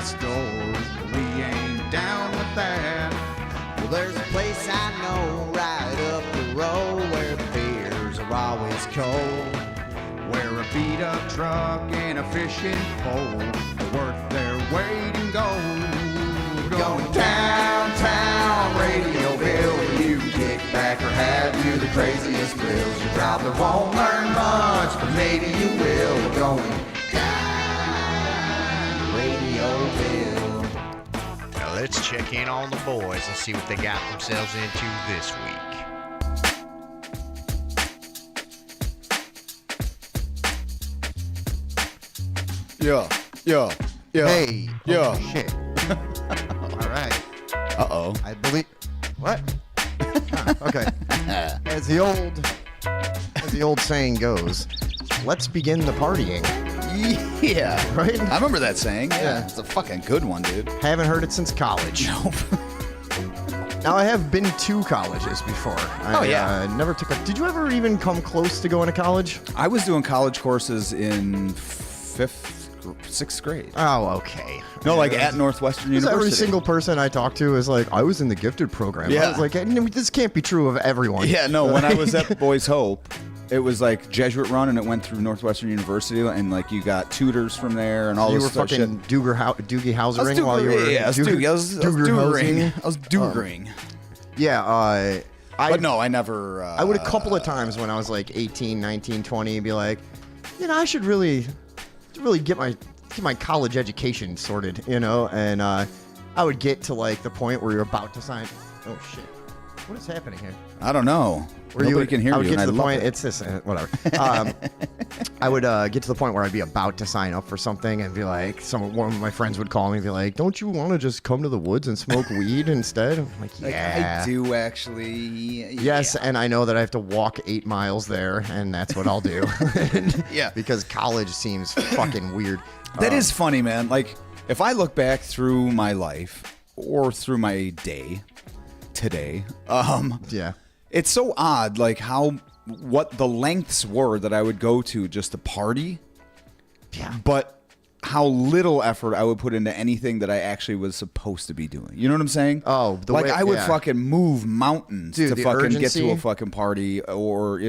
stores. We ain't down with that. Well, there's a place I know right up the road where the beers are always cold. Where a beat-up truck and a fishing pole are worth their weight in gold. Going downtown Radioville, where you can kick back or have you the craziest thrills. You probably won't learn much, but maybe you will. We're going down Radioville. Now let's check in on the boys and see what they got themselves into this week. Yeah. Hey. Yeah. Oh, shit. All right. Uh-oh. I believe. What? Huh, okay. As the old saying goes, let's begin the partying. Yeah. Right? I remember that saying. Yeah. Yeah. It's a fucking good one, dude. Haven't heard it since college. Nope. Now I have been to colleges before. Never took a. Did you ever even come close to going to college? I was doing college courses in sixth grade. Oh, okay. No, like at Northwestern Because University. every single person I talked to is like, I was in the gifted program. I Yeah. was like, this can't be true of everyone. Yeah, no, when I was at Boys Hope, it was like Jesuit run and it went through Northwestern University and like you got tutors from there and all You this were stuff. fucking Doogie Housering while you were. I was Doogering. Yeah, But no, I never. I would a couple of times when I was like 18, 19, 20 be like, I should really get my college education sorted, and I would get to like the point where you're about to sign. Oh shit, what is happening here? I don't know. Nobody can hear I would you, get and to I the love point. it. It's this, whatever. I would get to the point where I'd be about to sign up for something and be like, one of my friends would call me and be like, "Don't you want to just come to the woods and smoke weed instead?" I'm like, "Yeah, I do actually. Yes, and I know that I have to walk 8 miles there, and that's what I'll do." Yeah. Because college seems fucking weird. That is funny, man. Like, if I look back through my life or through my day today, Yeah. it's so odd, like what the lengths were that I would go to just to party. Yeah. But how little effort I would put into anything that I actually was supposed to be doing. You know what I'm saying? Oh, I would yeah. fucking move mountains Dude, to the fucking urgency. get to a fucking party, or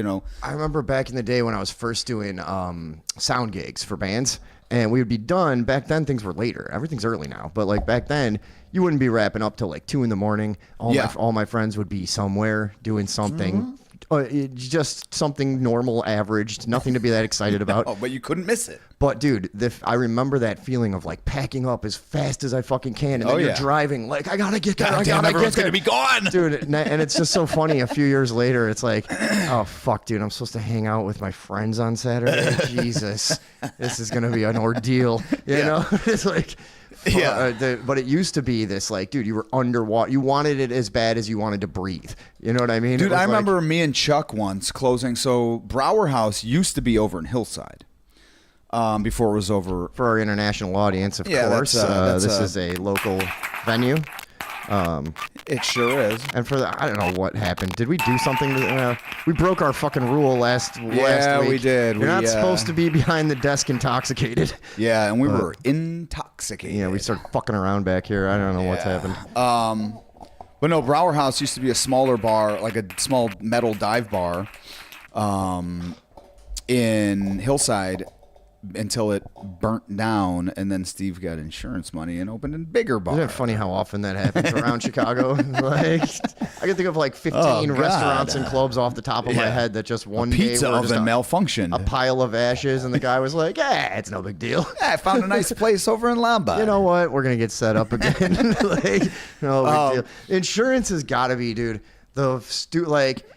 I remember back in the day when I was first doing sound gigs for bands, and we would be done. Back then, things were later. Everything's early now, but like back then, you wouldn't be wrapping up till like 2 a.m. All my friends would be somewhere doing something. Just something normal, average, nothing to be that excited about. Oh, but you couldn't miss it. But dude, I remember that feeling of like packing up as fast as I fucking can, and then you're driving like I gotta get there. I gotta everyone's get there. gonna be gone, dude. And it's just so funny. A few years later, it's like, oh fuck, dude, I'm supposed to hang out with my friends on Saturday. Jesus, this is gonna be an ordeal. You know, it's like. Yeah. But it used to be this like, dude, you were underwater. You wanted it as bad as you wanted to breathe. You know what I mean? Dude, I remember me and Chuck once closing. So Brower House used to be over in Hillside before it was over. For our international audience, of Yeah, course, that's this is a local venue. It sure is. And for I don't know what happened. Did we do something? We broke our fucking rule last week. we did. You're not supposed to be behind the desk intoxicated. Yeah, and we were intoxicated. Yeah, we started fucking around back here. I don't know what's happened. But no, Brower House used to be a smaller bar, like a small metal dive bar in Hillside until it burnt down, and then Steve got insurance money and opened a bigger bar. Isn't it funny how often that happens around Chicago? Like, I can think of like 15 God. restaurants and clubs off the top of my head that just one day Pizza were just oven malfunctioned. a pile of ashes, and the guy was like, it's no big deal. I found a nice place over in Lombard. You know what? We're going to get set up again. Like, no big deal. Insurance has got to be, dude.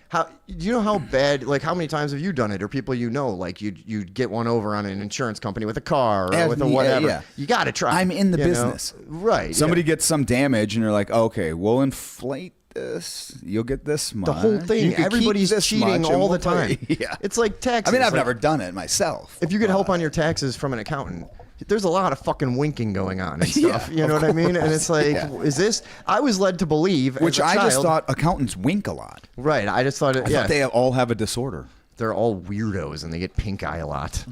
How do you know how bad? Like, how many times have you done it, or people you know? Like, you'd get one over on an insurance company with a car or with a whatever. Yeah. You got to try. I'm in the you business, know? Right? Somebody gets some damage, and you're like, okay, we'll inflate this. You'll get this much. The whole thing. You can keep Everybody's this cheating much, and all we'll the time. pay. Yeah, it's like taxes. I mean, I've like, never done it myself. If you get help on your taxes from an accountant, there's a lot of fucking winking going on and stuff. Yeah, you know what I mean? And course. it's like, is this? I was led to believe, Which as a I just child- thought accountants wink a lot. Right. I just thought it. I thought they all have a disorder. They're all weirdos and they get pink eye a lot.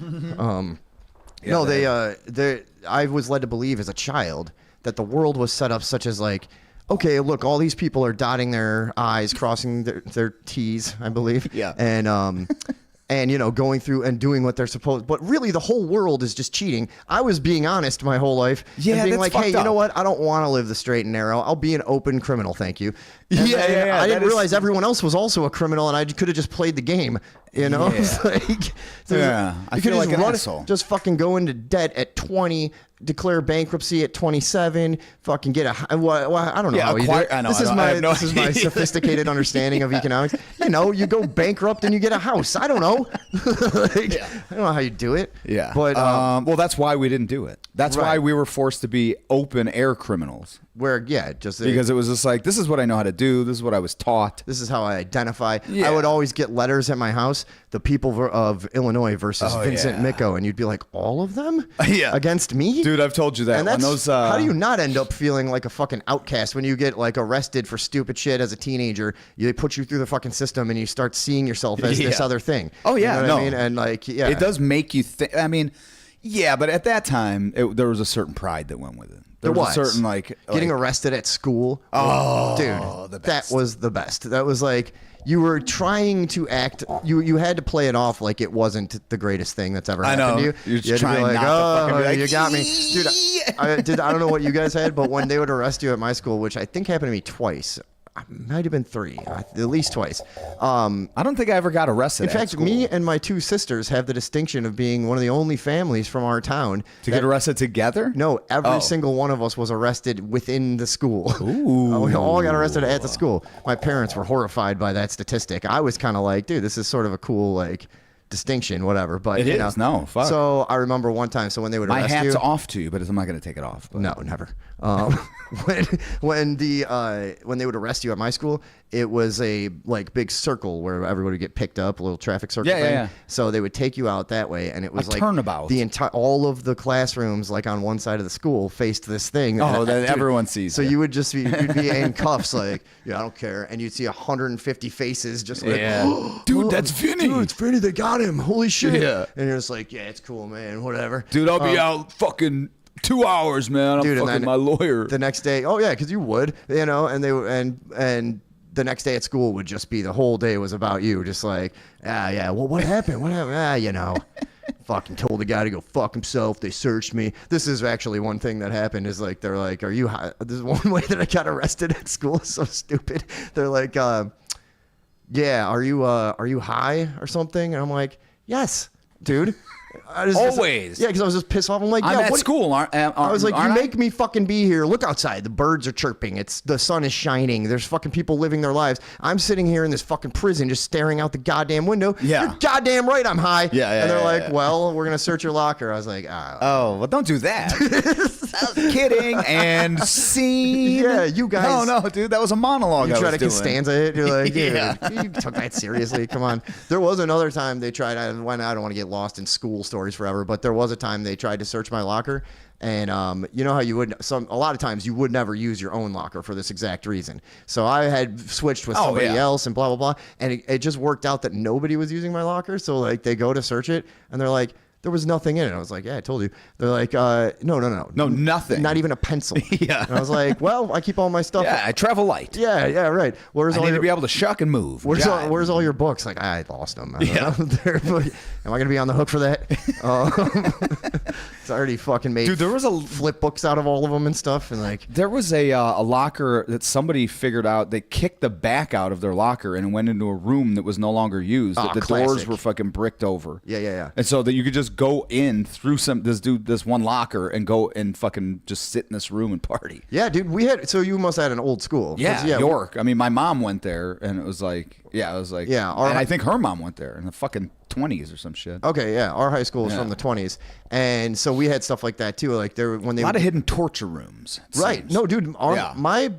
No, I was led to believe as a child that the world was set up such as like, okay, look, all these people are dotting their I's, crossing their T's, I believe. Yeah. And you know, going through and doing what they're supposed. But really, the whole world is just cheating. I was being honest my whole life. Yeah, and being that's like, hey, fucked you know up. what? I don't want to live the straight and narrow. I'll be an open criminal, thank you. And Yeah, then yeah, I that didn't is- realize everyone else was also a criminal, and I could have just played the game. You know, Yeah. It's like, Yeah, I you could feel just like an run, asshole. just fucking go into debt at 20, declare bankruptcy at 27, fucking get I don't know Yeah, how you do acquire- it. I know, This I is know, I have no this is my idea. sophisticated understanding of economics. You know, you go bankrupt and you get a house. I don't know. Like, I don't know how you do it. Yeah. But well, that's why we didn't do it. That's why Right. we were forced to be open air criminals. just Because it was just like, this is what I know how to do. This is what I was taught. this is how I identify. Yeah. I would always get letters at my house, the people of Illinois versus Oh, Vincent yeah. Micco, and you'd be like, all of them Yeah. against me? Dude, I've told you that. And when that's those, how do you not end up feeling like a fucking outcast when you get like arrested for stupid shit as a teenager? They put you through the fucking system and you start seeing yourself as this Yeah. other thing. Oh, yeah, you know what no. I mean? And like, yeah, It does make you think. I mean, yeah, but at that time, there was a certain pride that went with it. There was was a certain like getting arrested at school. Oh, dude, the that best. was the best. That was like you were trying to act. You had to play it off like it wasn't the greatest thing that's ever I happened know. to you. You're just You had to be trying like, not to fucking oh, be like, you got me, dude. I don't know what you guys had, but when they would arrest you at my school, which I think happened to me twice. Might have been 3, at least twice. I don't think I ever got arrested. In fact, me and my 2 sisters have the distinction of being one of the only families from our town to get arrested together. No, every Oh. single one of us was arrested within the school. We all got arrested at the school. My parents were horrified by that statistic. I was kind of like, dude, this is sort of a cool like distinction, whatever. But It you is. know, No, fuck. So I remember one time. So when they would My arrest hat's you, off to you, but I'm not going to take it off. But. no, never. When they would arrest you at my school, it was a like big circle where everybody would get picked up, a little traffic circle Yeah, yeah, thing. yeah. So they would take you out that way, and it was like turnabout. the entire all of the classrooms, like on one side of the school, faced this thing. Oh, And, that dude, everyone sees So it. you would just you'd be in cuffs, like yeah, I don't care, and you'd see 150 faces just like, Dude, that's Vinny. Dude, it's Vinny. They got him. Holy shit. Yeah. And you're just like, yeah, it's cool, man. Whatever. Dude, I'll be out fucking 2 hours, man. I'm Dude, and fucking then my lawyer. The next day, oh yeah, because you would, you know, and they would, and the next day at school would just be the whole day was about you, just like, yeah, well, what happened? What happened? You know, fucking told the guy to go fuck himself. They searched me. This is actually one thing that happened. Is like they're like, are you high? This is one way that I got arrested at school. It's so stupid. They're like, yeah, are you high or something? And I'm like, yes, dude. Always. Yeah, because I was just pissed off. I'm like, I'm yeah, at what- school. I was like, you aren't I? make me fucking be here. Look outside. The birds are chirping. The sun is shining. There's fucking people living their lives. I'm sitting here in this fucking prison just staring out the goddamn window. Yeah. You're goddamn right I'm high. Yeah, And they're yeah, like, yeah. well, we're going to search your locker. I was like, Oh, well, don't do that. I was kidding. And scene. Yeah, you guys- No, dude, that was a monologue. You I try was to doing. Costanza it. You're like, dude, Yeah. you took that seriously. Come on. There was another time they tried. I don't want to get lost in school stories forever, but there was a time they tried to search my locker. And you know how you would a lot of times you would never use your own locker for this exact reason. So I had switched with somebody yeah. else and blah blah blah, and it just worked out that nobody was using my locker. So like they go to search it and they're like, there was nothing in it. I was like, yeah, I told you. They're like, no, No, nothing. not even a pencil. Yeah. And I was like, well, I keep all my stuff. Yeah, I travel light. Yeah, right. Where's I all need your to be able to shuck and move. Where's God. all your books? Like I lost them. I don't Yeah. know. Am I gonna be on the hook for that? It's already fucking made. Dude, there was a flip books out of all of them and stuff, and like There was a locker that somebody figured out. They kicked the back out of their locker and went into a room that was no longer used. Oh, the doors classic. were fucking bricked over. Yeah. And so that you could just go in through this one locker and go and fucking just sit in this room and party. Yeah, dude, we had. So you must have had an old school. 'Cause, Yeah, York. I mean, my mom went there, and it was like, Yeah, and I think her mom went there in the fucking 20s or some shit. Okay, yeah. Our high school was Yeah. from the 20s, and so we had stuff like that too. Like there when they A lot of hidden torture rooms. it right. seems. No, dude, Yeah. my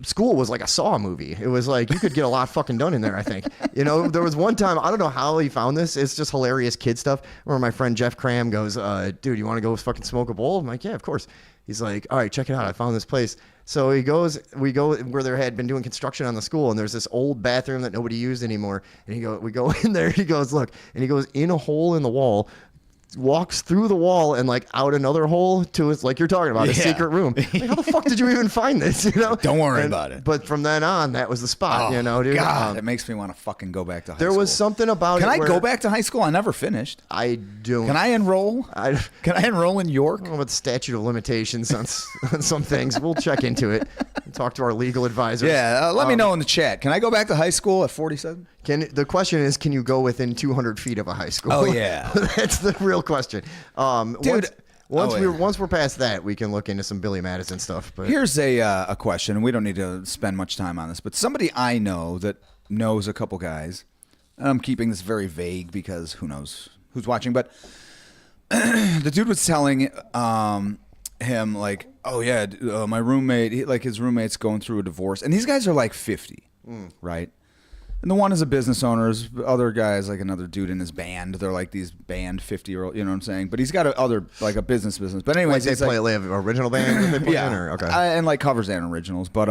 school was like a Saw movie. It was like you could get a lot fucking done in there, I think. You know, there was one time, I don't know how he found this. It's just hilarious kid stuff. Where my friend Jeff Cram goes, dude, you want to go fucking smoke a bowl? I'm like, yeah, of course. He's like, all right, check it out. I found this place. So we go where there had been doing construction on the school, and there's this old bathroom that nobody used anymore. And we go in there. He goes, look, and he goes in a hole in the wall, walks through the wall and like out another hole to his, like you're talking about, a Yeah. secret room. Like, how the fuck did you even find this? You know? Don't worry about it. But from then on, that was the spot. Oh, you know, dude. God, it makes me want to fucking go back to high school. there was something about Can it. I where go back to high school? I never finished. I don't. Can I enroll? Can I enroll in York? I don't know about the statute of limitations on, on some things. We'll check into it. Talk to our legal advisors. Yeah, let me know in the chat. Can I go back to high school at 47? The question is, can you go within 200 feet of a high school? Oh, yeah. That's the real question. Dude. Once we're past that, we can look into some Billy Madison stuff. But Here's a question, and we don't need to spend much time on this, but somebody I know that knows a couple guys, and I'm keeping this very vague because who knows who's watching, but the dude was telling him, like, oh, yeah, my roommate, his roommate's going through a divorce, and these guys are like 50, right? And the one is a business owner. His other guy is like another dude in his band. They're like these band 50-year-old, you know what I'm saying? But he's got like a business. But anyways, they he's play like, like original band. That they play in, or? Okay. and like covers and originals. But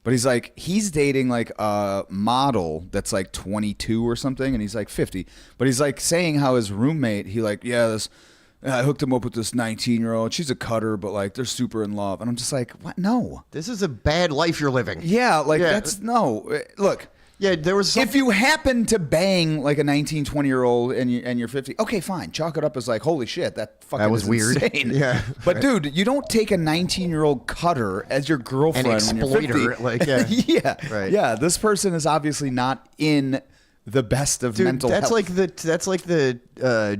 he's like, he's dating like a model that's like 22 or something, and he's like 50. But he's like saying how his roommate, I hooked him up with this 19-year-old. She's a cutter, but like they're super in love. And I'm just like, what? No. This is a bad life you're living. Yeah, that's no. Look. Yeah, there was. If you happen to bang like a 19, 20-year-old and you're 50, okay, fine. Chalk it up as like, holy shit, that was is weird. insane. Yeah, but dude, you don't take a 19-year-old cutter as your girlfriend and exploit when you're 50. her. Like, yeah, yeah, right. Yeah, this person is obviously not in the best of mental that's health. that's like the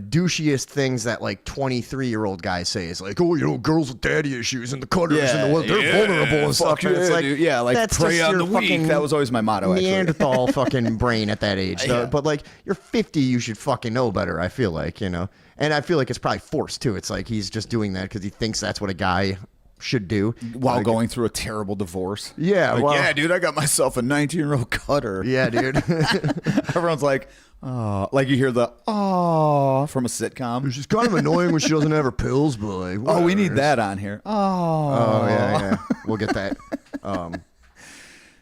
douchiest things that like 23-year-old guys say. Is like, oh, girls with daddy issues and the cutters and they're vulnerable and stuff. And it's like, yeah, like that's prey just on your the weak. fucking That was always my motto. Actually. Neanderthal fucking brain at that age. Yeah. But like, you're 50, you should fucking know better. I feel like, you know, and I feel like it's probably forced too. It's like he's just doing that because he thinks that's what a guy should do while going through a terrible divorce. Yeah, like, well, yeah, dude, I got myself a 19-year-old cutter. Yeah, dude. Everyone's like, oh, like you hear the oh from a sitcom. She's kind of annoying when she doesn't have her pills, but like, Oh, we need whatever. that on here. Oh yeah, we'll get that.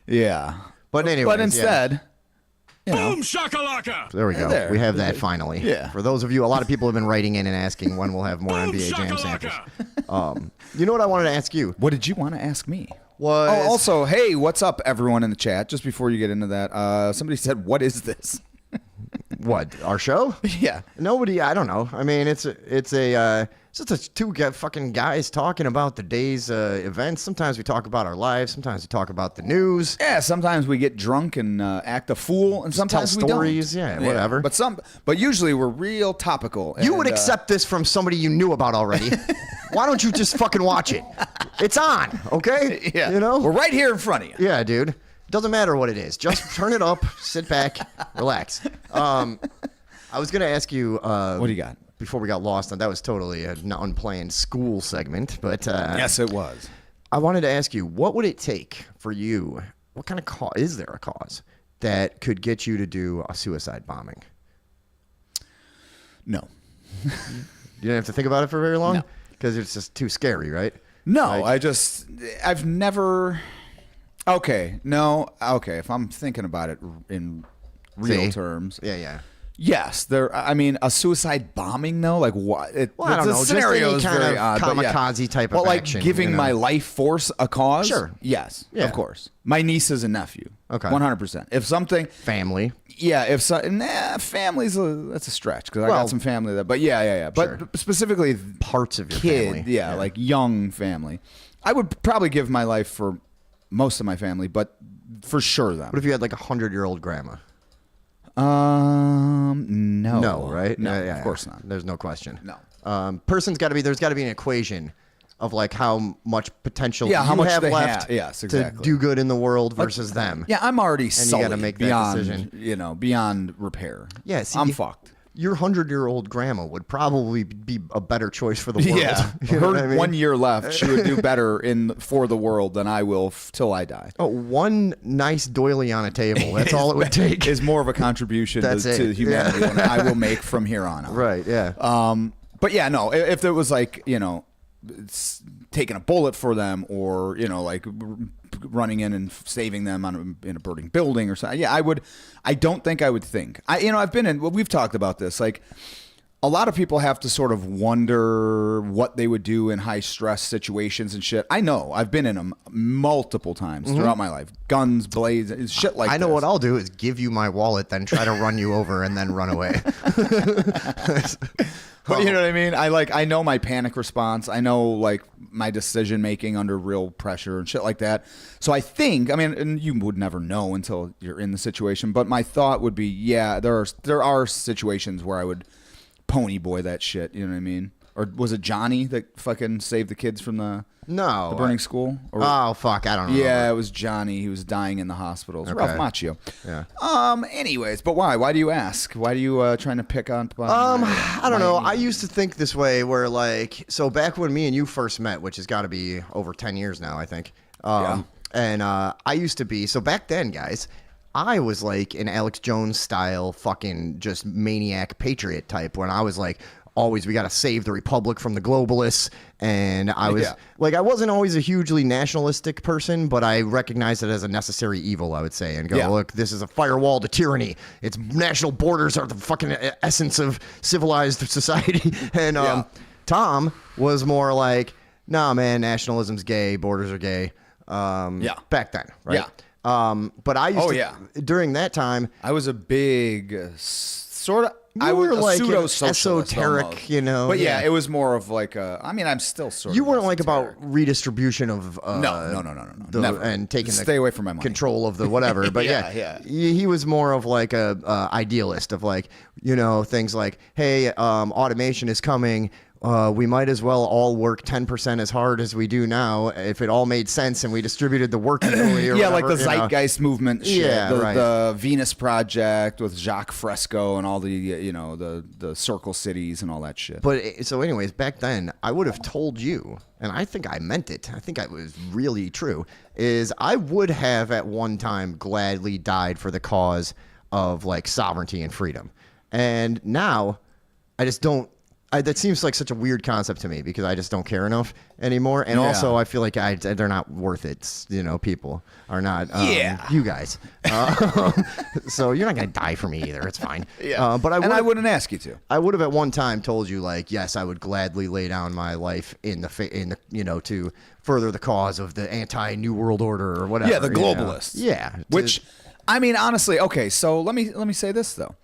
Yeah. But anyway, But instead, you know, Boom shakalaka! there we go. There. We have that finally. Yeah. For those of you, a lot of people have been writing in and asking when we'll have more Boom NBA Jam samples. shakalaka! You know what I wanted to ask you? what did you want to ask me? Was Oh, also, hey, what's up, everyone in the chat? Just before you get into that, somebody said, "What is this?" what our show? Yeah. Nobody. I don't know. I mean, it's just two fucking guys talking about the day's events. Sometimes we talk about our lives. Sometimes we talk about the news. Yeah, sometimes we get drunk and act a fool, and sometimes tell we stories, don't. yeah, whatever. But usually we're real topical. You and, would accept this from somebody you knew about already. Why don't you just fucking watch it? It's on, okay? Yeah, You know? we're right here in front of you. Yeah, dude. Doesn't matter what it is. Just turn it up, sit back, relax. I was going to ask you. What do you got? Before we got lost, and that was totally an unplanned school segment, but Yes, it was. I wanted to ask you, what would it take for you? What kind of cause is there a cause that could get you to do a suicide bombing? No. You didn't have to think about it for very long No. because it's just too scary, right? No, Like- I've never. Okay, no, okay. If I'm thinking about it in real See? terms, Yeah. yes, there. I mean, a suicide bombing, though. Like what? Well, I don't the know, just scenario any is kind very of odd. but yeah. kamikaze type of Well, like action, giving you know? my life force a cause. Sure. Yes. Yeah. Of course. My nieces and nephew. Okay. 100%. If something. Family. Yeah, if so, family's that's a stretch because I Well, got some family that, but yeah. But sure. specifically Parts of your kid, family. yeah, like young family. I would probably give my life for most of my family, but for sure them. What if you had like 100-year-old grandma? No, No, right? No, Yeah, of course not. There's no question. No. There's got to be an equation of like how much potential Yeah, you how much have they left have. Yes, to exactly. do good in the world versus them. Yeah, I'm already you sullied gotta make that beyond, decision. Beyond repair. Yeah, see, I'm fucked. Your 100-year-old grandma would probably be a better choice for the world. Yeah, You know her what I mean? 1 year left. She would do better for the world than I will till I die. Oh, one nice doily on a table. That's all it would take. Is more of a contribution That's to it. humanity than I will make from here on out. Right, yeah. But yeah, no. If there was like taking a bullet for them, or like running in and saving them in a burning building or something, yeah, I would. I don't think I would think. I've been in. We've talked about this. Like a lot of people have to sort of wonder what they would do in high stress situations and shit. I know. I've been in them multiple times throughout my life. Guns, blades, shit like that. I know what I'll do is give you my wallet, then try to run you over, and then run away. But you know what I mean? I know my panic response. I know like my decision making under real pressure and shit like that. So I think, I mean, and you would never know until you're in the situation, but my thought would be, yeah, there are situations where I would pony boy that shit, you know what I mean? Or was it Johnny that fucking saved the kids from the burning school? Or, Oh fuck, I don't know. yeah, it was Johnny. He was dying in the hospital. It was Ralph Macchio. Yeah. Anyways, but why? Why do you ask? Why are you trying to pick on? I don't know. I used to think this way, where like, so back when me and you first met, which has got to be over 10 years now, I think. And I used to be, so back then, guys, I was like an Alex Jones style fucking just maniac patriot type when I was like, always, we got to save the republic from the globalists. And I was like, I wasn't always a hugely nationalistic person, but I recognized it as a necessary evil, I would say, and go, look, this is a firewall to tyranny. Its national borders are the fucking essence of civilized society. And Tom was more like, nah, man, nationalism's gay, borders are gay. Back then, right? Yeah. But I used to, during that time, I was a big sort of. I were was like pseudo-socialist esoteric, almost. you know. But yeah, it was more of like a. I mean, I'm still sort You of. weren't like esoteric. about redistribution of No. Never. and taking Stay away from my money. control of the whatever. But he was more of like a idealist of like, you know, things like, hey, automation is coming. We might as well all work 10% as hard as we do now if it all made sense and we distributed the work equally. Or Like the whatever, you know. Zeitgeist movement shit. Yeah, right. The Venus Project with Jacques Fresco and all the, you know, the Circle Cities and all that shit. But so anyways, back then I would have told you, and I think I meant it. I think it was really true, is I would have at one time gladly died for the cause of like sovereignty and freedom. And now I just don't. That seems like such a weird concept to me because I just don't care enough anymore. And also, I feel like they're not worth it. You know, people are not. You guys. So you're not going to die for me either. It's fine. But I wouldn't ask you to. I would have at one time told you, like, yes, I would gladly lay down my life in the you know, to further the cause of the anti-New World Order or whatever. Yeah, the you know? globalists. Yeah. Which, I mean, honestly, okay. So let me say this though.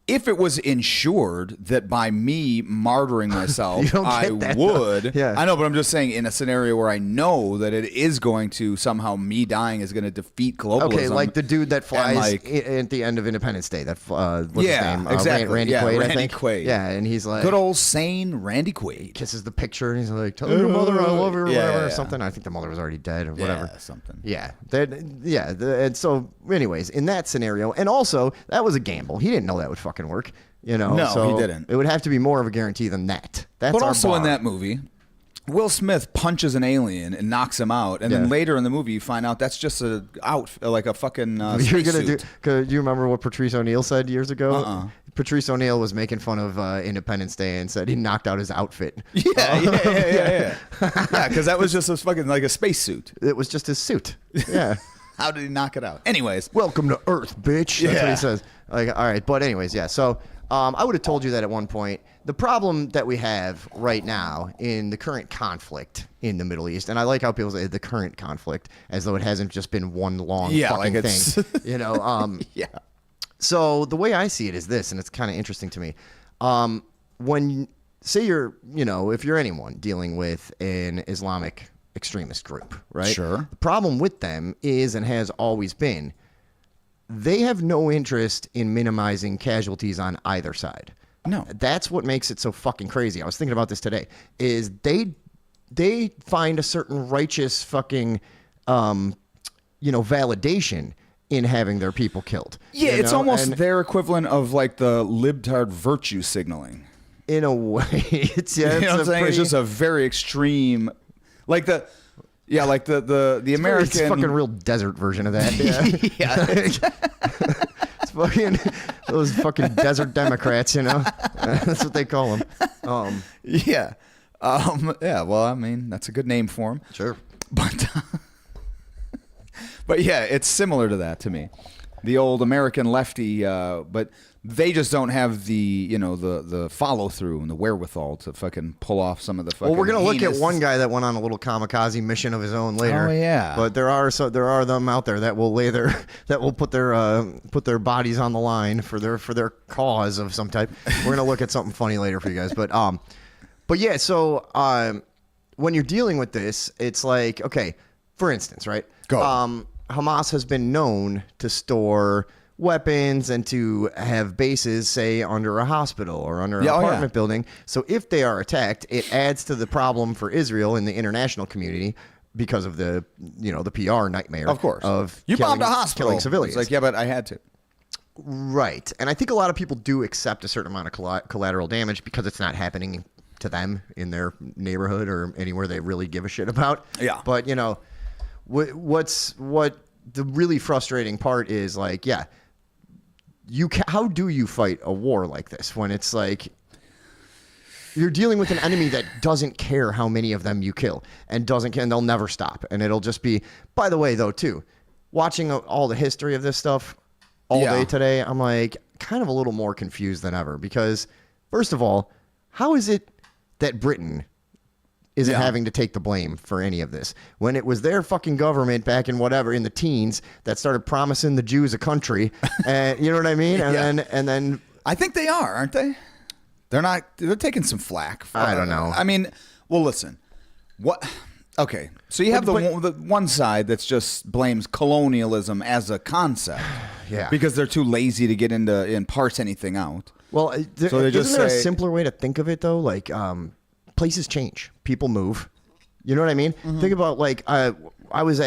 If it was ensured that by me martyring myself, I would. Yeah. I know, but I'm just saying in a scenario where I know that it is going to somehow me dying is going to defeat globalism. Okay, like the dude that flies like, at the end of Independence Day. That what's his name? Exactly. Randy Quaid, I think. Quaid. Yeah, and he's like good old sane Randy Quaid. Kisses the picture and he's like, "Tell your mother I love her," or whatever, or something. I think the mother was already dead or whatever. Something. Yeah, and so, anyways, in that scenario, and also that was a gamble. He didn't know that would fucking work. You know, no, so he didn't. It would have to be more of a guarantee than that. That's but our also bar. in that movie, Will Smith punches an alien and knocks him out, and then later in the movie you find out that's just a fucking You're gonna suit. do you remember what Patrice O'Neal said years ago? Patrice O'Neal was making fun of Independence Day and said he knocked out his outfit. Yeah, because that was just a fucking like a spacesuit. It was just his suit. Yeah. How did he knock it out? Anyways, welcome to Earth, bitch. That's what he says. Like, all right, but anyways, yeah. So I would have told you that at one point. The problem that we have right now in the current conflict in the Middle East, and I like how people say the current conflict as though it hasn't just been one long fucking thing. You know. So the way I see it is this, and it's kind of interesting to me. When say you're, you know, if you're anyone dealing with an Islamic extremist group, right? Sure. The problem with them is and has always been they have no interest in minimizing casualties on either side. No. That's what makes it so fucking crazy. I was thinking about this today. Is they find a certain righteous fucking validation in having their people killed. Yeah, it's almost And their equivalent of like the libtard virtue signaling. in a way. It's You know what I'm saying? pretty, It's just a very extreme, like the American. It's a fucking real desert version of that. Yeah. It's fucking those fucking desert Democrats, you know. That's what they call them. Yeah. Well, I mean, that's a good name for them. Sure. But yeah, it's similar to that to me. the old American lefty, but they just don't have the the follow through and the wherewithal to fucking pull off some of the fucking. Well, we're gonna look heinous- at one guy that went on a little kamikaze mission of his own later. Oh, yeah. But there are them out there that will put their bodies on the line for their cause of some type. We're gonna look at something funny later for you guys. But yeah. So when you're dealing with this, it's like, okay, for instance, right? Go. Hamas has been known to store weapons and to have bases, say, under a hospital or under an apartment building. So if they are attacked, it adds to the problem for Israel in the international community because of the PR nightmare. Of course. Of you killing, bombed a hospital. killing civilians. It's like, yeah, but I had to. Right. And I think a lot of people do accept a certain amount of collateral damage because it's not happening to them in their neighborhood or anywhere they really give a shit about. Yeah. But, what the really frustrating part is, like, yeah, how do you fight a war like this when it's like you're dealing with an enemy that doesn't care how many of them you kill and doesn't care, and they'll never stop. And it'll just be, by the way, though, too, watching all the history of this stuff all day today, I'm like kind of a little more confused than ever because, first of all, how is it that Britain isn't having to take the blame for any of this when it was their fucking government back in the teens that started promising the Jews a country, and you know what I mean? And then I think they are, aren't they? They're not. They're taking some flack. I don't know. I mean, well, listen. What? Okay, so you have the one side that's just blames colonialism as a concept, because they're too lazy to get into and parse anything out. Well, so they just isn't there a say- simpler way to think of it though? Like, places change, people move. You know what I mean? Think about like I was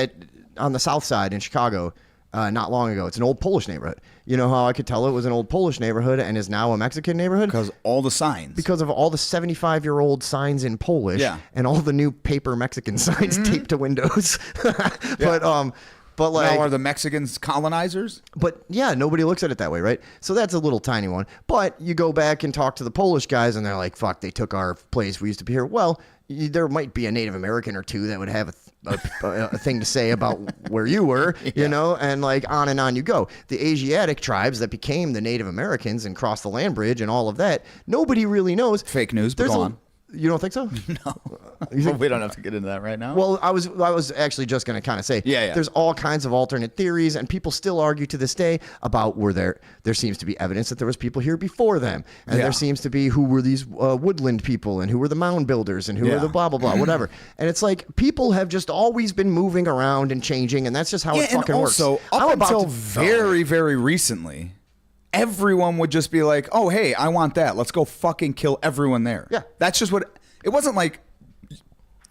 on the South Side in Chicago not long ago. It's an old Polish neighborhood. You know how I could tell it was an old Polish neighborhood and is now a Mexican neighborhood? Because all the signs. Because of all the 75-year-old signs in Polish and all the new paper Mexican signs taped to windows. But like, now, are the Mexicans colonizers? But yeah, nobody looks at it that way, right? So that's a little tiny one. But you go back and talk to the Polish guys, and they're like, "Fuck, they took our place. We used to be here." Well, there might be a Native American or two that would have a thing to say about where you were, you know, and like on and on you go. The Asiatic tribes that became the Native Americans and crossed the land bridge and all of that, nobody really knows. Fake news, but go on. You don't think so? No. Well, we don't have to get into that right now. Well, I was actually just going to kind of say, there's all kinds of alternate theories, and people still argue to this day about there seems to be evidence that there was people here before them, and there seems to be who were these woodland people, and who were the mound builders, and who were the blah, blah, blah, whatever. And it's like people have just always been moving around and changing, and that's just how it fucking works. Also, up until very, very recently, everyone would just be like, "Oh, hey, I want that. Let's go fucking kill everyone there." Yeah. That's just what it wasn't like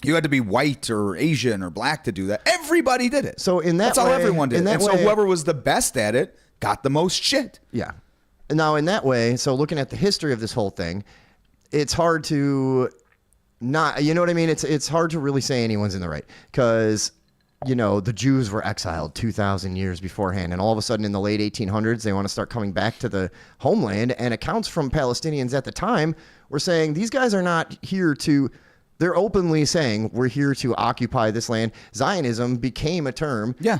you had to be white or Asian or black to do that. Everybody did it. So in that that's all way- everyone did. in that And so way- whoever was the best at it got the most shit. Yeah. Now, in that way, so looking at the history of this whole thing, it's hard to not, you know what I mean? It's hard to really say anyone's in the right because, you know, the Jews were exiled 2,000 years beforehand. And all of a sudden in the late 1800s, they want to start coming back to the homeland. And accounts from Palestinians at the time were saying these guys are not here to, they're openly saying we're here to occupy this land. Zionism became a term. Yeah.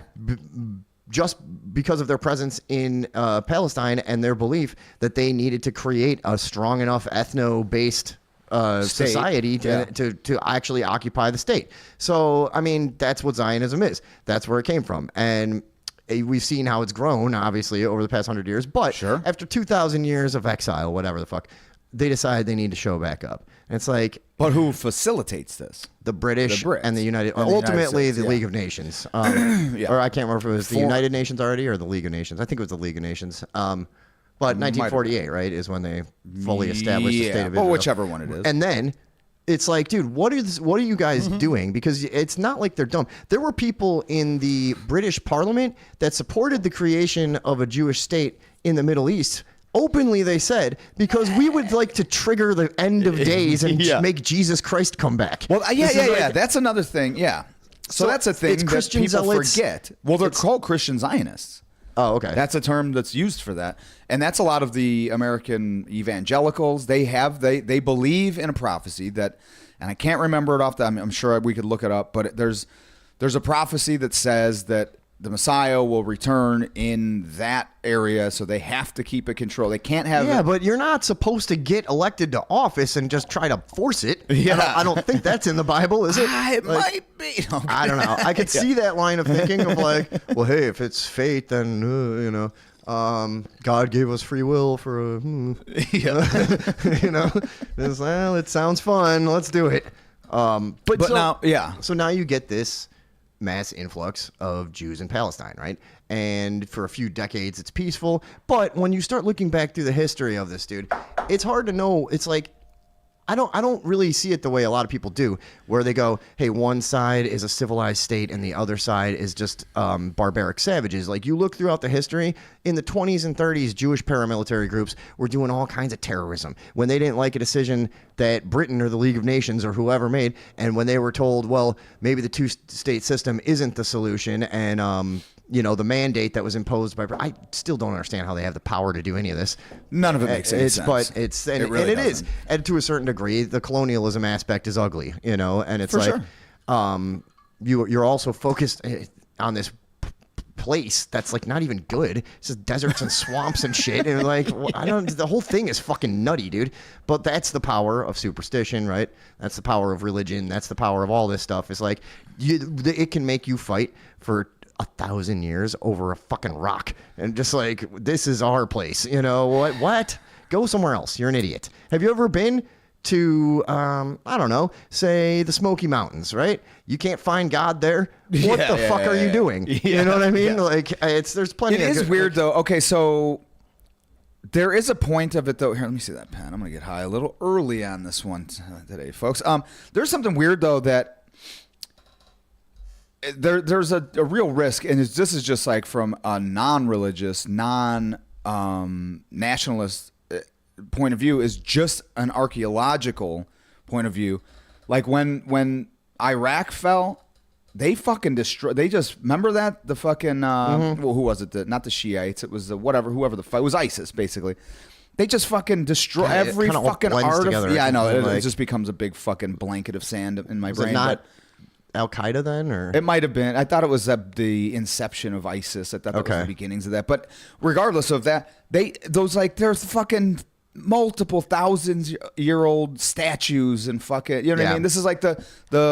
Just because of their presence in Palestine and their belief that they needed to create a strong enough ethno-based society to actually occupy the state. So, I mean, that's what Zionism is. That's where it came from. And we've seen how it's grown, obviously, over the past 100 years. But after 2,000 years of exile, whatever the fuck, they decide they need to show back up. And it's like... But who facilitates this? The British Brits. and the United... And the United ultimately, States, the League of Nations. Or I can't remember if it was the United Nations already or the League of Nations. I think it was the League of Nations. But 1948, right, is when they fully established the state of Israel. Well, whichever one it is. And then it's like, dude, what are you guys doing? Because it's not like they're dumb. There were people in the British Parliament that supported the creation of a Jewish state in the Middle East. Openly, they said, because we would like to trigger the end of days and make Jesus Christ come back. Well, yeah. That's another thing. Yeah. So that's a thing it's that Christian people zealots. forget. Well, they're called Christian Zionists. Oh, okay. That's a term that's used for that. And that's a lot of the American evangelicals. They believe in a prophecy that, and I can't remember it off the, I'm sure we could look it up, but there's a prophecy that says that the Messiah will return in that area, so they have to keep it controlled. They can't have Yeah, but you're not supposed to get elected to office and just try to force it. Yeah. I don't think that's in the Bible, is it? It Like, might be. Okay. I don't know. I could see that line of thinking of like, well, hey, if it's fate, then God gave us free will for a, it's, well, it sounds fun. Let's do it. But so, now, yeah. So now you get this mass influx of Jews in Palestine, right? And for a few decades, it's peaceful. But when you start looking back through the history of this, dude, it's hard to know. It's like, I don't really see it the way a lot of people do, where they go, hey, one side is a civilized state and the other side is just barbaric savages. Like, you look throughout the history, in the 20s and 30s, Jewish paramilitary groups were doing all kinds of terrorism when they didn't like a decision that Britain or the League of Nations or whoever made, and when they were told, well, maybe the two-state system isn't the solution, and the mandate that was imposed by, I still don't understand how they have the power to do any of this. None of it makes any sense. But it's and really it is, doesn't. and to a certain degree, the colonialism aspect is ugly, and it's For like, sure. you're also focused on this place that's like not even good. It's just deserts and swamps and shit, and like the whole thing is fucking nutty, dude. But that's the power of superstition, right? That's the power of religion. That's the power of all this stuff. It's like it can make you fight for 1,000 years over a fucking rock, and just like, this is our place, what? Go somewhere else. You're an idiot. Have you ever been to I don't know, say the Smoky Mountains, right? You can't find God there. What the fuck are you doing? You know what I mean? Like, there's plenty. It is weird though. Okay, so there is a point of it though. Here, let me see that pen. I'm gonna get high a little early on this one today, folks. There's something weird though that there's a real risk, and this is just like from a non-religious, nationalist point of view, is just an archaeological point of view. Like when Iraq fell, they fucking destroyed. They just remember that the fucking well, who was it? Not the Shiites. It was the whoever the fight. It was ISIS basically. They just fucking destroy God, every kinda all fucking blends art. together. Yeah, I know. It Like, just becomes a big fucking blanket of sand in my was brain. it not but Al Qaeda then, or it might have been. I thought it was the inception of ISIS. I thought that was the beginnings of that. But regardless of that, there's fucking multiple thousands-year-old statues and fucking, you know what I mean? This is like the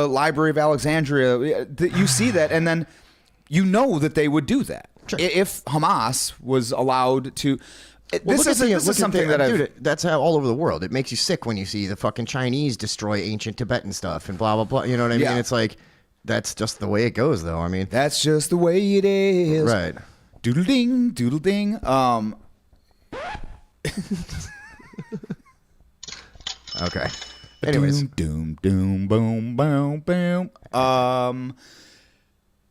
Library of Alexandria. You see that, and then you know that they would do that. Sure. If Hamas was allowed to. Well, This is something that dude, that's how all over the world. It makes you sick when you see the fucking Chinese destroy ancient Tibetan stuff and blah blah blah. You know what I mean? Yeah. It's like, that's just the way it goes, though. I mean, That's just the way it is. right? Doodle ding, doodle ding. Okay. Anyways, Doom, doom, boom, boom, boom.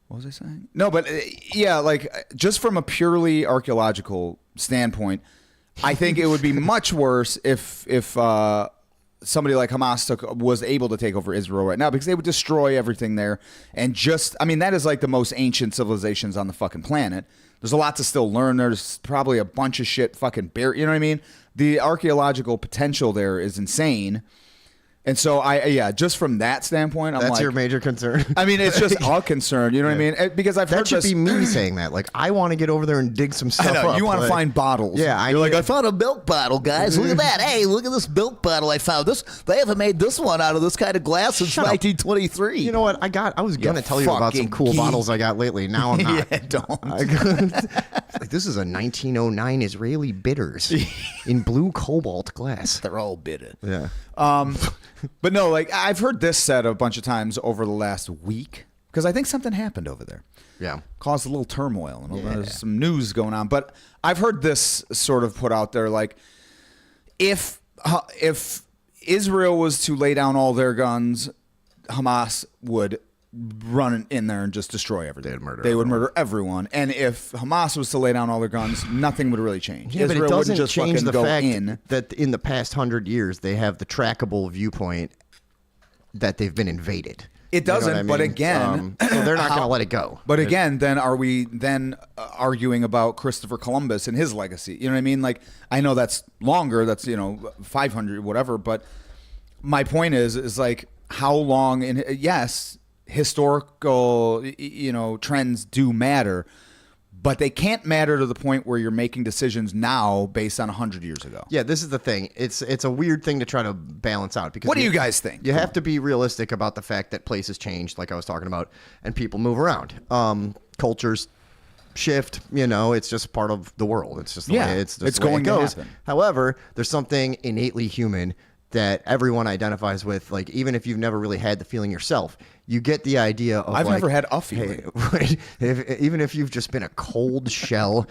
What was I saying? No, but yeah, like just from a purely archaeological standpoint, I think it would be much worse if somebody like Hamas was able to take over Israel right now, because they would destroy everything there. And that is like the most ancient civilizations on the fucking planet. There's a lot to still learn. There's probably a bunch of shit fucking buried. You know what I mean? The archaeological potential there is insane. And so just from that standpoint, I'm that's like, your major concern. I mean, it's just a concern. You know what I mean? Because I've heard That should this. be me saying that. Like, I want to get over there and dig some stuff I know, up. you want to like- find bottles. Yeah, You're like, I found a milk bottle, guys. Look at that. Hey, look at this milk bottle I found. They haven't made this one out of this kind of glass since Shut up. 1923. You know what? I was gonna tell you about some fucking cool geek. bottles I got lately. Now I'm not. Yeah, don't. Like, this is a 1909 Israeli bitters in blue cobalt glass. They're all bitter. Yeah. But no, like I've heard this said a bunch of times over the last week, because I think something happened over there. Yeah. Caused a little turmoil and there's some news going on. But I've heard this sort of put out there, like if Israel was to lay down all their guns, Hamas would run in there and just destroy everything. They would murder everyone. And if Hamas was to lay down all their guns, nothing would really change. Yeah, Israel but it wouldn't doesn't just change fucking the go fact in. that in the past 100 years they have the trackable viewpoint that they've been invaded. It You know what doesn't, I but mean? again, so they're not going to let it go. But again, then are we arguing about Christopher Columbus and his legacy? You know what I mean? Like, I know that's longer. That's 500 whatever. But my point is like how long? And yes, historical, trends do matter, but they can't matter to the point where you're making decisions now based on 100 years ago. Yeah, this is the thing. It's a weird thing to try to balance out because What do you guys think? You have to be realistic about the fact that places change, like I was talking about, and people move around. Cultures shift. It's just part of the world. It's just the way it's the way going it goes. to happen. However, there's something innately human that everyone identifies with. Like, even if you've never really had the feeling yourself, you get the idea of. I've never had a feeling. Even if you've just been a cold shell,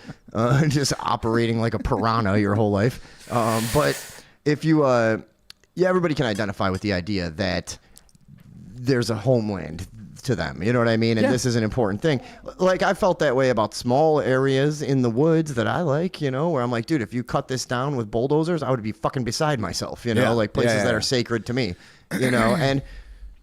just operating like a piranha your whole life. But if you, everybody can identify with the idea that there's a homeland to them. You know what I mean? And this is an important thing. Like, I felt that way about small areas in the woods that I like, where I'm like, dude, if you cut this down with bulldozers, I would be fucking beside myself, like places that are sacred to me, and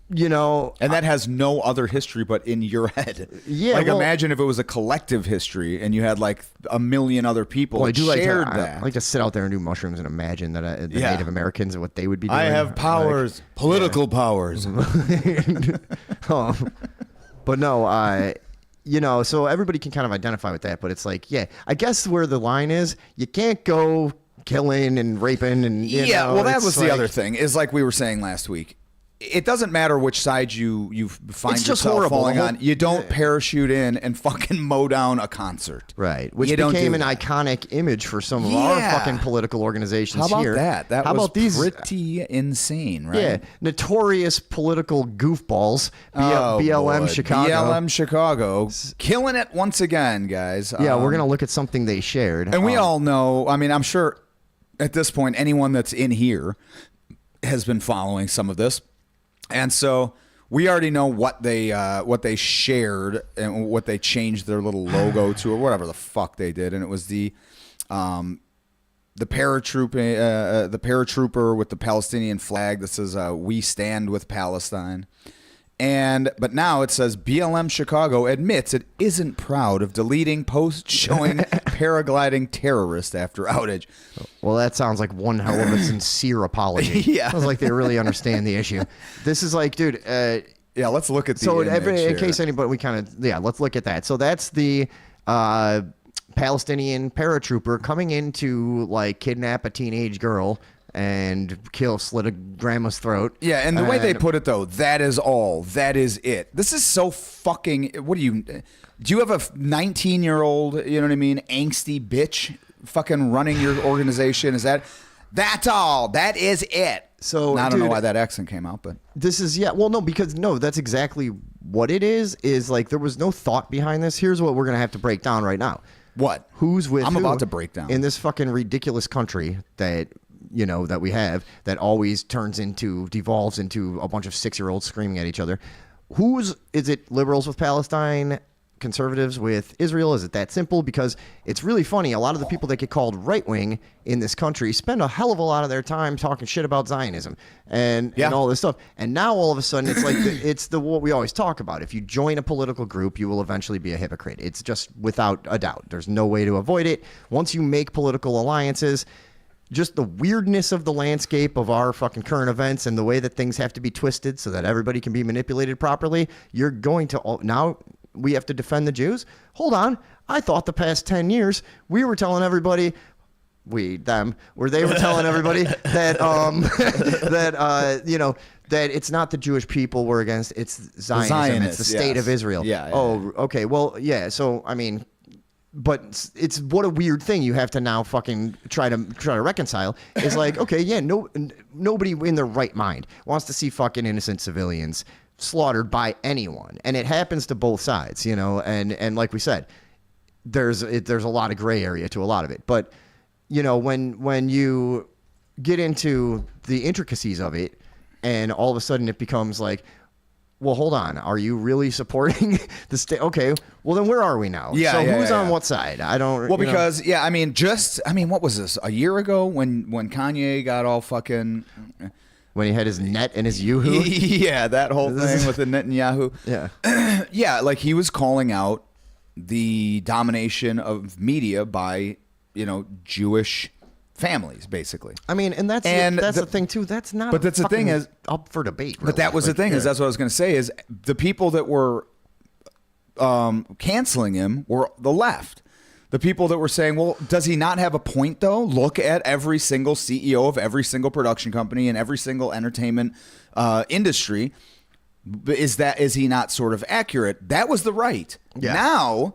And that has no other history but in your head. Yeah, Like, well- imagine if it was a collective history and you had like a million other people well, I that do like to, shared I that. like to sit out there and do mushrooms and imagine that the Yeah. Native Americans and what they would be doing. I have Like, powers, political powers. but no, so everybody can kind of identify with that. But it's like, I guess where the line is, you can't go killing and raping and Well, that it's was like, the other thing. Is like we were saying last week. It doesn't matter which side you find It's just yourself horrible. falling The whole- on. You don't parachute in and fucking mow down a concert. Right, which You don't became do an that. iconic image for some of our Yeah. fucking political organizations How about here. that? That How was about these? pretty insane, right? Yeah, notorious political goofballs. Oh, BLM boy. Chicago. BLM Chicago, killing it once again, guys. Yeah, we're gonna look at something they shared, And we all know. I mean, I'm sure at this point, anyone that's in here has been following some of this, and so we already know what they shared and what they changed their little logo to, or whatever the fuck they did, and it was the paratrooper with the Palestinian flag that says "We stand with Palestine." But now it says BLM Chicago admits it isn't proud of deleting posts showing paragliding terrorist after outage. Well, that sounds like one hell of a sincere apology. Yeah. Sounds like they really understand the issue. This is like, dude. Yeah, let's look at the So image in here. case anybody, let's look at that. So that's the Palestinian paratrooper coming in to like kidnap a teenage girl and slit a grandma's throat. Yeah, and the way they put it though, that is all. That is it. This is so fucking. Do you have a 19-year-old, you know what I mean, angsty bitch fucking running your organization? That's all. That is it. So, now, I don't know dude, why that accent came out, but This is that's exactly what it is like there was no thought behind this. Here's what we're going to have to break down right now. what? Who's with I'm who about to break down. in this fucking ridiculous country that that we have that always devolves into a bunch of 6-year-olds screaming at each other. Is it liberals with Palestine, conservatives with Israel? Is it that simple? Because it's really funny. A lot of the people that get called right wing in this country spend a hell of a lot of their time talking shit about Zionism and all this stuff. And now all of a sudden it's like what we always talk about. If you join a political group, you will eventually be a hypocrite. It's just without a doubt. There's no way to avoid it. Once you make political alliances, just the weirdness of the landscape of our fucking current events and the way that things have to be twisted so that everybody can be manipulated properly, you're going to now we have to defend the Jews. Hold on. I thought the past 10 years we were telling everybody they were telling everybody that that it's not the Jewish people we're against, it's Zionism, it's the state of Israel. Yeah. Okay. Well, yeah. So I mean, but it's what a weird thing you have to now fucking try to reconcile. Is like, okay, yeah, nobody in their right mind wants to see fucking innocent civilians slaughtered by anyone, and it happens to both sides, and like we said, there's a lot of gray area to a lot of it, but when you get into the intricacies of it, and all of a sudden it becomes like, well, hold on. Are you really supporting the state? Okay. Well, then where are we now? Yeah. So yeah, who's yeah, on yeah. what side? I don't. Well, because what was this? A year ago when Kanye got all fucking. When he had his net and his Yoo-hoo. Yeah, that whole thing with the Netanyahu. Yeah. Yeah, like he was calling out the domination of media by, Jewish families, basically. I mean, and that's the thing too. That's not. But that's the thing is up for debate. But that was the thing is that's what I was going to say is the people that were canceling him were the left. The people that were saying, well, does he not have a point though? Look at every single CEO of every single production company and every single entertainment industry. Is he not sort of accurate? That was the right. Yeah.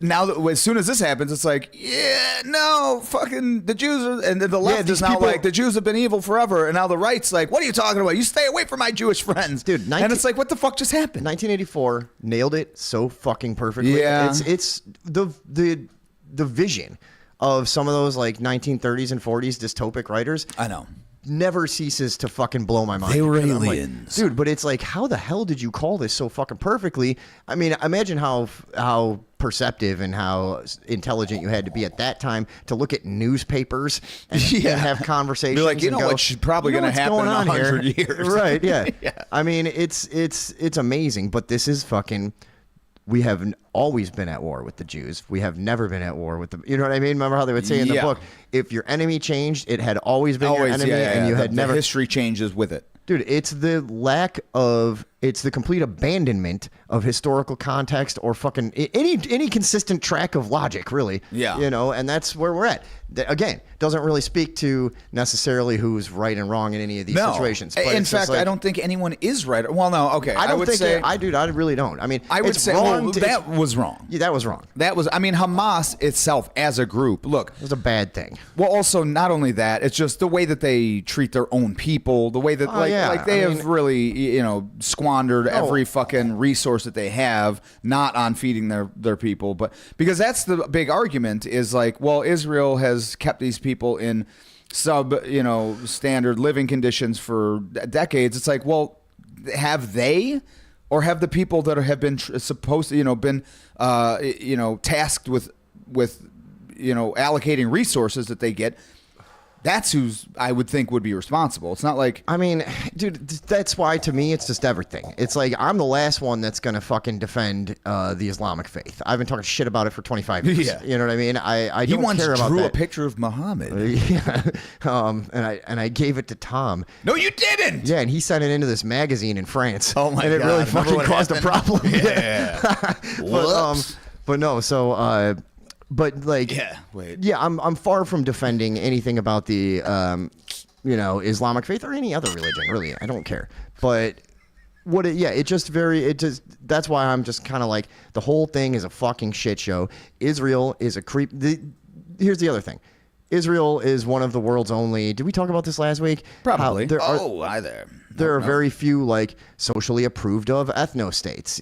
Now that as soon as this happens, it's like, yeah, no, fucking the Jews are, and the left these is now people- like the Jews have been evil forever, and now the right's like, what are you talking about? You stay away from my Jewish friends, Dude, and it's like, what the fuck just happened? 1984 nailed it so fucking perfectly. Yeah. It's the vision of some of those like 1930s and 40s dystopic writers. I know. Never ceases to fucking blow my mind. They were And I'm like, aliens. dude. But it's like, how the hell did you call this so fucking perfectly? I mean, imagine how perceptive and how intelligent you had to be at that time to look at newspapers and, Yeah. and have conversations. Be like, you and know go, what's probably "You know gonna what's happen going in on here?" 100 years. Right? Yeah. Yeah. I mean, it's amazing. But this is fucking. We have always been at war with the Jews. We have never been at war with the. You know what I mean? Remember how they would say in the Yeah. book, if your enemy changed, it had always been your enemy, and you had the never. history changes with it. Dude, it's the it's the complete abandonment of historical context or fucking any consistent track of logic, really. Yeah. You know, and that's where we're at. Again, doesn't really speak to necessarily who's right and wrong in any of these situations. But In it's just fact, like, I don't think anyone is right. Well, no, okay. I don't would think say I really don't. I mean, I would it's say wrong well, to- that was wrong. Yeah, that was wrong. That was, I mean, Hamas itself as a group. Look, It was a bad thing. well, also not only that, it's just the way that they treat their own people, the way that yeah. they I have mean- really squandered every fucking resource that they have, not on feeding their people, but because that's the big argument is like, well, Israel has kept these people in standard living conditions for decades. It's like, well, have they? Or have the people that have been supposed to, been, tasked with allocating resources that they get? That's who's I would think would be responsible. It's not like I mean, dude, that's why to me it's just everything. It's like I'm the last one that's gonna fucking defend the Islamic faith. I've been talking shit about it for 25 years. Yeah. You know what I mean? I he don't once care about drew a that. picture of Muhammad. Yeah, and I gave it to Tom. No, you didn't. Yeah, and he sent it into this magazine in France. Oh my and it God, really remember fucking what caused a happened? problem. Yeah. Whoops. But no, so but like Yeah, wait. Yeah, I'm far from defending anything about the Islamic faith or any other religion, really. I don't care. But that's why I'm just kind of like the whole thing is a fucking shit show. Israel is a creep. Here's the other thing. Israel is one of the world's only. Did we talk about this last week? Probably. Hi there. There are very few like socially approved of ethno states,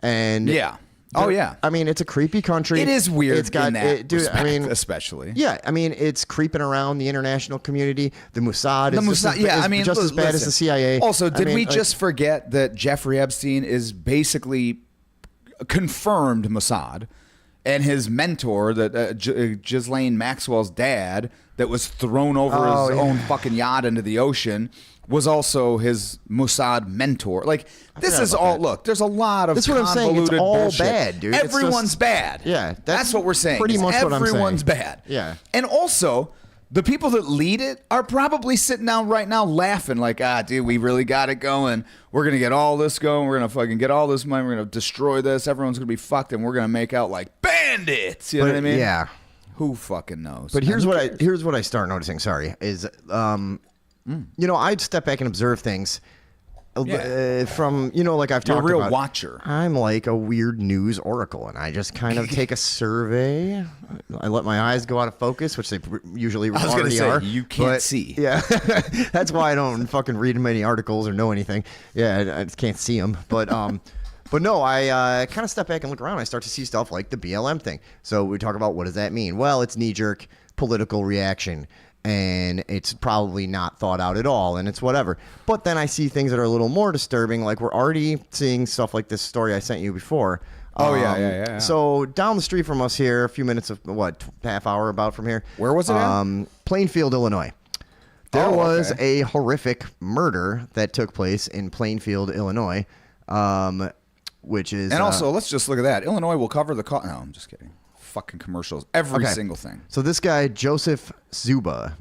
and Yeah. Oh, yeah. I mean, it's a creepy country. It is weird. It's got in that dude. respect, I mean, especially. yeah. I mean, it's creeping around the international community. The Mossad is just as bad as listen. the CIA. Also, did we we just forget that Jeffrey Epstein is basically confirmed Mossad, and his mentor, that Ghislaine Maxwell's dad, that was thrown over his own fucking yacht into the ocean, was also his Mossad mentor. Like, this is all. Look, there's a lot of. That's what I'm saying. It's convoluted all bullshit. bad, dude. It's Everyone's just- bad. Yeah, that's what we're saying. pretty is much what I'm saying. Everyone's bad. Yeah. And also, the people that lead it are probably sitting down right now laughing like, dude, we really got it going. We're going to get all this going. We're going to fucking get all this money. We're going to destroy this. Everyone's going to be fucked, and we're going to make out like bandits. You know what I mean? Yeah. Who fucking knows? But And here's who what cares? here's what I start noticing. Sorry, is I'd step back and observe things. From like I've You're talked a real about. watcher. I'm like a weird news oracle, and I just kind of take a survey. I let my eyes go out of focus, which they usually was gonna already say, are. you can't but, see. Yeah, that's why I don't fucking read many articles or know anything. Yeah, I just can't see them. But no, I kind of step back and look around. I start to see stuff like the BLM thing. So we talk about what does that mean? Well, it's knee-jerk political reaction. And it's probably not thought out at all, and it's whatever. But then I see things that are a little more disturbing, like we're already seeing stuff like this story I sent you before. Oh, yeah. So down the street from us here, a few minutes of half hour about from here. Where was it at? Plainfield, Illinois. There Oh, was okay. a horrific murder that took place in Plainfield, Illinois, which is And also, let's just look at that. Illinois will cover the cost. No, I'm just kidding. fucking commercials. Every Okay. single thing. So this guy, Joseph Zuba,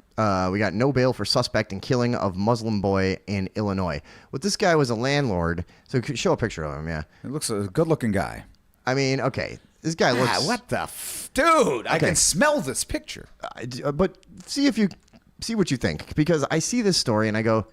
we got no bail for suspect in killing of Muslim boy in Illinois. What this guy was a landlord. So show a picture of him, yeah. It looks a good-looking guy. I mean, okay. This guy looks... what the dude? I Okay. can smell this picture. But see what you think. Because I see this story and I go...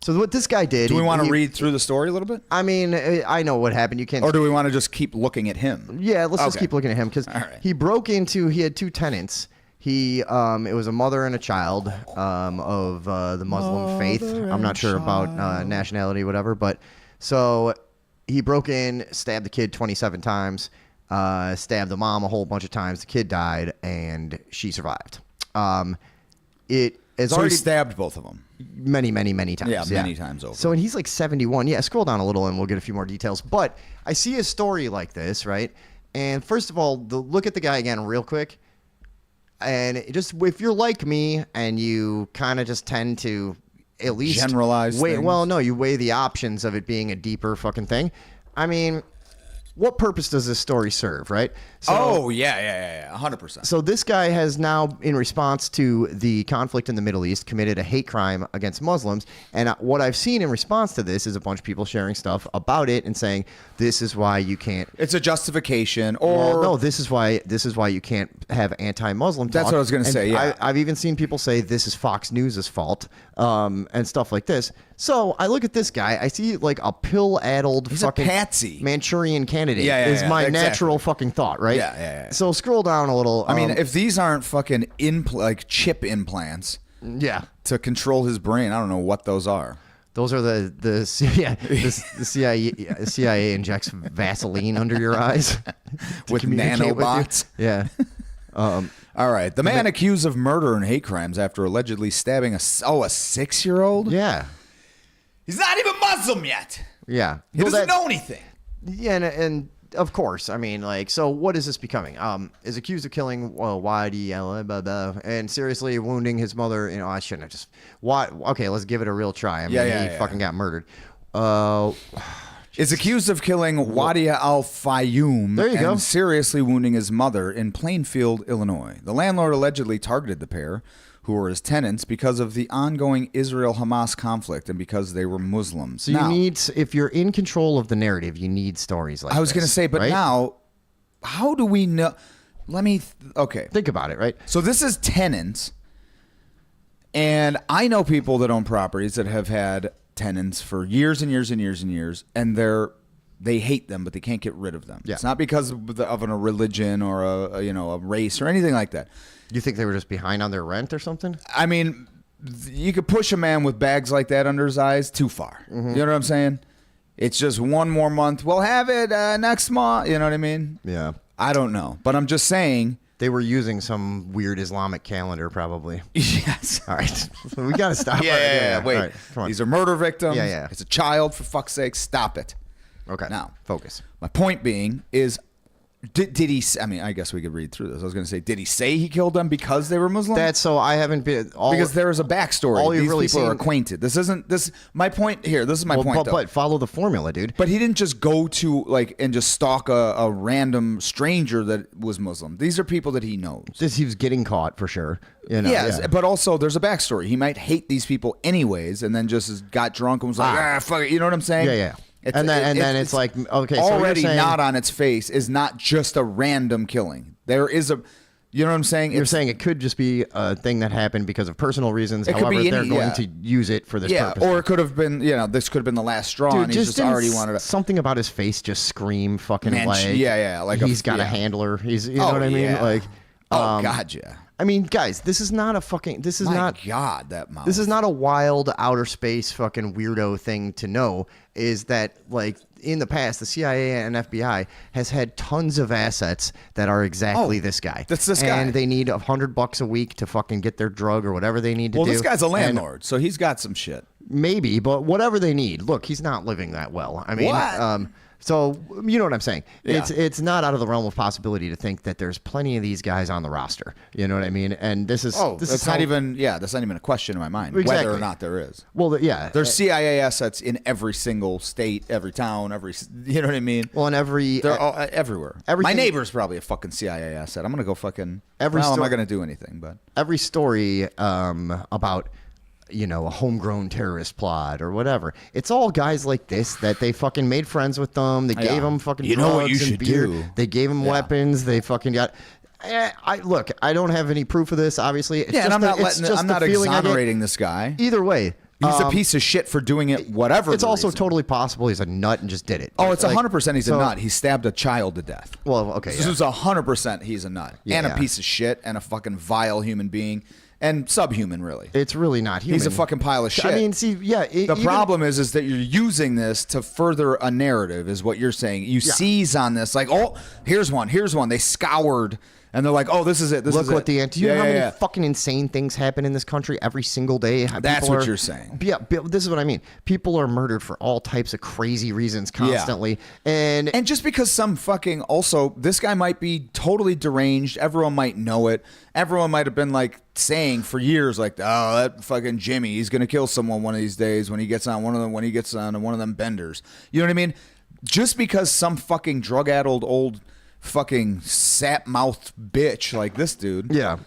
So what this guy did... Do we want to he- read through the story a little bit, I mean, I know what happened. You can't... or do we want to just keep looking at him? Yeah, let's just Okay. keep looking at him because right. he broke into. He had two tenants. It was a mother and a child of the Muslim faith. I'm not sure about nationality, whatever. But so he broke in, stabbed the kid 27 times, stabbed the mom a whole bunch of times. The kid died, and she survived. It is So already he stabbed both of them. many times. Yeah, many times over. So, and he's like 71. Yeah, scroll down a little and we'll get a few more details. But I see a story like this, right? And first of all, look at the guy again real quick. And just if you're like me and you kind of just tend to at least Generalize weigh, things? well, no, you weigh the options of it being a deeper fucking thing. I mean, what purpose does this story serve, right? So, yeah, 100%. so this guy has now, in response to the conflict in the Middle East, committed a hate crime against Muslims. And what I've seen in response to this is a bunch of people sharing stuff about it and saying, this is why you can't. It's a justification, or Well, no, this is why you can't have anti-Muslim talk. That's what I was gonna And say, yeah. I've even seen people say this is Fox News' fault, and stuff like this. So I look at this guy. I see like a pill-addled He's a fucking patsy. Manchurian candidate. Yeah, is my exactly. natural fucking thought, right? Yeah. So scroll down a little. I mean, if these aren't fucking like chip implants yeah. to control his brain, I don't know what those are. Those are the CIA injects Vaseline under your eyes to With communicate with you. nanobots? Yeah. All right, the man accused of murder and hate crimes after allegedly stabbing a 6-year-old. Yeah. He's not even Muslim yet. Yeah. He doesn't know anything. Yeah, and of course, I mean, like, so what is this becoming? Is accused of killing Wadi, blah, blah, blah, and seriously wounding his mother. You know, I shouldn't have just. Why? Okay, let's give it a real try. I mean, he fucking got murdered. Is accused of killing Wadia al-Fayoum There you and go. seriously wounding his mother in Plainfield, Illinois. The landlord allegedly targeted the pair, who were his tenants, because of the ongoing Israel-Hamas conflict and because they were Muslims. So Now, you need, if you're in control of the narrative, you need stories like I was this, going to say, but right? now, how do we know? Okay. Think about it, right? So this is tenants, and I know people that own properties that have had tenants for years and years and years and years, and they hate them, but they can't get rid of them. Yeah. It's not because of a religion or a race or anything like that. You think they were just behind on their rent or something? I mean, you could push a man with bags like that under his eyes too far. Mm-hmm. You know what I'm saying? It's just one more month. We'll have it next month. You know what I mean? Yeah. I don't know, but I'm just saying. They were using some weird Islamic calendar, probably. Yes. All right. We got to stop. Yeah. Wait. All right, come on. These are murder victims. Yeah. It's a child, for fuck's sake. Stop it. Okay. Now, Focus. my point being is, did he? I mean, I guess we could read through this. I was going to say, did he say he killed them because they were Muslim? That's so I haven't been. because there is a backstory. all you've These really people are seen- acquainted. This isn't this. My point here. This is my point. Though. But follow the formula, dude. But he didn't just go to and just stalk a random stranger that was Muslim. These are people that he knows. He was getting caught for sure. You know, Yes, yeah. but also there's a backstory. He might hate these people anyways, and then just got drunk and was like, fuck it. You know what I'm saying? Yeah. And then it's like, okay, so you're already saying- not on its face is not just a random killing. There is a, you know what I'm saying? You're saying it could just be a thing that happened because of personal reasons. It could However, be they're any- going yeah. to use it for this yeah, purpose. or it could have been, this could have been the last straw, Dude, and he just didn't already wanted to. something about his face just scream fucking Man, like like he's got a handler. He's you know what I mean? yeah. Like God, yeah. I mean, guys, this is not a fucking. This is My not. God, that mouth. This is not a wild outer space fucking weirdo thing to know. Is that like in the past, the CIA and FBI has had tons of assets that are exactly this guy. That's this guy. And they need $100 a week to fucking get their drug or whatever they need to Well, do. this guy's a And landlord, so he's got some shit. maybe, but whatever they need. Look, he's not living that well. I mean, What? So you know what I'm saying? Yeah. It's not out of the realm of possibility to think that there's plenty of these guys on the roster. You know what I mean? And this is that's not even a question in my mind Exactly. whether or not there is. well, yeah. There's CIA assets in every single state, every town, you know what I mean? well, in every They're all, everywhere. My everything- neighbor's probably a fucking CIA asset. I'm gonna go fucking. Every I'm sto- not gonna do anything, but every story about a homegrown terrorist plot or whatever. It's all guys like this that they fucking made friends with them. They gave them fucking You drugs know what you and should beer. do? They gave them Yeah. weapons. They fucking got. Look, I don't have any proof of this. Obviously, it's yeah, and just I'm not it's just I'm the not feeling I get. exonerating this guy. Either way, He's a piece of shit for doing it. Whatever. It's the also reason. totally possible he's a nut and just did it. Oh, it's Like, 100% he's so- a nut. He stabbed a child to death. Well, okay, This yeah. is 100% he's a nut and a Yeah. piece of shit and a fucking vile human being and subhuman, really. It's really not human. He's a fucking pile of shit. I mean, see, yeah. The problem is that you're using this to further a narrative, is what you're saying. You seize on this, like, oh, here's one. They scoured, and they're like, oh, this is it. This Look is what it. the do you know Yeah, how many yeah. fucking insane things happen in this country every single day? How That's people what you're saying. Yeah, this is what I mean. People are murdered for all types of crazy reasons constantly, and And just because some fucking also, this guy might be totally deranged. Everyone might know it. Everyone might have been like saying for years, like, oh, that fucking Jimmy, he's gonna kill someone one of these days when he gets on one of them benders. You know what I mean? Just because some fucking drug-addled old fucking sap-mouthed bitch like this dude yeah,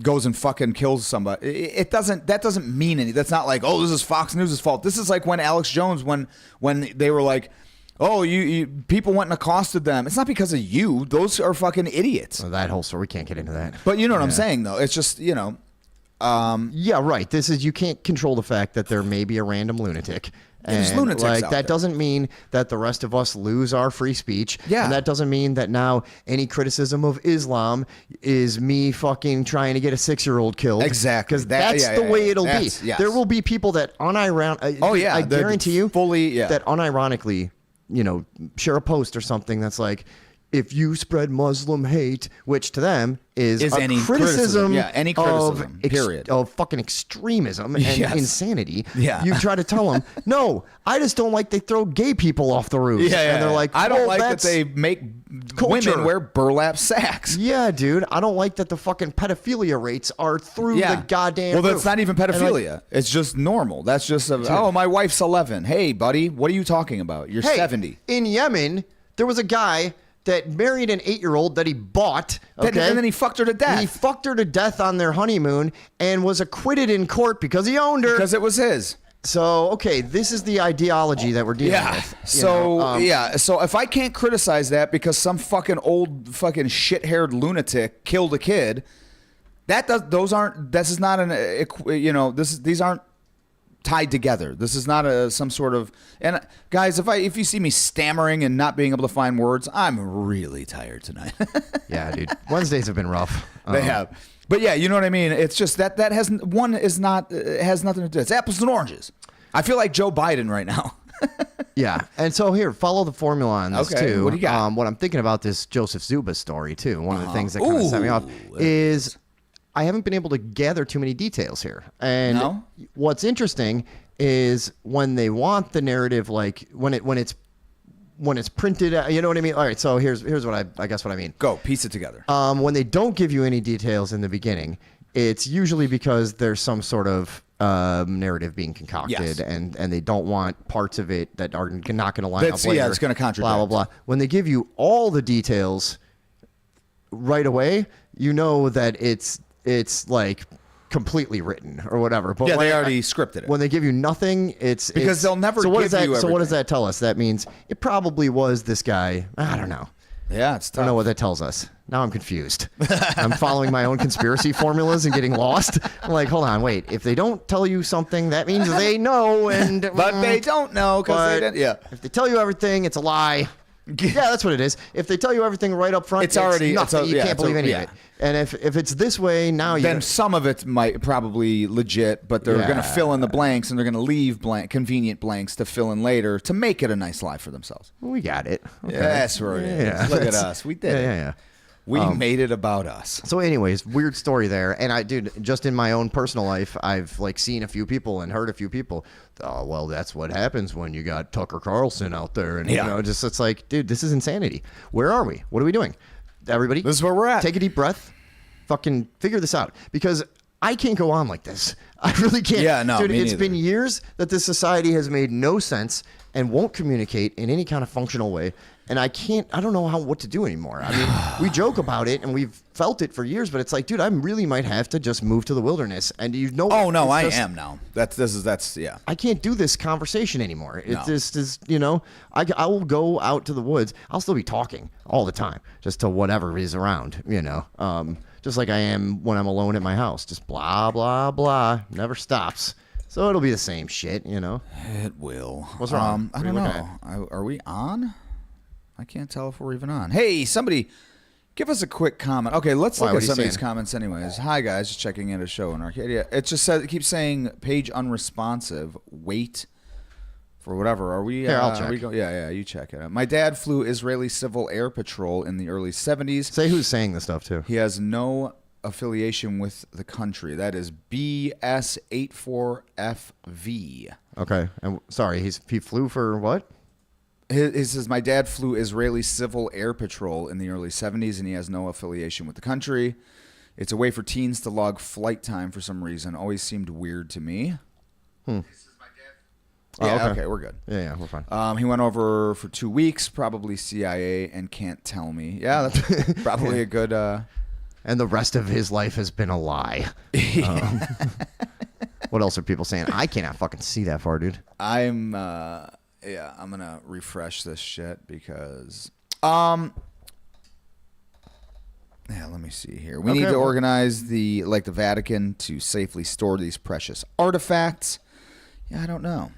goes and fucking kills somebody. That doesn't mean anything. That's not like, oh, this is Fox News' fault. This is like when Alex Jones, when they were like, oh, you people went and accosted them. It's not because of you. Those are fucking idiots. so that whole story, we can't get into that. But you know what I'm saying, though. It's just, Yeah, right. This is, you can't control the fact that there may be a random lunatic. There's And, lunatics like out that there. doesn't mean that the rest of us lose our free speech. Yeah. And that doesn't mean that now any criticism of Islam is me fucking trying to get a 6-year-old killed. Exactly. Because that's Yeah, the yeah, way yeah. it'll be. That's- yes. There will be people that unironically. Oh, yeah, I they're guarantee you fully- yeah. that unironically, share a post or something that's like, if you spread Muslim hate, which to them is a any criticism, criticism. Yeah, any criticism, period. of fucking extremism and Yes. insanity. Yeah. You try to tell them, no, I just don't like they throw gay people off the roofs. And they're like, I don't well, like that that's- they make culture. women wear burlap sacks. Yeah, dude, I don't like that the fucking pedophilia rates are through the goddamn Well, roof. that's not even And, like, pedophilia. It's just normal. That's just oh, my wife's 11. Hey, buddy, what are you talking about? You're hey, 70. In Yemen, there was a guy that married an 8-year-old that he bought. Okay? And then he fucked her to death. He fucked her to death on their honeymoon and was acquitted in court because he owned her. Because it was his. So, okay, this is the ideology that we're dealing with. So if I can't criticize that because some fucking old fucking shit-haired lunatic killed a kid, these aren't tied together. This is not some sort of, and guys, if you see me stammering and not being able to find words, I'm really tired tonight. Yeah, dude. Wednesdays have been rough. They have. But yeah, you know what I mean? It's just that has nothing to do. It's apples and oranges. I feel like Joe Biden right now. Yeah, and so here, follow the formula on this Okay, too. what do you got? What I'm thinking about this Joseph Zuba story too. One of the things that kind of set me off is I haven't been able to gather too many details here. And No? what's interesting is when they want the narrative, like when it's printed, you know what I mean? All right, so here's what I guess what I mean. Go, piece it together. When they don't give you any details in the beginning, it's usually because there's some sort of narrative being concocted, Yes. and they don't want parts of it that are not going to line That's- up later. yeah, it's gonna contradict. Blah, blah, blah. When they give you all the details right away, you know that it's like completely written or whatever. But Yeah, when they already scripted it. When they give you nothing, it's Because they'll never so what give does that, you So what does everything. that tell us? That means it probably was this guy. I don't know. Yeah, it's I don't know tough. what that tells us. Now I'm confused. I'm following my own conspiracy formulas and getting lost. I'm like, hold on, wait. If they don't tell you something, that means they know, and But they don't know because they but didn't. Yeah. If they tell you everything, it's a lie. Yeah, that's what it is. If they tell you everything right up front, It's already- nothing. it's a- You yeah, can't it's believe a- any yeah. of it. And if it's this way, now you Then some of it might probably legit, but they're Yeah. going to fill in the blanks and they're going to leave convenient blanks to fill in later to make it a nice lie for themselves. we got it. Okay. Yes, we're Yeah, Look at that's- us. We did Yeah, it. yeah, yeah. We made it about us. So, anyways, weird story there. And dude, just in my own personal life, I've like seen a few people and heard a few people. Oh, well, that's what happens when you got Tucker Carlson out there, and you know, just it's like, dude, this is insanity. Where are we? What are we doing? Everybody, This is where we're at. Take a deep breath. Fucking figure this out, because I can't go on like this. I really can't. Yeah, no, dude, me it's neither. been years that this society has made no sense and won't communicate in any kind of functional way. And I don't know what to do anymore. I mean, we joke about it and we've felt it for years, but it's like, dude, I really might have to just move to the wilderness. And Oh no, it's I just- am now. That's yeah. I can't do this conversation anymore. It No. just is, I will go out to the woods. I'll still be talking all the time, just to whatever is around, just like I am when I'm alone at my house. Just blah, blah, blah. Never stops. So it'll be the same shit, It will. What's wrong? I What are don't you know. Are we on? I can't tell if we're even on. Hey, somebody, give us a quick comment. Okay, let's Why, look what at are you some of these saying? comments anyways. Hi, guys. Just checking in a show in Arcadia. It just says, it keeps saying page unresponsive. Wait for whatever. Are we? Here, I'll Are we check. yeah, you check it out. My dad flew Israeli Civil Air Patrol in the early 70s. Say who's saying this stuff, too. He has no affiliation with the country. That is BS84FV. Okay. And sorry, he flew for what? He says, my dad flew Israeli Civil Air Patrol in the early 70s, and he has no affiliation with the country. It's a way for teens to log flight time for some reason. Always seemed weird to me. Yeah, Oh, okay, we're good. Yeah, we're fine. He went over for 2 weeks, probably CIA, and can't tell me. Yeah, that's probably a good... And the rest of his life has been a lie. What else are people saying? I cannot fucking see that far, dude. I'm gonna refresh this shit because let me see here. We need Okay, to well- organize the Vatican to safely store these precious artifacts. Yeah, I don't know.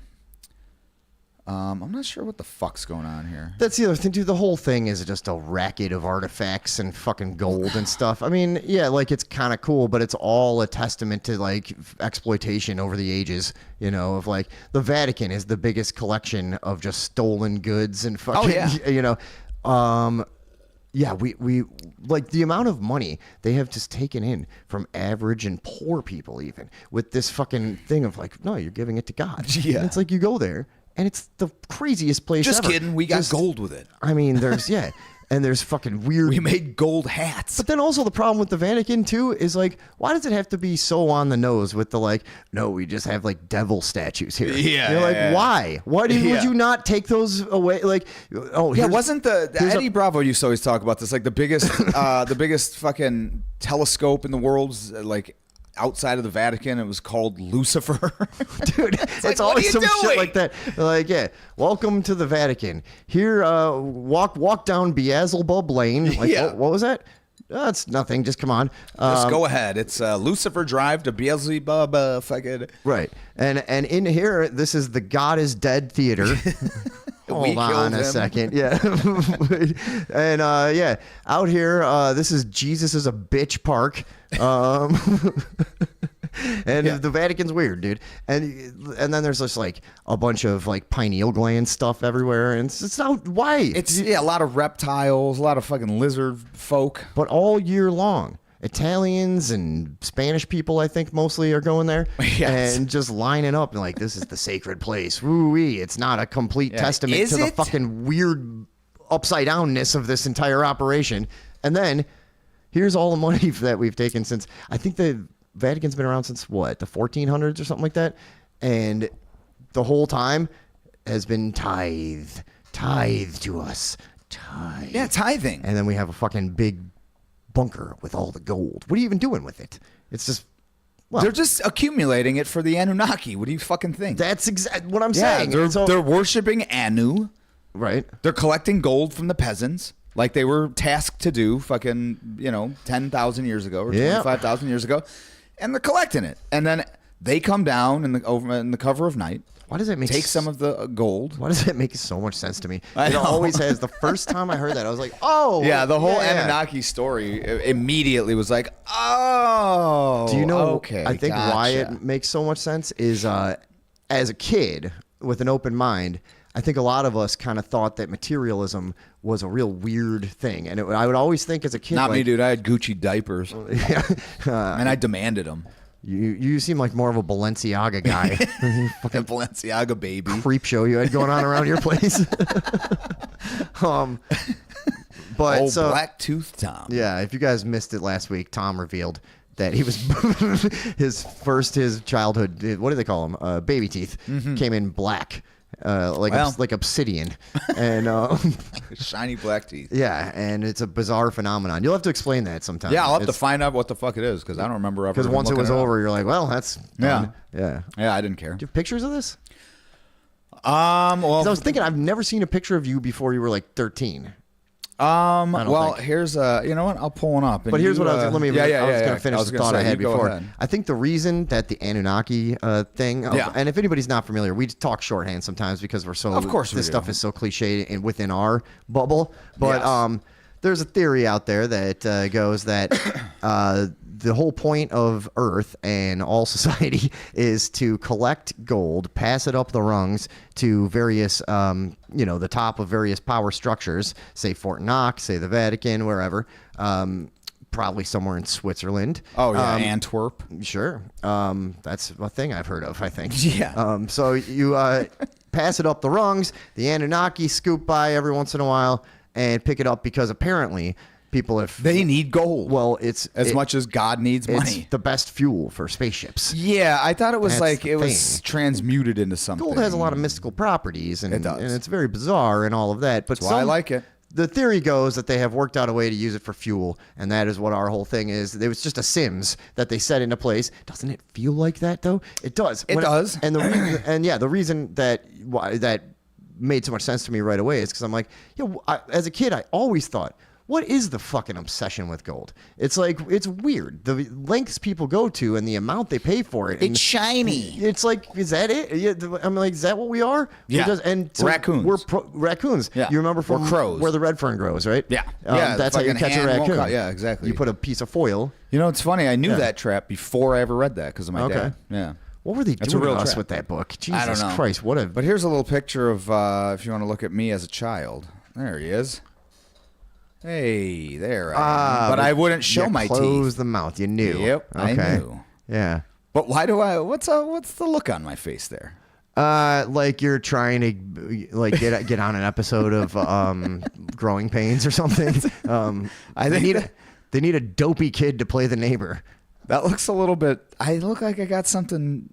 I'm not sure what the fuck's going on here. That's the other thing, dude. The whole thing is just a racket of artifacts and fucking gold and stuff. I mean, yeah, like it's kind of cool, but it's all a testament to like exploitation over the ages. Of like the Vatican is the biggest collection of just stolen goods and fucking. Yeah, we like the amount of money they have just taken in from average and poor people, even with this fucking thing of like, no, you're giving it to God. Yeah. And it's like you go there. And it's the craziest place Just ever. kidding. We got gold with it. I mean, and there's fucking weird. We made gold hats. But then also the problem with the Vatican too is like, why does it have to be so on the nose with the like? No, we just have like devil statues here. Yeah, You're like, yeah. why? Why would Yeah. you not take those away? Like, oh, Yeah, here's- wasn't the here's a- Eddie Bravo used to always talk about this, like the biggest the biggest fucking telescope in the world's like outside of the Vatican. It was called Lucifer. Dude, it's like, what always are you some doing? shit like that. They're like, yeah, welcome to the Vatican. Here, walk down Beelzebub Lane. Like, Yeah. what was that? That's nothing. Just come on. Just go ahead. It's Lucifer Drive to Beelzebub. Fucking Right. And in here, this is the God is Dead Theater. Hold on killed a him. second. Yeah. And yeah, out here, this is Jesus is a bitch park. And the Vatican's weird, dude. And then there's just like a bunch of like pineal gland stuff everywhere. And it's not why. it's a lot of reptiles, a lot of fucking lizard folk. But all year long. Italians and Spanish people, I think, mostly are going there Yes. and just lining up and like, this is the sacred place. Woo-wee. It's not a complete testament Is to the it? fucking weird upside downness of this entire operation. And then here's all the money that we've taken since, I think the Vatican's been around since what, the 1400s or something like that? And the whole time has been tithe to us. Tithe. Yeah, tithing. And then we have a fucking big bunker with all the gold. What are you even doing with it? It's just, well, They're just accumulating it for the Anunnaki. What do you fucking think? that's exactly what I'm yeah, saying. they're, So- they're worshiping Anu. right. They're collecting gold from the peasants, like they were tasked to do, fucking 10,000 years ago or Yeah. 25,000 years ago, and they're collecting it. And then they come down in the cover of night, Why does that make take some of the gold. Why does that make so much sense to me? I It know. always has. The first time I heard that, I was like, oh. Yeah, the whole yeah. Anunnaki story immediately was like, oh. Do you know? Okay, I think why gotcha. it makes so much sense is as a kid with an open mind, I think a lot of us kind of thought that materialism was a real weird thing, and I would always think as a kid, Not like, me, dude. I had Gucci diapers, Yeah, and I demanded them. you seem like more of a Balenciaga guy. Fucking Balenciaga, baby. Creep show you had going on around your place. But Old so Black Tooth Tom. yeah, if you guys missed it last week, Tom revealed that he was his childhood. What do they call him? Baby teeth came in black, like obsidian, and Shiny black teeth. yeah, and it's a bizarre phenomenon. You'll have to explain that sometime. Yeah, I'll have to find out what the fuck it is because I don't remember ever. because even once it looking was up. over, you're like, well, that's done. Yeah. Yeah, I didn't care. Do you have pictures of this? Well, 'Cause I was thinking, I've never seen a picture of you before you were like 13. well, think. here's you know what? I'll pull one up. And But here's you, what I was. Let me. Yeah, I was going to finish the thought I had you go before. ahead. I think the reason that the Anunnaki thing. Yeah. And if anybody's not familiar, we talk shorthand sometimes because we're so. Of course we this do. stuff is so cliche and within our bubble. But Yes. there's a theory out there that goes that the whole point of Earth and all society is to collect gold, pass it up the rungs to various, the top of various power structures, say Fort Knox, say the Vatican, wherever, probably somewhere in Switzerland. Oh yeah, Antwerp. Sure. That's a thing I've heard of, I think. Yeah. So you pass it up the rungs, the Anunnaki scoop by every once in a while and pick it up because apparently people have... They need gold. Well, it's... as much as God needs it's money. the best fuel for spaceships. Yeah, I thought it was That's like the it was thing. transmuted into something. Gold has a lot of mystical properties, and, It does. and it's very bizarre and all of that. But That's why I like it. The theory goes that they have worked out a way to use it for fuel, and that is what our whole thing is. It was just a Sims that they set into place. Doesn't it feel like that though? It does. It does. And the reason, the reason that that made so much sense to me right away is because I'm like, as a kid, I always thought, what is the fucking obsession with gold? It's like, it's weird. The lengths people go to and the amount they pay for it. And It's shiny. it's like, is that it? Yeah, I'm like, is that what we are? Yeah. And so Raccoons. We're raccoons. Yeah. You remember from Or crows. where the red fern grows, right? Yeah. Yeah, That's how you fucking catch a hand won't raccoon. cut- yeah, exactly. You put a piece of foil. You know, it's funny. I knew Yeah. that trap before I ever read that because of my Okay. dad. Yeah. What were they That's a doing real to us trap. with that book? Jesus I don't know. Christ, what a... But here's a little picture of if you want to look at me as a child. There he is. Hey, there I am. But I wouldn't show you my close teeth. the mouth. You knew. Yep, I Okay. knew. Yeah. But why do I? What's the look on my face there? Like you're trying to like get on an episode of Growing Pains or something. I think they need a dopey kid to play the neighbor. that looks a little bit. I look like I got something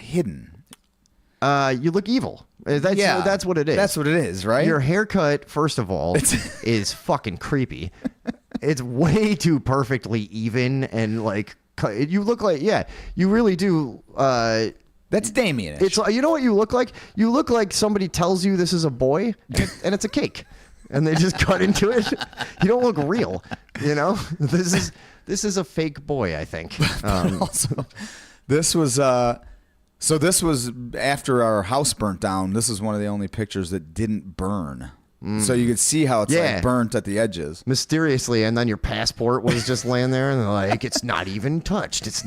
hidden. You look evil. That's what it is. That's what it is, right? Your haircut, first of all, is fucking creepy. It's way too perfectly even and like you look like you really do. That's Damien. It's you know what you look like? You look like somebody tells you this is a boy and it's a cake, and they just cut into it. You don't look real. You know this is a fake boy. I think. also, this was so this was after our house burnt down. This is one of the only pictures that didn't burn. So you could see how it's Yeah. like burnt at the edges. Mysteriously, and then your passport was just laying there, and they're like, "It's not even touched." It's,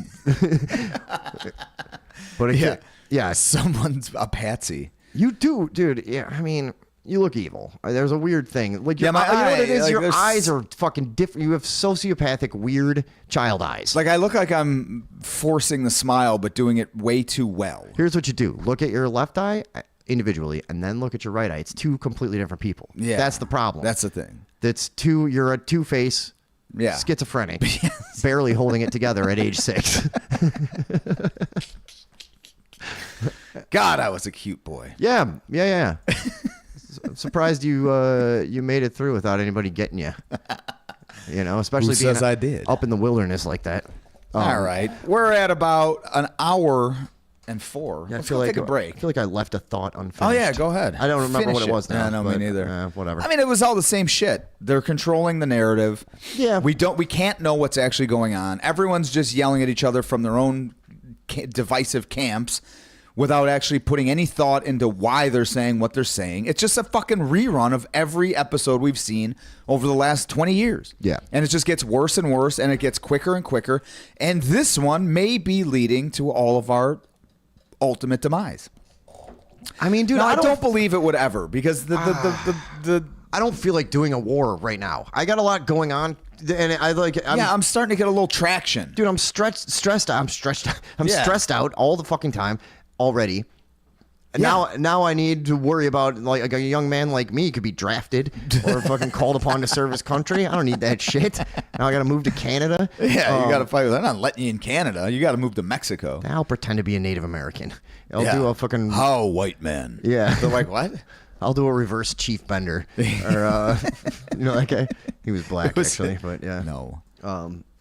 but it, yeah, Someone's a patsy. you do, dude. Yeah, I mean, you look evil. There's a weird thing. Like, your, Yeah, my you know what it eye, is? like, Your there's- eyes are fucking different. You have sociopathic, weird child eyes. Like I look like I'm forcing the smile, but doing it way too well. Here's what you do: look at your left eye individually, and then look at your right eye. It's two completely different people. Yeah, That's the problem. That's the thing. You're a two-face. Yeah. Schizophrenic, barely holding it together at age 6. God, I was a cute boy. Yeah. I'm surprised you made it through without anybody getting you. You know, especially Who being says I did? up in the wilderness like that. All right, we're at about an hour and 4. Yeah, Let's go take a break. I feel like I left a thought unfinished. Oh yeah, go ahead. I don't remember Finish what it was now. Yeah, no, me but, neither. Whatever. I mean, it was all the same shit. They're controlling the narrative. Yeah. We can't know what's actually going on. Everyone's just yelling at each other from their own divisive camps without actually putting any thought into why they're saying what they're saying. It's just a fucking rerun of every episode we've seen over the last 20 years. Yeah. And it just gets worse and worse, and it gets quicker and quicker. And this one may be leading to all of our ultimate demise. I mean, dude, No, I don't don't believe it would ever because the I don't feel like doing a war right now. I got a lot going on, and I'm starting to get a little traction. dude, I'm stressed out. I'm Yeah. stressed out all the fucking time already. And now I need to worry about like a young man like me could be drafted or fucking called upon to serve his country. I don't need that shit. Now I got to move to Canada. Yeah, you got to fight. They're not letting you in Canada. You got to move to Mexico. I'll pretend to be a Native American. I'll do a fucking How white men? Yeah. They're like, what? I'll do a reverse Chief Bender, or you know that guy. He was black actually, but yeah. No.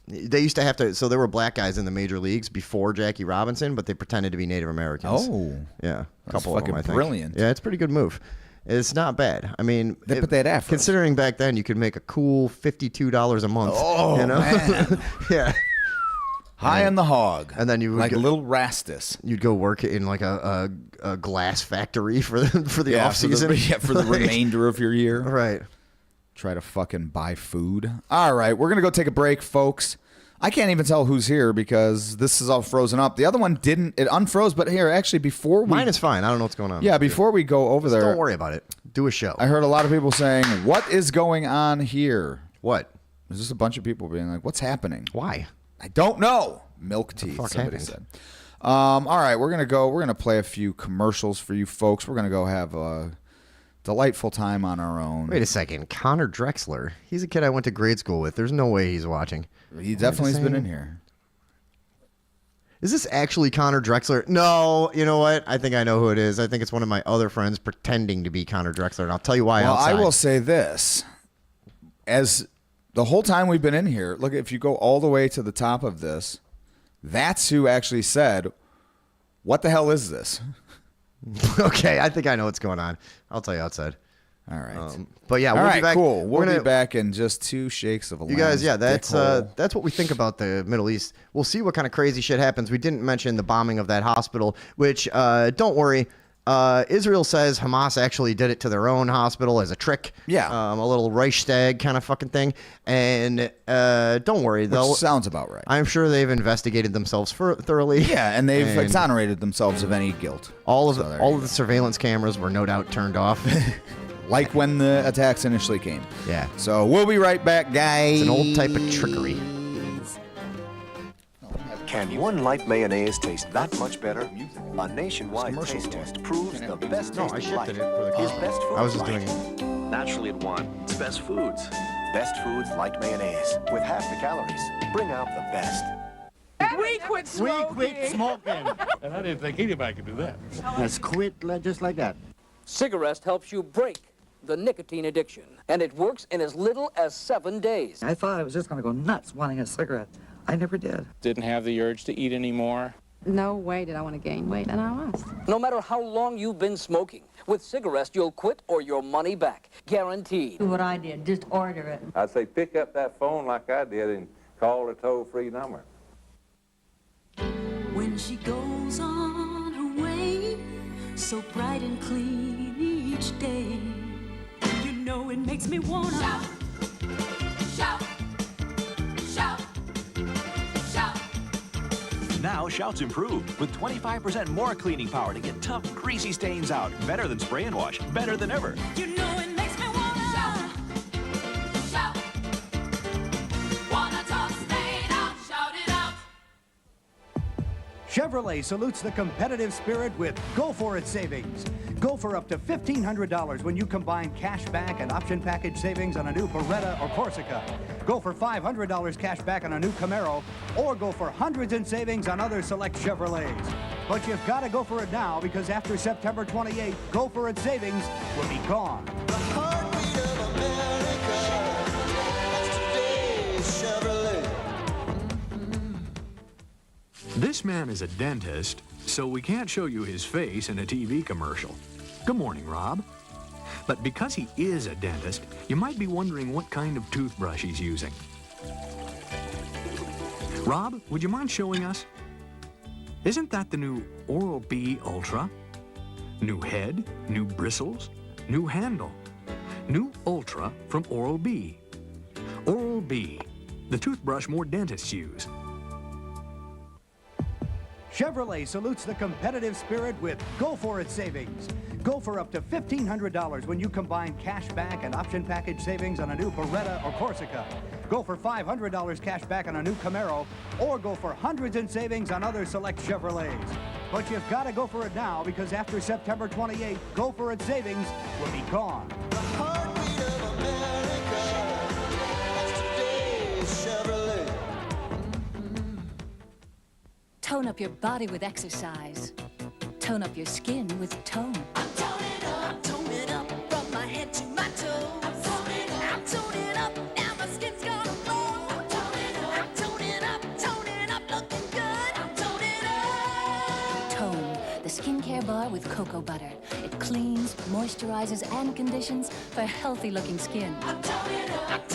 They used to have to. So there were black guys in the major leagues before Jackie Robinson, but they pretended to be Native Americans. Oh. yeah, a That's couple of them. fucking I think. brilliant. Yeah, it's a pretty good move. It's not bad. I mean, But they had afros. considering back then you could make a cool $52 a month. Oh, you know? man. Yeah. High on the hog. And then you would like get- little Rastus. You'd go work in like a glass factory for the off season. For the remainder of your year. Right. Try to fucking buy food. All right, we're going to go take a break, folks. I can't even tell who's here because this is all frozen up. The other one didn't. It unfroze, but here, actually, before we... Mine is fine. I don't know what's going on. Yeah, before we go over there... Don't worry about it. Do a show. I heard a lot of people saying, what is going on here? What? There's just a bunch of people being like, what's happening? Why? I don't know. Milk tea, fuck somebody happened? said. All right, we're going to play a few commercials for you folks. We're going to go have a delightful time on our own. Wait a second. Connor Drexler. He's a kid I went to grade school with. There's no way he's watching. He definitely has been same. in here. Is this actually Connor Drexler? No. You know what? I think I know who it is. I think it's one of my other friends pretending to be Connor Drexler, and I'll tell you why Well, outside. I will say this. As the whole time we've been in here, look, if you go all the way to the top of this, that's who actually said, what the hell is this? Okay, I think I know what's going on. I'll tell you outside. All right. But yeah, all we'll right, be back. cool. We'll We're be gonna- back in just 2 shakes of a You guys, lamb's yeah, dickhole. that's what we think about the Middle East. We'll see what kind of crazy shit happens. We didn't mention the bombing of that hospital, which don't worry. Israel says Hamas actually did it to their own hospital as a trick. Yeah. A little Reichstag kind of fucking thing. And don't worry, Which sounds about right. I'm sure they've investigated themselves thoroughly. Yeah, and they've And exonerated themselves of any guilt. all of So there all you of the surveillance cameras were no doubt turned off. like when the attacks initially came. Yeah. So we'll be right back, guys. It's an old type of trickery. Can one light mayonnaise taste that much better? A nationwide commercials taste going. test proves the best No, I tasting shifted light it for the is best foods I was just light. doing it. Naturally at one. It's best foods. Best foods light mayonnaise with half the calories. Bring out the best. We quit smoking. And I didn't think anybody could do that. Let's quit just like that. Cigarette helps you break the nicotine addiction, and it works in as little as 7 days. I thought I was just going to go nuts wanting a cigarette. I never did. Didn't have the urge to eat anymore. No way did I want to gain weight, and I was. No matter how long you've been smoking, with Cigarette you'll quit or your money back. Guaranteed. What I did, just order it. I'd say pick up that phone like I did and call the toll-free number. When she goes on her way, so bright and clean each day, you know it makes me wanna shout, shout, shout, shout. Now Shout's improved with 25% more cleaning power to get tough, greasy stains out. Better than spray and wash. Better than ever. You know it makes me wanna shout, shout, wanna toss it out, shout it out. Chevrolet salutes the competitive spirit with Go For It savings. Go for up to $1,500 when you combine cash back and option package savings on a new Beretta or Corsica. Go for $500 cash back on a new Camaro, or go for hundreds in savings on other select Chevrolets. But you've got to go for it now, because after September 28th, Go For It savings will be gone. This man is a dentist, so we can't show you his face in a TV commercial. Good morning, Rob. But because he is a dentist, you might be wondering what kind of toothbrush he's using. Rob, would you mind showing us? Isn't that the new Oral-B Ultra? New head, new bristles, new handle. New Ultra from Oral-B. Oral-B, the toothbrush more dentists use. Chevrolet salutes the competitive spirit with Go For It savings. Go for up to $1,500 when you combine cash back and option package savings on a new Beretta or Corsica. Go for $500 cash back on a new Camaro, or go for hundreds in savings on other select Chevrolets. But you've got to go for it now, because after September 28th, Go For It savings will be gone. The heartbeat of America. That's today's Chevrolet. Tone up your body with exercise. Tone up your skin with Tone. I'm toning up, from my head to my toes. I'm toning up, now my skin's gonna glow. I'm toning up, looking good. I'm toning up. Tone, the skincare bar with cocoa butter. It cleans, moisturizes, and conditions for healthy-looking skin. I'm toning up,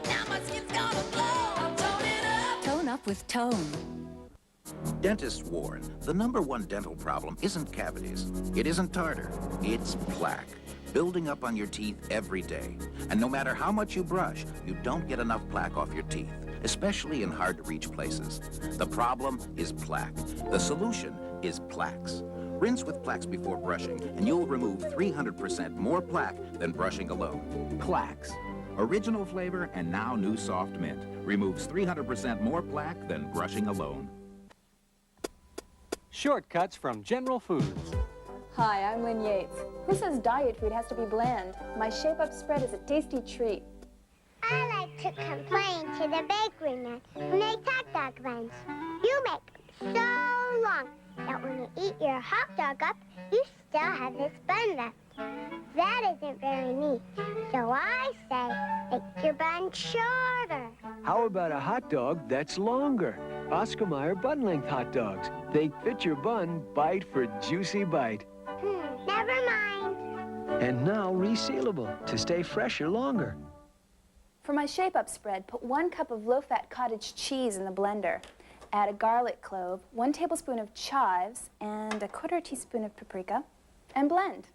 now my skin's gonna glow. I'm toning up. Tone up with Tone. Dentists warn, the #1 dental problem isn't cavities. It isn't tartar. It's plaque, building up on your teeth every day. And no matter how much you brush, you don't get enough plaque off your teeth, especially in hard-to-reach places. The problem is plaque. The solution is Plaques. Rinse with Plaques before brushing, and you'll remove 300% more plaque than brushing alone. Plaques. Original flavor and now new soft mint. Removes 300% more plaque than brushing alone. Shortcuts from General Foods. Hi, I'm Lynn Yates. Who says diet food has to be bland? My Shape-Up spread is a tasty treat. I like to complain to the bakery man who makes hot dog buns. You make them so long that when you eat your hot dog up, you still have this bun left. That isn't very neat. So I say, make your bun shorter. How about a hot dog that's longer? Oscar Mayer bun length hot dogs. They fit your bun bite for juicy bite. Never mind. And now resealable to stay fresher longer. For my Shape-Up spread, put 1 cup of low-fat cottage cheese in the blender. Add a garlic clove, 1 tablespoon of chives, and a 1/4 teaspoon of paprika, and blend.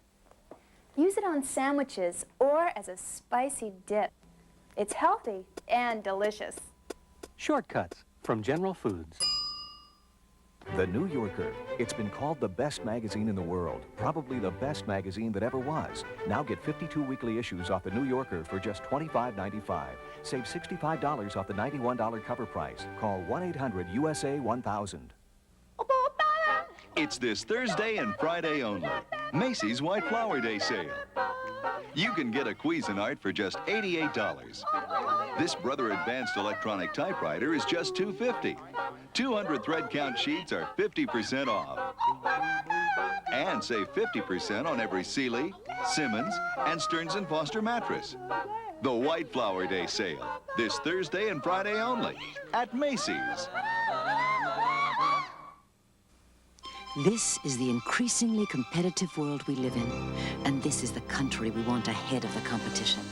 Use it on sandwiches or as a spicy dip. It's healthy and delicious. Shortcuts from General Foods. The New Yorker. It's been called the best magazine in the world, probably the best magazine that ever was. Now get 52 weekly issues off the New Yorker for just $25.95. Save $65 off the $91 cover price. Call 1-800-USA-1000. It's this Thursday and Friday only. Macy's White Flower Day sale. You can get a Cuisinart for just $88. This Brother Advanced electronic typewriter is just $250. 200 thread count sheets are 50% off. And save 50% on every Sealy, Simmons, and Stearns & Foster mattress. The White Flower Day sale. This Thursday and Friday only at Macy's. This is the increasingly competitive world we live in, and this is the country we want ahead of the competition.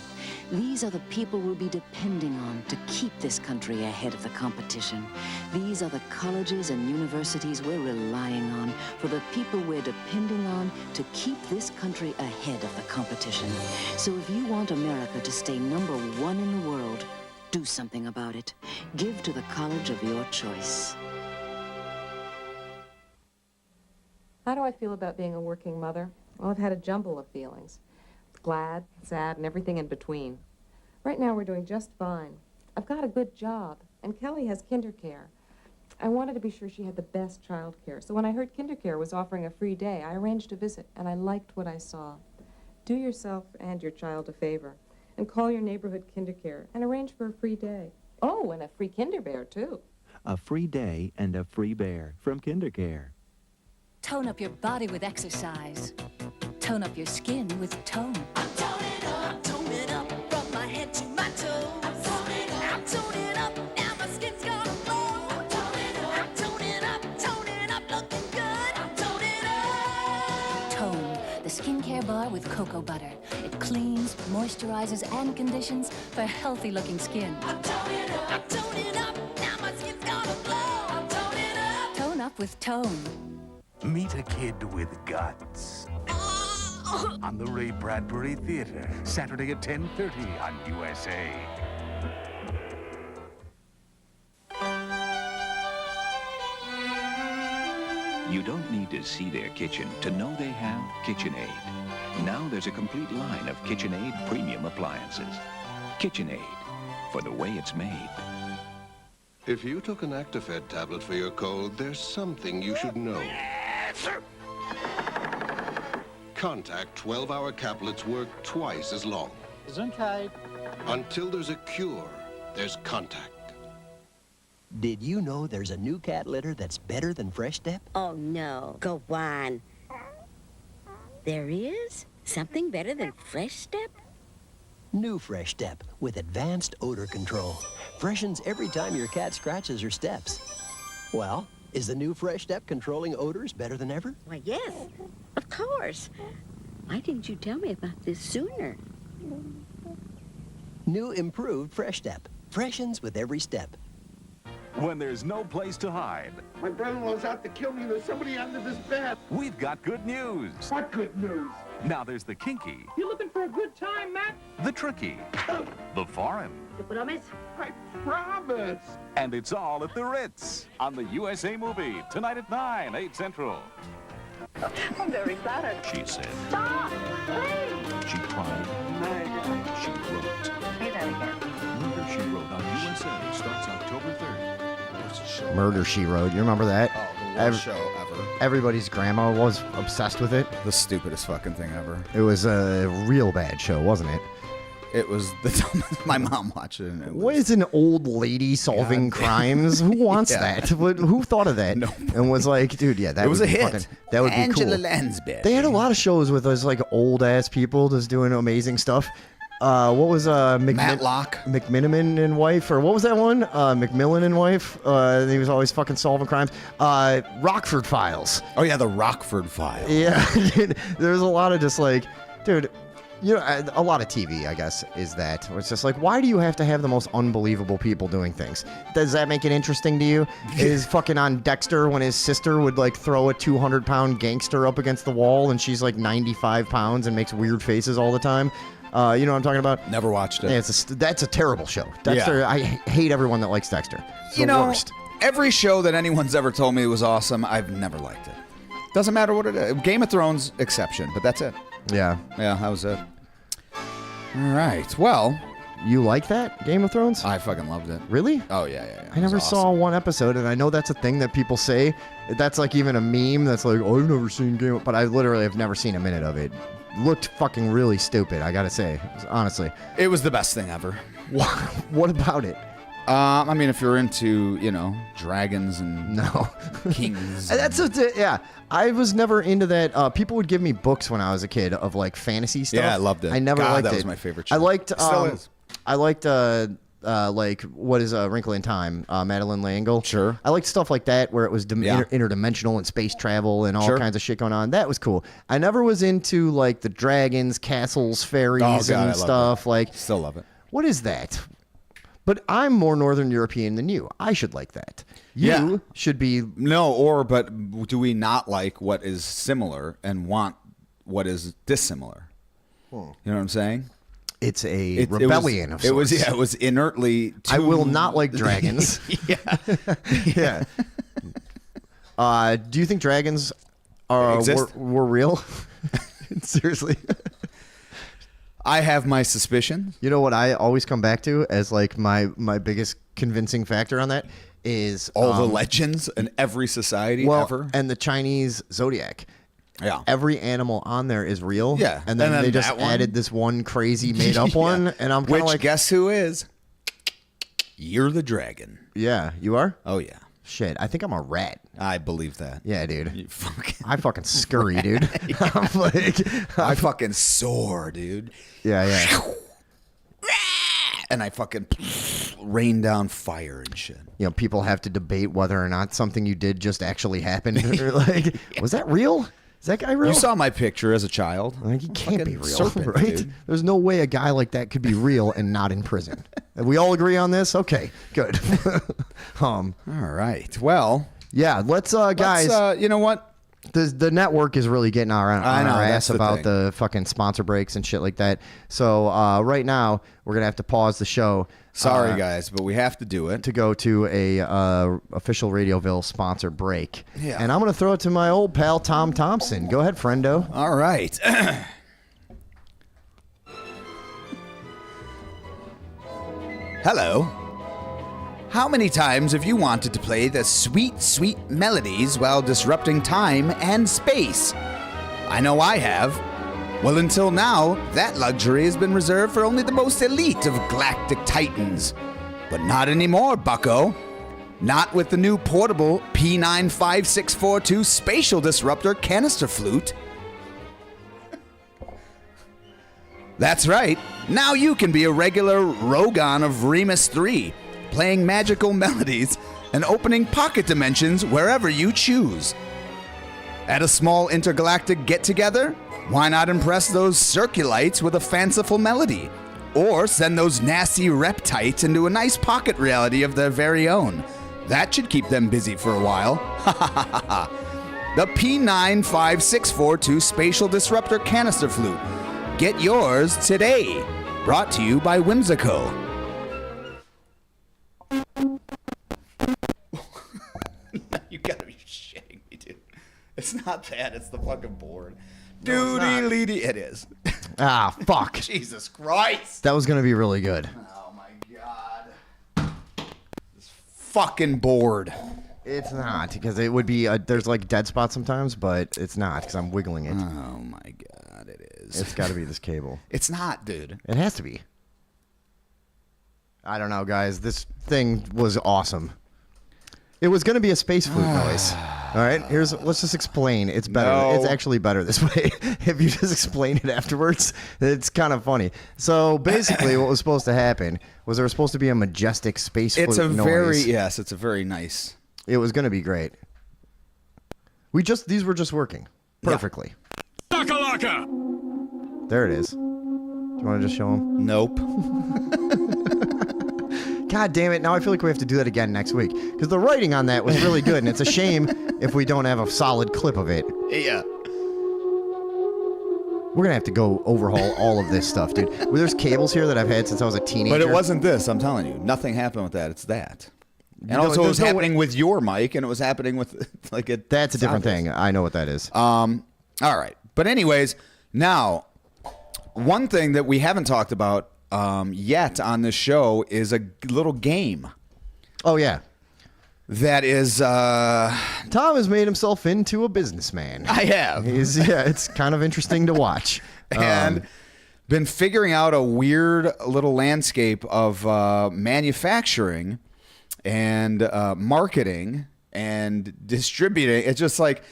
These are the people we'll be depending on to keep this country ahead of the competition. These are the colleges and universities we're relying on for the people we're depending on to keep this country ahead of the competition. So if you want America to stay #1 in the world, do something about it. Give to the college of your choice. How do I feel about being a working mother? Well, I've had a jumble of feelings. Glad, sad, and everything in between. Right now, we're doing just fine. I've got a good job, and Kelly has KinderCare. I wanted to be sure she had the best child care, so when I heard KinderCare was offering a free day, I arranged a visit, and I liked what I saw. Do yourself and your child a favor, and call your neighborhood KinderCare and arrange for a free day. Oh, and a free Kinder Bear, too. A free day and a free bear from KinderCare. Tone up your body with exercise. Tone up your skin with Tone. I'm toning up, from my head to my toes. I'm toning up, now my skin's gonna glow. I'm toning up, looking good. I'm toning up. Tone, the skincare bar with cocoa butter. It cleans, moisturizes, and conditions for healthy-looking skin. I'm toning up, now my skin's gonna glow. I'm toning up. Tone up with Tone. Meet a kid with guts. On the Ray Bradbury Theater, Saturday at 10:30 on USA. You don't need to see their kitchen to know they have KitchenAid. Now there's a complete line of KitchenAid premium appliances. KitchenAid, for the way it's made. If you took an Actifed tablet for your cold, there's something you should know. Contact 12-hour caplets work twice as long. Gesundheit. Until there's a cure, there's Contact. Did you know there's a new cat litter that's better than Fresh Step? Oh, no. Go on. There is? Something better than Fresh Step? New Fresh Step with advanced odor control. Freshens every time your cat scratches or steps. Well, is the new Fresh Step controlling odors better than ever? Why, yes. Of course. Why didn't you tell me about this sooner? New improved Fresh Step. Freshens with every step. When there's no place to hide, My brother-in-law's out to kill me. There's somebody under this bed. we've got good news. What good news? Now there's the kinky, You looking for a good time, Matt? the tricky, the foreign, You promise? I promise. and it's all at the Ritz on the USA Movie tonight at 9, 8 Central. I'm very flattered. She said. Stop! Please! She cried. She wrote. Say that again. Murder, She Wrote on USA starts October 3rd. Murder, She Wrote. You remember that? Oh, the worst show ever. Everybody's grandma was obsessed with it. The stupidest fucking thing ever. It was a real bad show, wasn't it? It was the dumbest. My mom watched it. And it was, What is an old lady solving crimes? Who wants Yeah. that? Who thought of that? And was like, dude, yeah, that It was would a be hit. fucking- that would Angela be cool. Lansbury. They had a lot of shows with those like old ass people just doing amazing stuff. What was Matlock? McMiniman and wife, or what was that one? McMillan and wife. He was always fucking solving crimes. Rockford Files. Oh yeah, the Rockford Files. Yeah, dude, there's a lot of just like, dude, you know, a lot of TV, I guess, is that. Where it's just like, why do you have to have the most unbelievable people doing things? Does that make it interesting to you? Is fucking on Dexter when his sister would like throw a 200-pound gangster up against the wall and she's like 95 pounds and makes weird faces all the time? You know what I'm talking about? Never watched it. Yeah, that's a terrible show. Dexter, Yeah. I hate everyone that likes Dexter. It's You the know, worst. every show that anyone's ever told me was awesome, I've never liked it. Doesn't matter what it is. Game of Thrones exception, but that's it. Yeah. Yeah, that was it. All right. Well, you like that Game of Thrones? I fucking loved it. Really? Oh yeah. I never saw one episode, and I know that's a thing that people say. That's like even a meme that's like, oh, I've never seen Game of... But I literally have never seen a minute of it. Looked fucking really stupid, I gotta say. Honestly. It was the best thing ever. What about it? I mean, if you're into, dragons and kings. That's yeah. I was never into that. People would give me books when I was a kid of like fantasy stuff. Yeah, I loved it. I never God, liked that it. was my favorite show. I liked. Still is. I liked like what is A Wrinkle in Time, Madeline L'Engle. Sure. I liked stuff like that where it was interdimensional and space travel and all Sure. kinds of shit going on. That was cool. I never was into like the dragons, castles, fairies, Oh, God, I and love stuff. it. Like, Still love it. what is that? But I'm more Northern European than you. I should like that. You should be. No, but do we not like what is similar and want what is dissimilar? You know what I'm saying? It's a rebellion of sorts. It was inertly. I will not like dragons. Yeah. Do you think dragons are Exist? were real? Seriously. I have my suspicions. You know what I always come back to as like my biggest convincing factor on that is All the legends in every society ever. and the Chinese zodiac. Yeah. Every animal on there is real. Yeah. And then they just that one. added this one crazy made up one. And I'm kind Which, of like, guess who is? You're the dragon. yeah, you are? Oh, yeah. Shit, I think I'm a rat. I believe that. Yeah, dude. Fucking I fucking scurry, dude. I'm like, I fucking soar, dude. yeah. And I fucking rain down fire and shit. You know, people have to debate whether or not something you did just actually happened. Or like, was that real? Is that guy real? You saw my picture as a child. Like, he can't be Fucking real, serpent, right? dude. There's no way a guy like that could be real and not in prison. We all agree on this? Okay, good. All right. Well, yeah, let's guys. you know what? The network is really getting on I know, our that's ass the about thing. the fucking sponsor breaks and shit like that. So right now we're gonna have to pause the show. Sorry, guys, but we have to do it to go to a official Radioville sponsor break. Yeah. And I'm gonna throw it to my old pal Tom Thompson. Go ahead, friendo. All right. Hello. How many times have you wanted to play the sweet, sweet melodies while disrupting time and space? I know I have. Well, until now, that luxury has been reserved for only the most elite of galactic titans. But not anymore, bucko. Not with the new portable P95642 spatial disruptor canister flute. That's right. Now you can be a regular Rogon of Remus 3, playing magical melodies and opening pocket dimensions wherever you choose. At a small intergalactic get-together, why not impress those circulites with a fanciful melody? Or send those nasty reptites into a nice pocket reality of their very own. That should keep them busy for a while. The P95642 Spatial Disruptor Canister Flute. Get yours today. Brought to you by Whimsico. You gotta be shitting me, dude. It's not that, it's the fucking board. Doody-leedy. It is. Ah, fuck. Jesus Christ. That was gonna be really good. Oh my god. This fucking board. It's not, because it would be there's like dead spots sometimes, but it's not because I'm wiggling it. Oh my god, it is. It's got to be this cable. It's not, dude. It has to be. I don't know, guys. This thing was awesome. It was going to be a space flute noise. All right, let's just explain. It's better. No. It's actually better this way. If you just explain it afterwards, it's kind of funny. So basically, what was supposed to happen was there was supposed to be a majestic space flute It's a noise. it's a very nice. It was going to be great. These were just working perfectly. There it is. Do you want to just show them? Nope. God damn it. Now I feel like we have to do that again next week. Because the writing on that was really good, and it's a shame if we don't have a solid clip of it. Yeah. We're going to have to go overhaul all of this stuff, dude. Well, there's cables here that I've had since I was a teenager. But it wasn't this, I'm telling you. Nothing happened with that. It's that. And You know, also, it was there's no happening with your mic, and it was happening with, like, it. That's a different thing. I know what that is. All right. But anyways, now, one thing that we haven't talked about yet on this show is a little game. Oh, yeah. That is... Tom has made himself into a businessman. I have. It's kind of interesting to watch. And been figuring out a weird little landscape of manufacturing and marketing and distributing. It's just like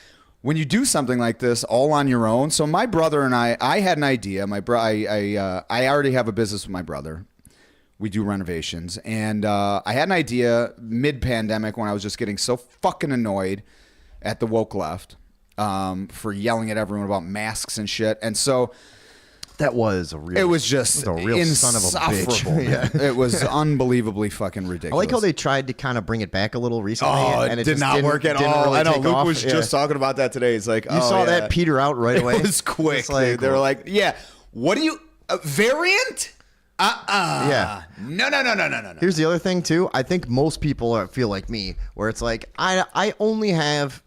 when you do something like this all on your own. So my brother and I had an idea. I already have a business with my brother. We do renovations. And I had an idea mid-pandemic when I was just getting so fucking annoyed at the woke left for yelling at everyone about masks and shit. And so... That was a real... It was just a real son of a bitch. insufferable. Yeah. It was unbelievably fucking ridiculous. I like how they tried to kind of bring it back a little recently. Oh, and it did just not didn't- work at didn't all. really I know. take Luke off. was Yeah. just talking about that today. He's like, You saw that peter out right away? It was quick. It's like, dude. They were like, yeah, what do you... variant? Yeah. No. Here's the other thing, too. I think most people feel like me, where it's like, I only have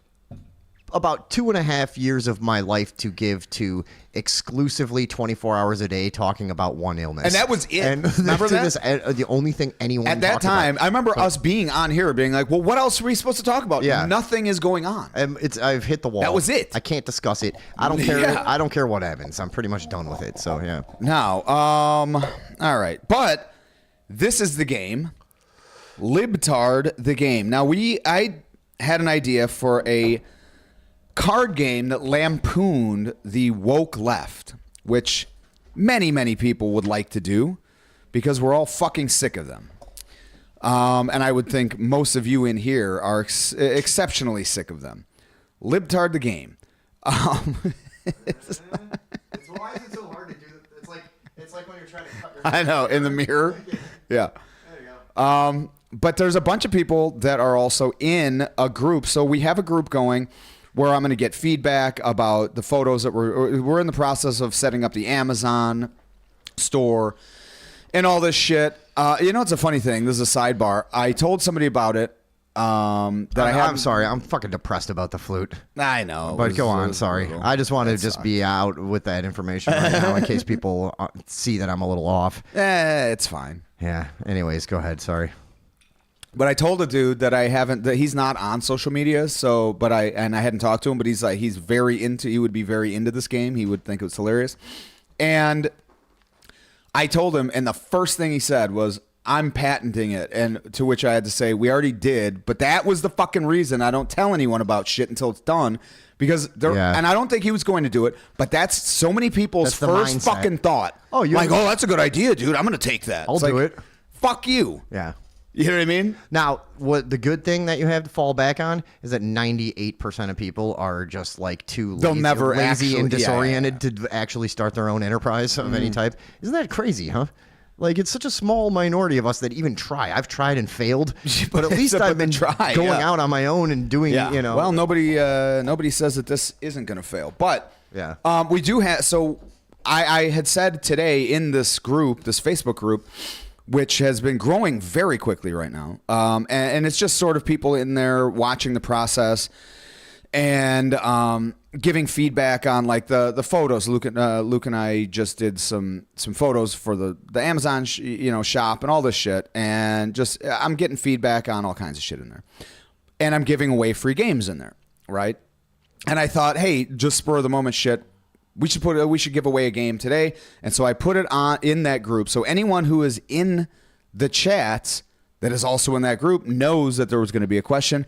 about 2.5 years of my life to give to exclusively 24 hours a day talking about one illness. And that was it. And Remember that? the only thing anyone At that talked time, about. I remember So- us being on here being like, well, what else are we supposed to talk about? Yeah. Nothing is going on. I've hit the wall. That was it. I can't discuss it. I don't care. Yeah. I don't care what happens. I'm pretty much done with it. So yeah. Now, all right. But this is the game. Libtard the game. Now, I had an idea for a card game that lampooned the woke left, which many people would like to do because we're all fucking sick of them. And I would think most of you in here are exceptionally sick of them. Libtard the game. Why is it so hard to do? It's like when you're trying to cut your... I know, in the mirror. Yeah. There you go. But there's a bunch of people that are also in a group. So we have a group going where I'm going to get feedback about the photos that we're in the process of setting up the Amazon store and all this shit. It's a funny thing. This is a sidebar. I told somebody about it. I'm sorry. I'm fucking depressed about the flute. I know. But go on. Sorry. I just want to just be out with that information right now in case people see that I'm a little off. It's fine. Yeah. Anyways, go ahead. Sorry. But I told a dude that he's not on social media. So, I hadn't talked to him, but he would be very into this game. He would think it was hilarious. And I told him, and the first thing he said was, I'm patenting it. And to which I had to say, we already did, but that was the fucking reason I don't tell anyone about shit until it's done. Because and I don't think he was going to do it, but that's so many people's first fucking thought. Oh, that's a good idea, dude. I'm going to take that. I'll do it. Fuck you. Yeah. You know what I mean? Now, what the good thing that you have to fall back on is that 98% of people are just like too lazy and disoriented to actually start their own enterprise of any type. Isn't that crazy, huh? Like, it's such a small minority of us that even try. I've tried and failed, but at least I've been going out on my own and doing, Well, nobody says that this isn't going to fail, but we do have. So I had said today in this group, this Facebook group, which has been growing very quickly right now, and it's just sort of people in there watching the process and giving feedback on like the photos. Luke and I just did some photos for the Amazon shop and all this shit, and just I'm getting feedback on all kinds of shit in there, and I'm giving away free games in there, right? And I thought, hey, just spur of the moment shit, we should give away a game today, and so I put it in that group, so anyone who is in the chats that is also in that group knows that there was going to be a question,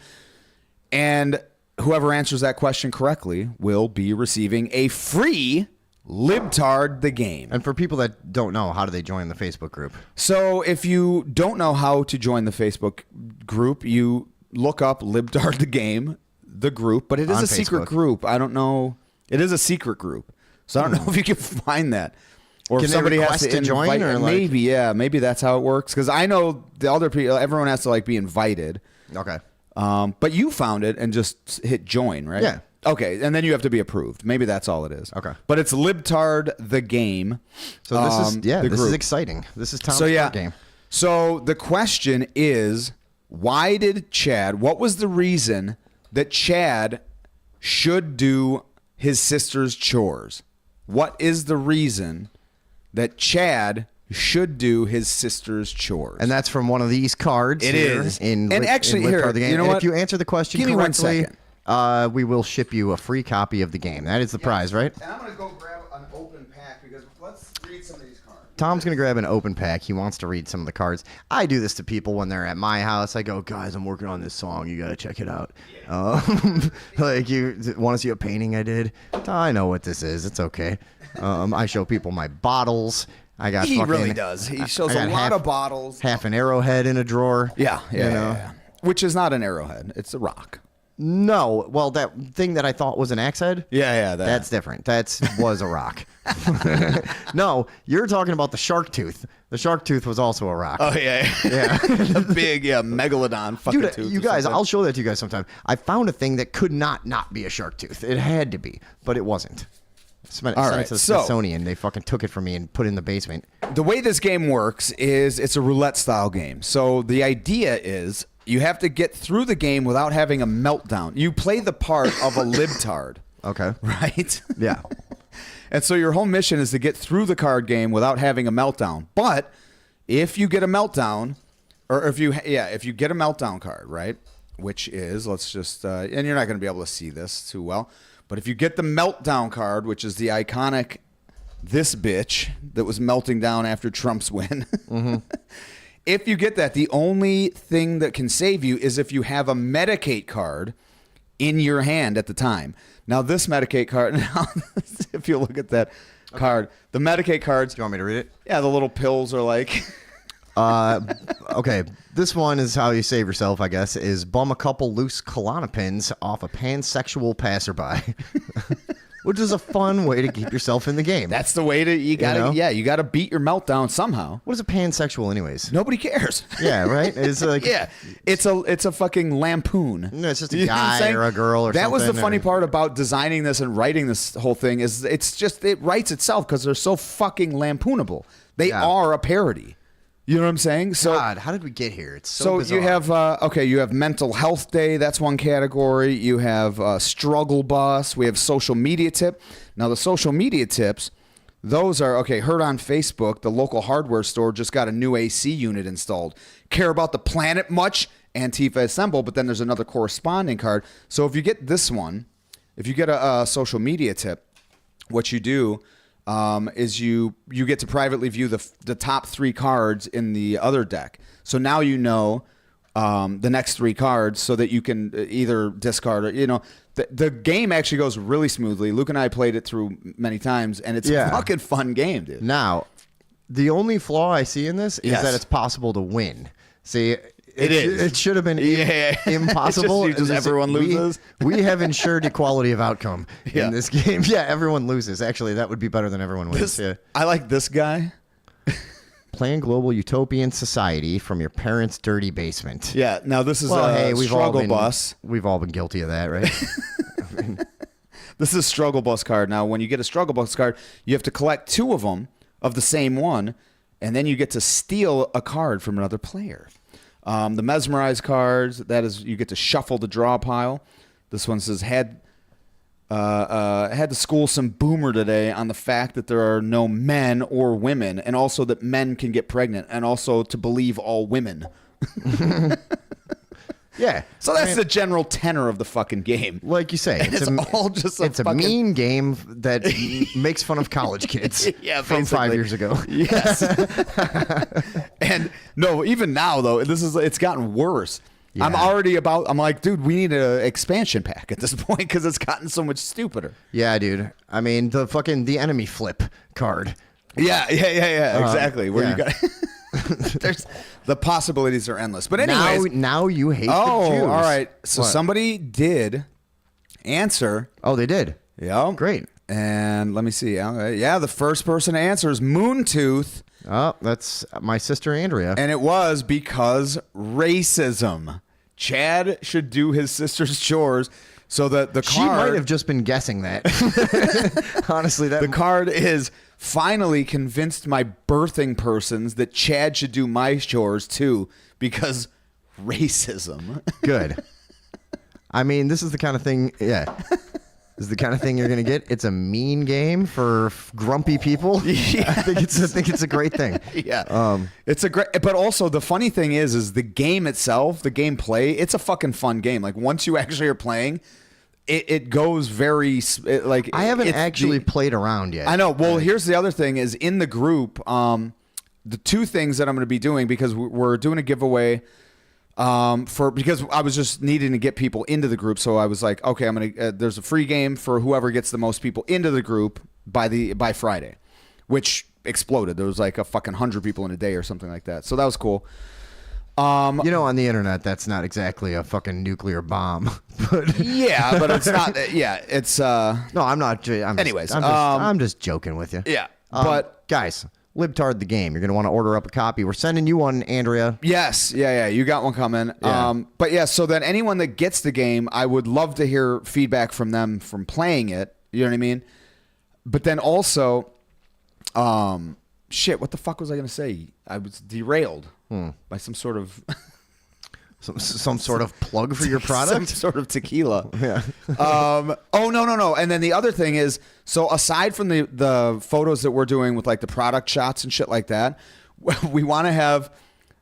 and whoever answers that question correctly will be receiving a free Libtard the Game. And for people that don't know, how do they join the Facebook group? So if you don't know how to join the Facebook group, you look up Libtard the Game, the group, but it is a secret group. I don't know. It is a secret group. So I don't know if you can find that. Or can if somebody they has request to join, invite, or maybe that's how it works. Because I know the other people, everyone has to like be invited. Okay. But you found it and just hit join, right? Yeah. Okay, and then you have to be approved. Maybe that's all it is. Okay. But it's Libtard the Game. So this is exciting. This is Tom's game. So the question is, why did Chad? What was the reason that Chad should do his sister's chores? What is the reason that Chad should do his sister's chores? And that's from one of these cards. It is. Actually, here, you know what? If you answer the question Give me correctly, 1 second. We will ship you a free copy of the game. That is the prize, right? And I'm going to go grab an open pack because let's read some of these cards. Tom's going to grab an open pack. He wants to read some of the cards. I do this to people when they're at my house. I go, guys, I'm working on this song. You got to check it out. Like, you want to see a painting I did? I know what this is. It's okay. I show people my bottles. He really does. He shows a lot of bottles. Half an arrowhead in a drawer. Yeah. Which is not an arrowhead. It's a rock. No. Well, that thing that I thought was an axe head? Yeah. That's different. That was a rock. No, you're talking about the shark tooth. The shark tooth was also a rock. Oh, yeah. The big, megalodon fucking Dude, tooth. you guys, I'll show that to you guys sometime. I found a thing that could not be a shark tooth. It had to be, but it wasn't. Sent it to the Smithsonian. They fucking took it from me and put it in the basement. The way this game works is it's a roulette style game. So the idea is you have to get through the game without having a meltdown. You play the part of a libtard. Okay. Right? Yeah. And so your whole mission is to get through the card game without having a meltdown. But if you get a meltdown, or if you get a meltdown card, right? Which is, let's just, and you're not going to be able to see this too well. But if you get the meltdown card, which is the iconic this bitch that was melting down after Trump's win. Mm-hmm. If you get that, the only thing that can save you is if you have a Medicaid card in your hand at the time. Now, this Medicaid card, if you look at that card, the Medicaid cards. Do you want me to read it? Yeah, the little pills are like. Okay, this one is how you save yourself, I guess, is bum a couple loose Klonopins off a pansexual passerby. which is a fun way to keep yourself in the game. That's the way to you gotta beat your meltdown somehow. What is a pansexual, anyways? Nobody cares. Yeah, right. It's like it's a fucking lampoon. No, it's just a You know what I'm guy saying? or a girl or that something. was the funny or- part about designing this and writing this whole thing is it writes itself because they're so fucking lampoonable. They are a parody. You know what I'm saying? So God, how did we get here? It's so bizarre. you have you have Mental Health Day. That's one category. You have Struggle Bus. We have Social Media Tip. Now the social media tips, those are heard on Facebook. The local hardware store just got a new AC unit installed. Care about the planet much? Antifa Assemble. But then there's another corresponding card. So if you get this one, if you get a social media tip, what you do is you get to privately view the top 3 cards in the other deck. So now you know the next 3 cards so that you can either discard or, the game actually goes really smoothly. Luke and I played it through many times, and it's a fucking fun game, dude. Now, the only flaw I see in this is Yes. that it's possible to win. See, It is. It should have been impossible. It's just everyone loses. We have ensured equality of outcome in this game. Yeah, everyone loses. Actually, that would be better than everyone wins. I like this guy. Plan global utopian society from your parents' dirty basement. Yeah. Now this is we've Struggle Bus. We've all been guilty of that, right? This is a Struggle Bus card. Now, when you get a Struggle Bus card, you have to collect 2 of them of the same one, and then you get to steal a card from another player. The Mesmerize cards, that is, you get to shuffle the draw pile. This one says, had to school some boomer today on the fact that there are no men or women, and also that men can get pregnant, and also to believe all women. Yeah. So that's the general tenor of the fucking game. Like you say, it's all just it's a mean game that makes fun of college kids from 5 years ago. Yes. And no, even now though, it's gotten worse. Yeah. I'm like, dude, we need an expansion pack at this point because it's gotten so much stupider. Yeah, dude. I mean, the enemy flip card. Yeah, exactly. Where yeah. you got there's the possibilities are endless. But anyways, now you hate the Jews. all right. So What? somebody did answer. Oh, they did. Yeah, great. And let me see. Yeah, the first person to answer is Moontooth. Oh, that's my sister Andrea. And it was because racism. Chad should do his sister's chores so that the card... She might have just been guessing that. Honestly, the card is finally convinced my birthing persons that Chad should do my chores too because racism. Good. I mean, this is the kind of thing... Yeah. This is the kind of thing you're going to get. It's a mean game for grumpy people. Yeah. I think it's a great thing. Yeah. It's a great, but also the funny thing is the game itself, the gameplay, it's a fucking fun game. Like once you actually are playing, it goes very like. I haven't actually played around yet. I know. Well, here's the other thing is in the group, the 2 things that I'm going to be doing because we're doing a giveaway. Because I was just needing to get people into the group, so I was like, okay, I'm gonna. There's a free game for whoever gets the most people into the group by Friday, which exploded. There was like a fucking 100 people in a day or something like that. So that was cool. On the internet, that's not exactly a fucking nuclear bomb. But yeah, but it's not. Yeah, it's. No, I'm not. I'm just joking with you. Yeah, but guys. Libtard the game. You're going to want to order up a copy. We're sending you one, Andrea. Yes. Yeah. You got one coming. Yeah. But yeah, so then anyone that gets the game, I would love to hear feedback from them from playing it. You know what I mean? But then also, shit, what the fuck was I going to say? I was derailed by some sort of... Some sort of plug for your product? Some sort of tequila. Yeah. Oh, no. And then the other thing is, so aside from the photos that we're doing with like the product shots and shit like that, we want to have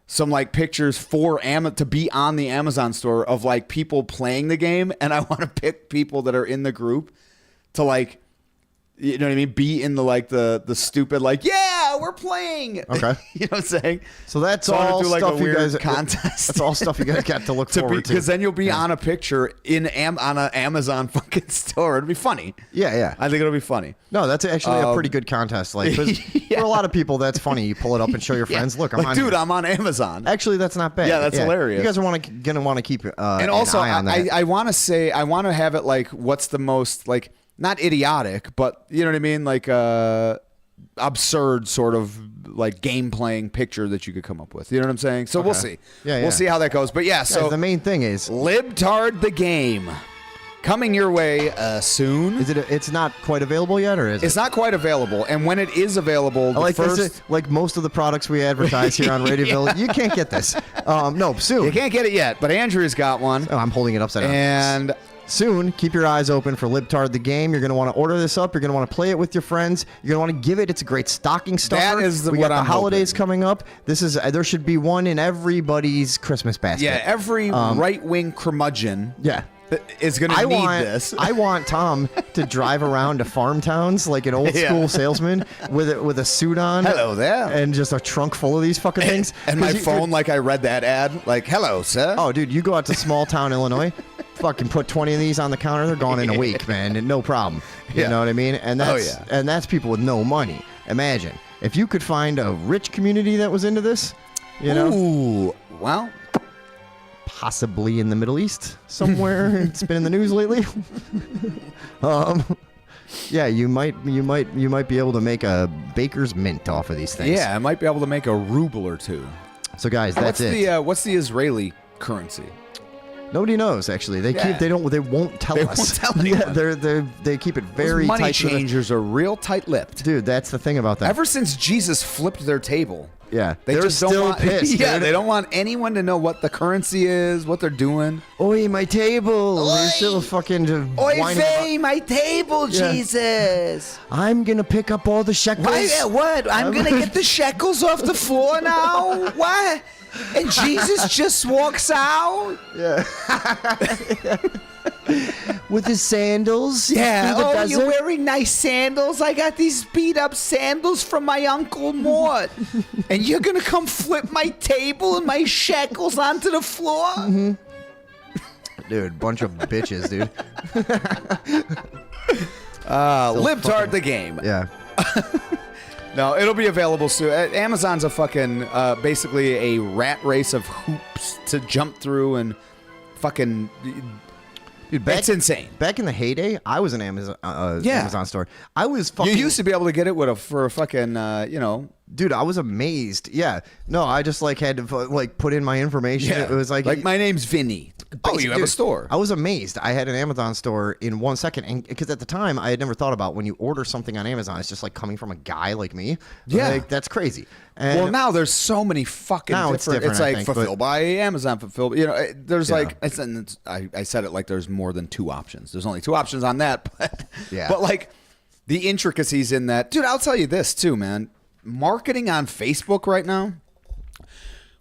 some like pictures for to be on the Amazon store of like people playing the game. And I want to pick people that are in the group to like, you know what I mean? Be in the like the stupid like, yeah, we're playing. Okay. You know what I'm saying? So that's So I wanna all do, like, a stuff you weird guys contest. That's all stuff you guys got to look forward to. Because then you'll be on a picture on an Amazon fucking store. It'll be funny. Yeah. I think it'll be funny. No, that's actually a pretty good contest. Like, 'cause for a lot of people, that's funny. You pull it up and show your friends. Look, I'm like, on. dude, I'm on Amazon. Actually, that's not bad. Yeah, that's hilarious. You guys are gonna want to keep and also, an eye on that. I want to say, I want to have it like, what's the most like. not idiotic, but you know what I mean, like absurd sort of like game playing picture that you could come up with. You know what I'm saying? So we'll see. Yeah, We'll see how that goes. But yeah, so Guys, the main thing is Libtard the game coming your way soon. Is it? It's not quite available yet, or is It's it? not quite available, and when it is available, the Like first this, like most of the products we advertise here on Radioville, you can't get this. No, soon. you can't get it yet, but Andrew's got one. Oh, I'm holding it upside down. And soon, keep your eyes open for Libtard the game. You're going to want to order this up. You're going to want to play it with your friends. You're going to want to give it. It's a great stocking stuffer. That is we what got the I'm holidays coming up. This is there should be one in everybody's Christmas basket. yeah, every right-wing curmudgeon Yeah. is going to need this. I want Tom to drive around to farm towns like an old Yeah. school salesman with a suit on. Hello there. And just a trunk full of these fucking things. And my 'Cause you- phone, like I read that ad, like, hello, sir. Oh, dude, you go out to small town Illinois, fucking put 20 of these on the counter, they're gone in a week, man, and no problem. You Yeah. know what I mean? And that's and that's people with no money. Imagine if you could find a rich community that was into this. You know, Ooh, well, possibly in the Middle East somewhere. It's been in the news lately. Yeah, you might be able to make a baker's mint off of these things. yeah, I might be able to make a ruble or two. So guys, that's it. What's the Israeli currency? Nobody knows actually. They Yeah. they won't tell They us. won't tell anyone. Yeah, they keep it very Those money tight. to the- changers are real tight-lipped. Dude, that's the thing about that. Ever since Jesus flipped their table, Yeah, they they're just don't still want. pissed. Yeah, dude. they don't want anyone to know what the currency is, what they're doing. Oi, my table. They're still fucking Oy whining vey, my table, Yeah. Jesus. I'm gonna pick up all the shekels. What? I'm gonna get the shekels off the floor now? What? And Jesus just walks out? Yeah. With his sandals. Yeah. through the Oh, desert. you're wearing nice sandals? I got these beat up sandals from my Uncle Mort. And you're gonna come flip my table and my shekels onto the floor? Mm-hmm. Dude, bunch of bitches, dude. Libtard the game. Yeah. No, it'll be available soon. Amazon's a fucking basically a rat race of hoops to jump through and fucking. Dude, it's insane. Back in the heyday, I was an Amazon store. I was fucking. You used to be able to get it for a fucking Dude, I was amazed. Yeah. No, I just like had to like put in my information. Yeah. It was like my name's Vinny. Oh, you have a Dude, store. I was amazed. I had an Amazon store in 1 second, and because at the time I had never thought about when you order something on Amazon, it's just like coming from a guy like me. Yeah. Like, that's crazy. And Well, now there's so many fucking Now different. it's different, I like think, fulfilled but- by Amazon, fulfilled. There's Yeah. like I said it like there's more than 2 options. There's only 2 options on that, but Yeah. But like the intricacies in that, dude. I'll tell you this too, man. Marketing on Facebook right now,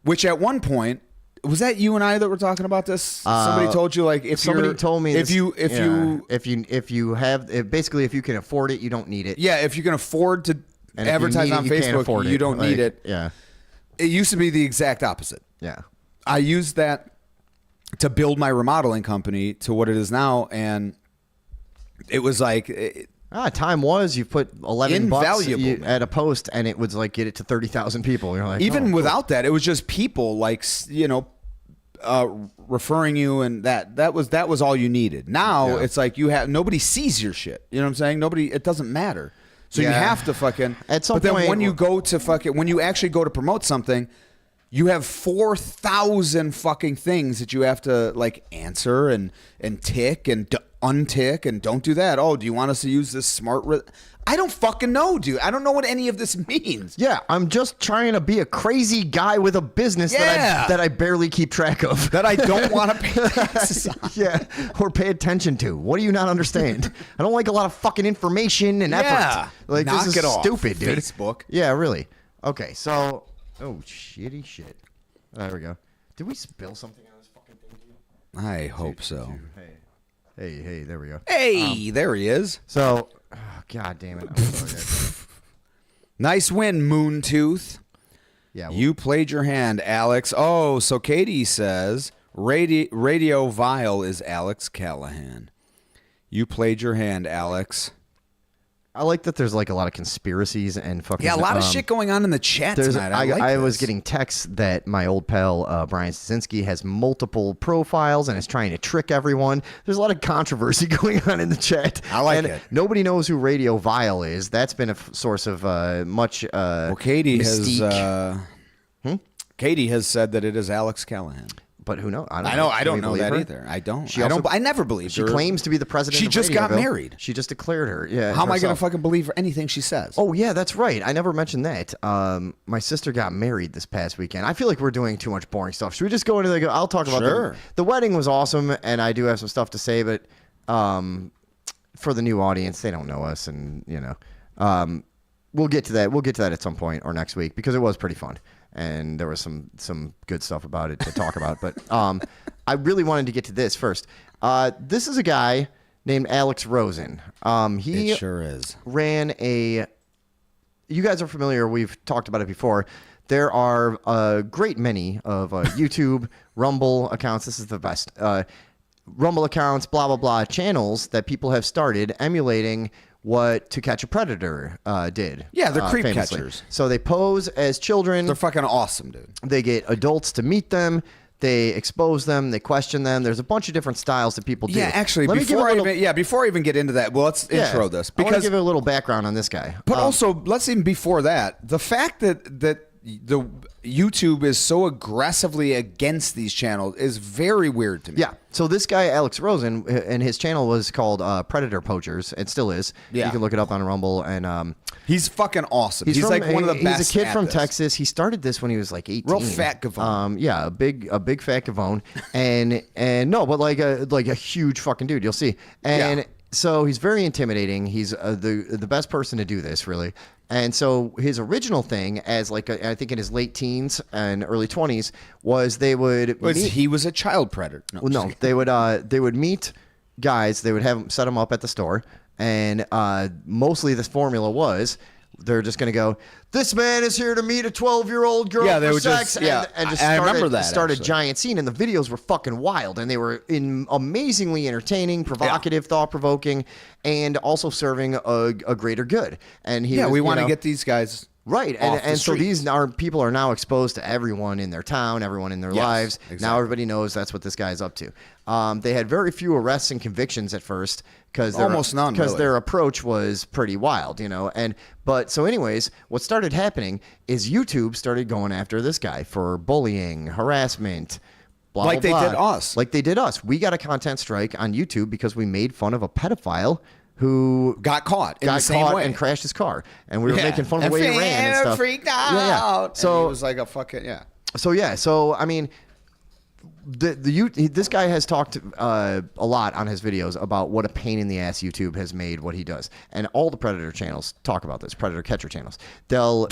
which at one point. Was that you and I that were talking about this? Somebody told you like if somebody you're, told me if this- you basically if you can afford it, you don't need it. yeah, if you can afford to And if you advertise need it, on you can't Facebook, afford you it. don't Like, need it. Yeah. It used to be the exact opposite. Yeah. I used that to build my remodeling company to what it is now, and it was like Time was you put $11 Invaluable, man. at a post, and it would like get it to 30,000 people. You're like, even oh, cool. without that, it was just people like referring you, and that was all you needed. Now Yeah. it's like nobody sees your shit. You know what I'm saying? It doesn't matter. So you Yeah. have to fucking At some But then point- when you go to when you actually go to promote something, you have 4,000 fucking things that you have to like answer and tick and untick and don't do that. Oh, do you want us to use this smart? I don't fucking know, dude. I don't know what any of this means. Yeah, I'm just trying to be a crazy guy with a business Yeah. that I barely keep track of. That I don't want to pay taxes on. Yeah, or pay attention to. What do you not understand? I don't like a lot of fucking information and effort. Yeah. Like Knock this is it off, stupid, dude. Facebook. Yeah, really. Okay, so shitty shit. There we go. Did we spill something on this fucking thing, dude? I hope so. Hey, there we go. Hey, there he is. So, god damn it. I'm sorry, guys. Nice win, Moontooth. Yeah, You played your hand, Alex. Oh, so Katie says Radio Vile is Alex Callahan. You played your hand, Alex. I like that there's like a lot of conspiracies and fucking Yeah, a lot of shit going on in the chat tonight. I was getting texts that my old pal Brian Stasinski has multiple profiles and is trying to trick everyone. There's a lot of controversy going on in the chat. I like and it. Nobody knows who Radio Vile is. That's been a source of much Katie mystique. Katie has said that it is Alex Callahan. But who knows? I don't know that either. I don't. I never believed she her. She claims to be the president. She of just got Radioville. married. She just declared her. Yeah. How am I going to herself. fucking believe anything she says? Oh yeah, that's right. I never mentioned that. My sister got married this past weekend. I feel like we're doing too much boring stuff. Should we just go into the? I'll talk about Sure. the wedding was awesome, and I do have some stuff to say, but for the new audience, they don't know us, and we'll get to that. We'll get to that at some point or next week because it was pretty fun. And there was some good stuff about it to talk about. But I really wanted to get to this first. This is a guy named Alex Rosen. He It sure is. ran a... You guys are familiar. We've talked about it before. There are a great many of YouTube, Rumble accounts. This is the best. Rumble accounts, blah, blah, blah, channels that people have started emulating what To Catch a Predator did. Yeah, they're creep famously. catchers. So they pose as children. They're fucking awesome, dude. They get adults to meet them. They expose them. They question them. There's a bunch of different styles that people do. Yeah, actually, Let me give before a little- before I even get into that, well, let's intro this I want to because give a little background on this guy. But also, let's even before that, the fact that the YouTube is so aggressively against these channels is very weird to me. Yeah. So this guy, Alex Rosen, and his channel was called Predator Poachers. It still is. Yeah. You can look it up on Rumble. And he's fucking awesome. He's from- like one of the best. He's a kid at from this. Texas. He started this when he was like 18. Real fat gavone. Yeah, a big fat gavone. and no, but like a huge fucking dude. You'll see. And so he's very intimidating. He's the best person to do this, really. And so his original thing, as like I think in his late teens and early 20s, was they would. He was a child predator. No, they would meet guys. They would have them set them up at the store, and mostly this formula was they're just going to go. This man is here to meet a 12-year-old girl Yeah, they for would sex, just- yeah, and just I start remember a, that, start a actually. giant scene. And the videos were fucking wild, and they were amazingly entertaining, provocative, thought-provoking, and also serving a greater good. And we want to get these guys right, off the and so streets. these people are now exposed to everyone in their town, everyone in their Yes, lives. exactly. Now everybody knows that's what this guy's up to. They had very few arrests and convictions at first because Almost none, because really. their approach was pretty wild, But so, anyways, what started happening is YouTube started going after this guy for bullying, harassment. Blah, Like blah, they blah. did us. Like they did us. We got a content strike on YouTube because we made fun of a pedophile who got caught in the same way and crashed his car, and we were Yeah. making fun of the And way he ran and stuff. freaked out. Yeah. And So he was like a fucking So I mean, this guy has talked a lot on his videos about what a pain in the ass YouTube has made what he does, and all the Predator channels talk about this. Predator catcher channels, they'll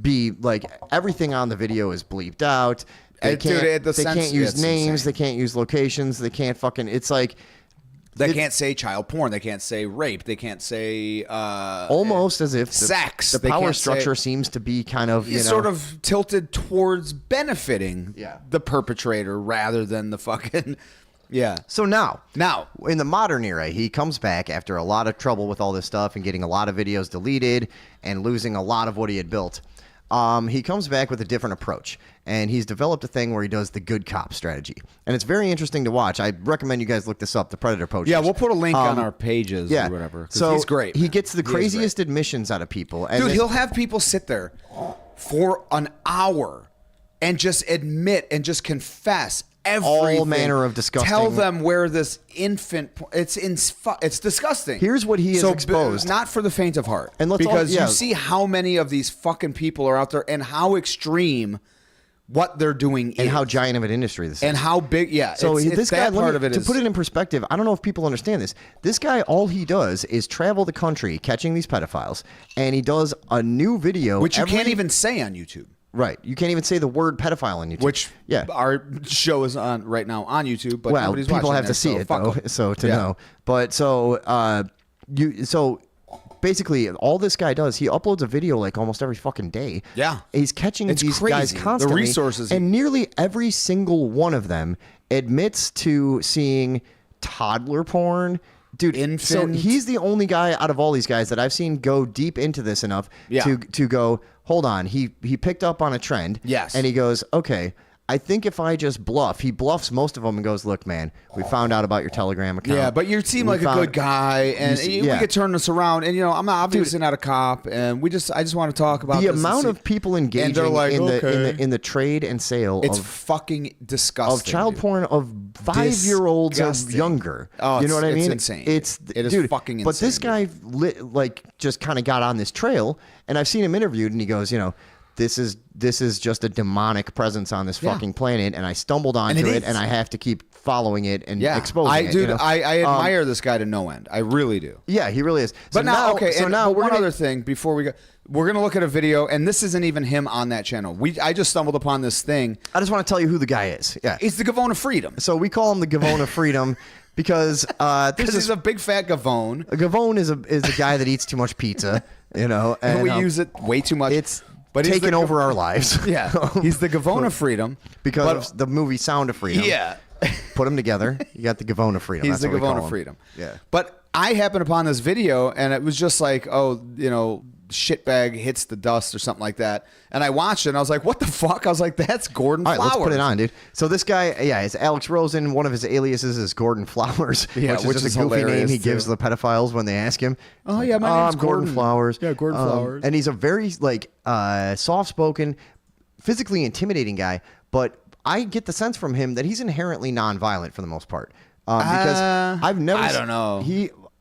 be like everything on the video is bleeped out. They can't, they can't use names. They can't use locations. They can't fucking. It's like. They can't say child porn. They can't say rape. They can't say almost as if sex. The They power can't say- structure seems to be kind of sort of tilted towards benefiting the perpetrator rather than the fucking So now Now in the modern era, he comes back after a lot of trouble with all this stuff and getting a lot of videos deleted and losing a lot of what he had built. He comes back with a different approach, and he's developed a thing where he does the good cop strategy, and it's very interesting to watch. I recommend you guys look this up, the Predator Poachers. Yeah, we'll put a link on our pages or whatever. 'cause So he's great. He man. gets the He is craziest admissions out of people. And Dude, this- he'll have people sit there for an hour and just admit and just confess everything. All manner of disgusting- Tell them where this infant. It's disgusting. Here's what he has So, exposed. Not for the faint of heart. And let's all- because yeah. you see how many of these fucking people are out there and how extreme what they're doing and is. how giant of an industry this is. And how big. Yeah. So it's this guy, that part of it to is. put it in perspective, I don't know if people understand this. This guy, all he does is travel the country catching these pedophiles, and he does a new video, which you can't even say on YouTube. Right, you can't even say the word pedophile on YouTube. Which our show is on right now on YouTube, but well, nobody's people watching have there, to see so it fuck though, 'em. so to Yeah. know. But so basically, all this guy does, he uploads a video like almost every fucking day. Yeah. He's catching It's these guys crazy. The constantly. resources- and nearly every single one of them admits to seeing toddler porn, Dude, infant. so he's the only guy out of all these guys that I've seen go deep into this enough to go, hold on. He picked up on a trend. Yes. And he goes, okay, I think if I just bluff, he bluffs most of them and goes, look, man, we found out about your Telegram account. Yeah, but you seem like a good guy, and we could turn this around. And I'm obviously not a cop, and I just want to talk about the this amount of people engaging like, in the trade and sale. It's of, fucking disgusting. Of child porn of 5-year-olds or younger. Oh, you know what I mean? It's insane. It is fucking insane. But this guy just kind of got on this trail, and I've seen him interviewed, and he goes, this is just a demonic presence on this fucking planet, and I stumbled onto it, and I have to keep following it and exposing it. I admire this guy to no end. I really do. Yeah, he really is. But one other thing before we go, we're gonna look at a video, and this isn't even him on that channel. I just stumbled upon this thing. I just want to tell you who the guy is. Yeah, he's the Gavone of Freedom. So we call him the Gavone of Freedom. Because he's a big fat Gavone. A Gavone is a guy that eats too much pizza, and we use it way too much. It's taking over our lives. Yeah, he's the Gavone of Freedom because of the movie Sound of Freedom. Yeah, put them together. You got the Gavone of Freedom. He's That's the what we Gavone call of Freedom. Yeah, but I happened upon this video, and it was just like, shitbag hits the dust or something like that. And I watched it, and I was like, what the fuck? I was like, that's Gordon Flowers. All right, let's put it on, dude. So this guy, it's Alex Rosen. One of his aliases is Gordon Flowers, which is a goofy name he gives the pedophiles when they ask him. Oh, yeah, my name's Gordon Flowers. Yeah, Gordon Flowers. And he's a very, soft-spoken, physically intimidating guy, but I get the sense from him that he's inherently nonviolent for the most part. Because I've never... I don't know.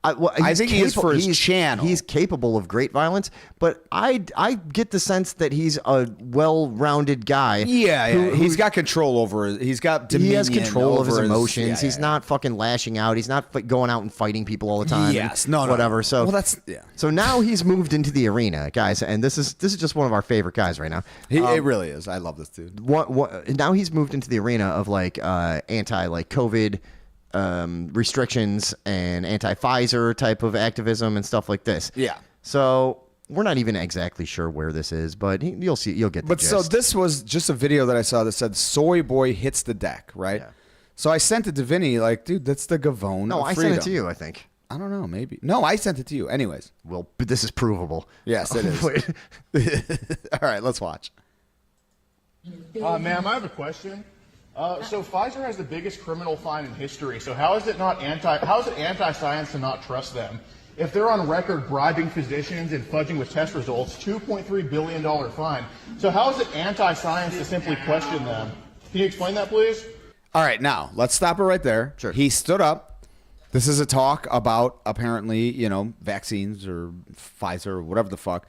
I think he is for his channel. He's capable of great violence, but I get the sense that he's a well-rounded guy. Yeah, he's got control over it. He's got dominion. He has control of his emotions. Yeah, he's not fucking lashing out. He's not going out and fighting people all the time. Yes, whatever. So, well, so now he's moved into the arena, guys, and this is just one of our favorite guys right now. It really is. I love this dude. Now he's moved into the arena of anti-COVID. Restrictions and anti-Pfizer type of activism and stuff like this. Yeah. So we're not even exactly sure where this is, but you'll see. You'll get the gist. So this was just a video that I saw that said "Soy Boy hits the deck," right? Yeah. So I sent it to Vinny, like, dude, that's the Gavone. No, I sent it to you. I think. I don't know. Maybe. No, I sent it to you. Anyways. Well, but this is provable. Yes, it is. All right, let's watch. Ma'am, I have a question. So Pfizer has the biggest criminal fine in history. So how is it anti-science to not trust them? If they're on record bribing physicians and fudging with test results, $2.3 billion fine. So how is it anti-science to simply question them? Can you explain that, please? All right, now let's stop it right there. Sure. He stood up. This is a talk about apparently, vaccines or Pfizer or whatever the fuck.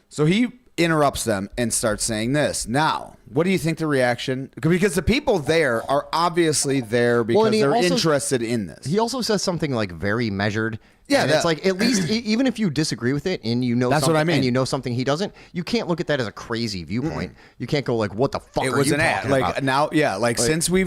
So he interrupts them and starts saying this. Now, what do you think the reaction? Because the people there are obviously there because they're interested in this. He also says something very measured. Yeah, and it's at least even if you disagree with it and that's what I mean. And you know something he doesn't, you can't look at that as a crazy viewpoint. You can't go what the fuck it are was you an talking ad. about? Now, since we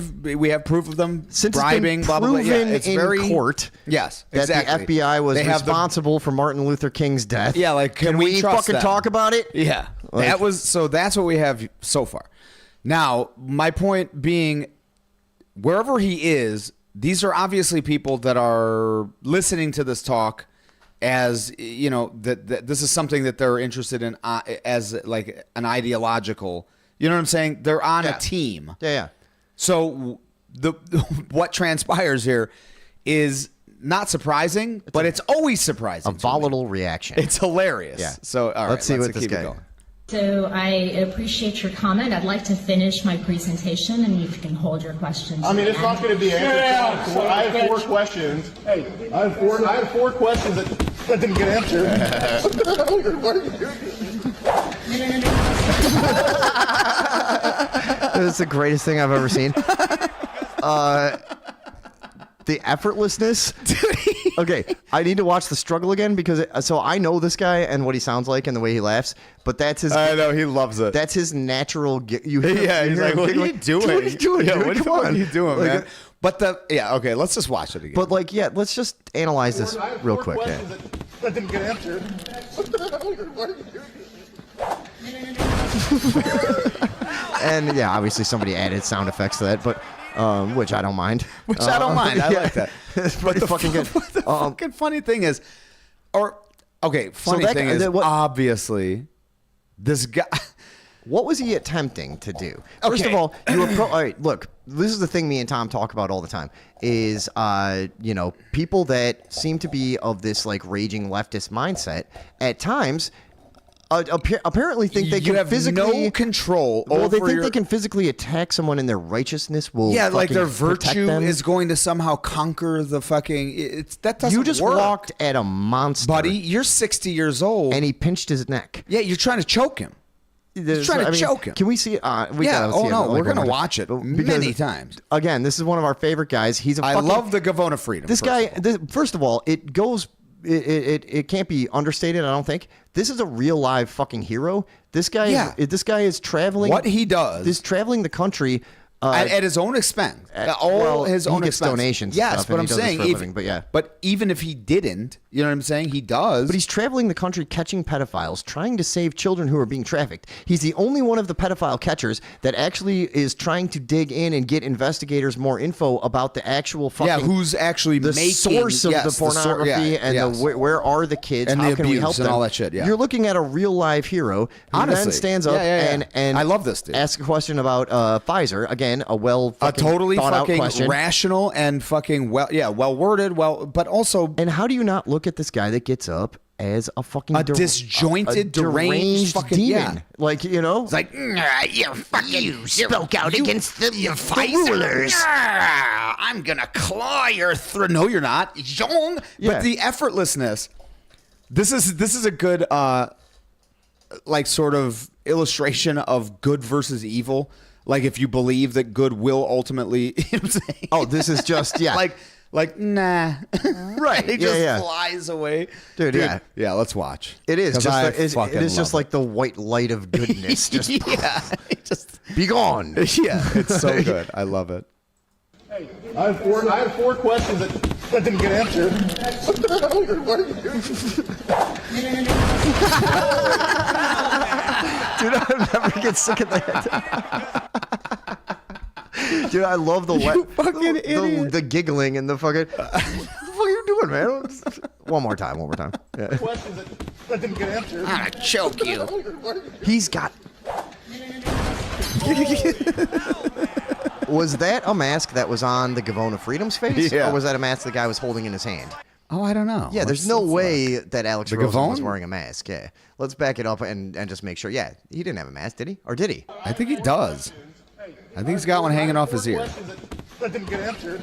have proof of them since bribing, it's blah been blah blah. Yeah, proven it's in very court. Yes, that exactly. the FBI was responsible for Martin Luther King's death. Yeah, can we trust fucking them? talk about it? Yeah, that's what we have so far. Now, my point being, wherever he is, these are obviously people that are listening to this talk as, that this is something that they're interested in as an ideological, you know what I'm saying? They're on a team. Yeah. So what transpires here is not surprising, but it's always surprising. A volatile reaction. It's hilarious. Yeah. So all right, let's see what this guy. So I appreciate your comment. I'd like to finish my presentation, and you can hold your questions. I mean, it's not going to be answered. I have 4 questions. Hey, I have 4 questions that didn't get answered. What are you doing? It's the greatest thing I've ever seen. The effortlessness. Okay, I need to watch The Struggle again because so I know this guy and what he sounds like and the way he laughs, but that's his. I know he loves it. That's his natural. He's like, what are you doing? What are you doing? Yeah, dude? what the fuck are you doing, man? But okay, let's just watch it again. But let's just analyze this real quick. Yeah. That didn't get answered. What are you doing? And obviously somebody added sound effects to that, but which I don't mind. Which I don't mind. I yeah. like that. It's pretty fucking good. The fucking funny thing is, funny thing is, obviously, this guy. What was he attempting to do? First of all, all right, look, this is the thing me and Tom talk about all the time is, people that seem to be of this like raging leftist mindset at times apparently think they can have physically no control Well, they over think they can physically attack someone and their righteousness will like their protect virtue them. is going to somehow conquer the fucking. That doesn't You just work. walked at a monster, buddy. You're 60 years old, and he pinched his neck. Yeah, you're trying to choke him. He's trying to choke him. Can we see it? We're gonna watch it many times. Again, this is one of our favorite guys. He's I love the Gavona Freedom. This guy. First of all, it goes. It can't be understated. I don't think this is a real live fucking hero. This guy. Yeah. This guy is traveling. What he does is traveling the country. At his own expense, his own he gets expense. donations. Yes, stuff, but and I'm he does this saying, for a living, but yeah. But even if he didn't, you know what I'm saying? He does. But he's traveling the country catching pedophiles, trying to save children who are being trafficked. He's the only one of the pedophile catchers that actually is trying to dig in and get investigators more info about the actual fucking who's actually the making source of the pornography and where are the kids? And how the can we abuse help and them? all that shit, yeah. You're looking at a real live hero who Honestly. then stands up and I love this dude. Ask a question about Pfizer. Again, a totally thought out fucking question. rational and fucking well worded, but also. And how do you not look at this guy that gets up as a fucking disjointed, deranged fucking demon? yeah. Like, it's like You spoke out against the rulers. I'm gonna claw your throat. No, you're not. But the effortlessness. This is a good sort of illustration of good versus evil. Like if you believe that good will ultimately, you know what I'm saying? Oh, this is just like nah, right? He just flies away, dude. Yeah, let's watch. It is just it is just love like the white light of goodness. Just just be gone. Yeah, it's so good. I love it. Hey, I had four questions that didn't get answered. What are you doing? Dude, I'll never get sick of that. Dude, I love the the giggling and the fucking. What the fuck are you doing, man? One more time. Yeah. Questions that didn't get answered. I'm gonna choke you. He's got. Was that a mask that was on the Gavona Freedom's face, Yeah. or was that a mask the guy was holding in his hand? Oh, I don't know. Yeah, there's no way that Alex The Rosen was Gavone? wearing a mask. Yeah, let's back it up and just make sure. Yeah, he didn't have a mask, did he? Or did he? I think he does. I think he's got one hanging off his ear. That didn't get answered.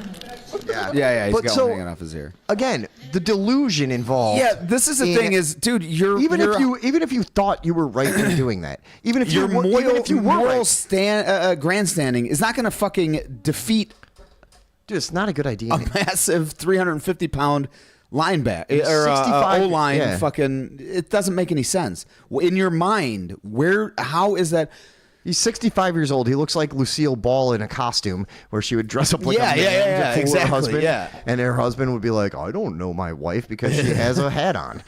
Yeah. He's But got so- one hanging off his ear. Again, the delusion involved. Yeah, this is the thing is, dude, even if you thought you were right in doing that, even if your you were, even if you were moral right, grandstanding is not going to fucking defeat. Dude, it's not a good idea. A massive 350-pound linebacker or 65 O-line. yeah. Fucking, it doesn't make any sense in your mind. How is that? He's 65 years old. He looks like Lucille Ball in a costume where she would dress up like a man to fool exactly, her husband. yeah. And her husband would be like, I don't know my wife because she has a hat on.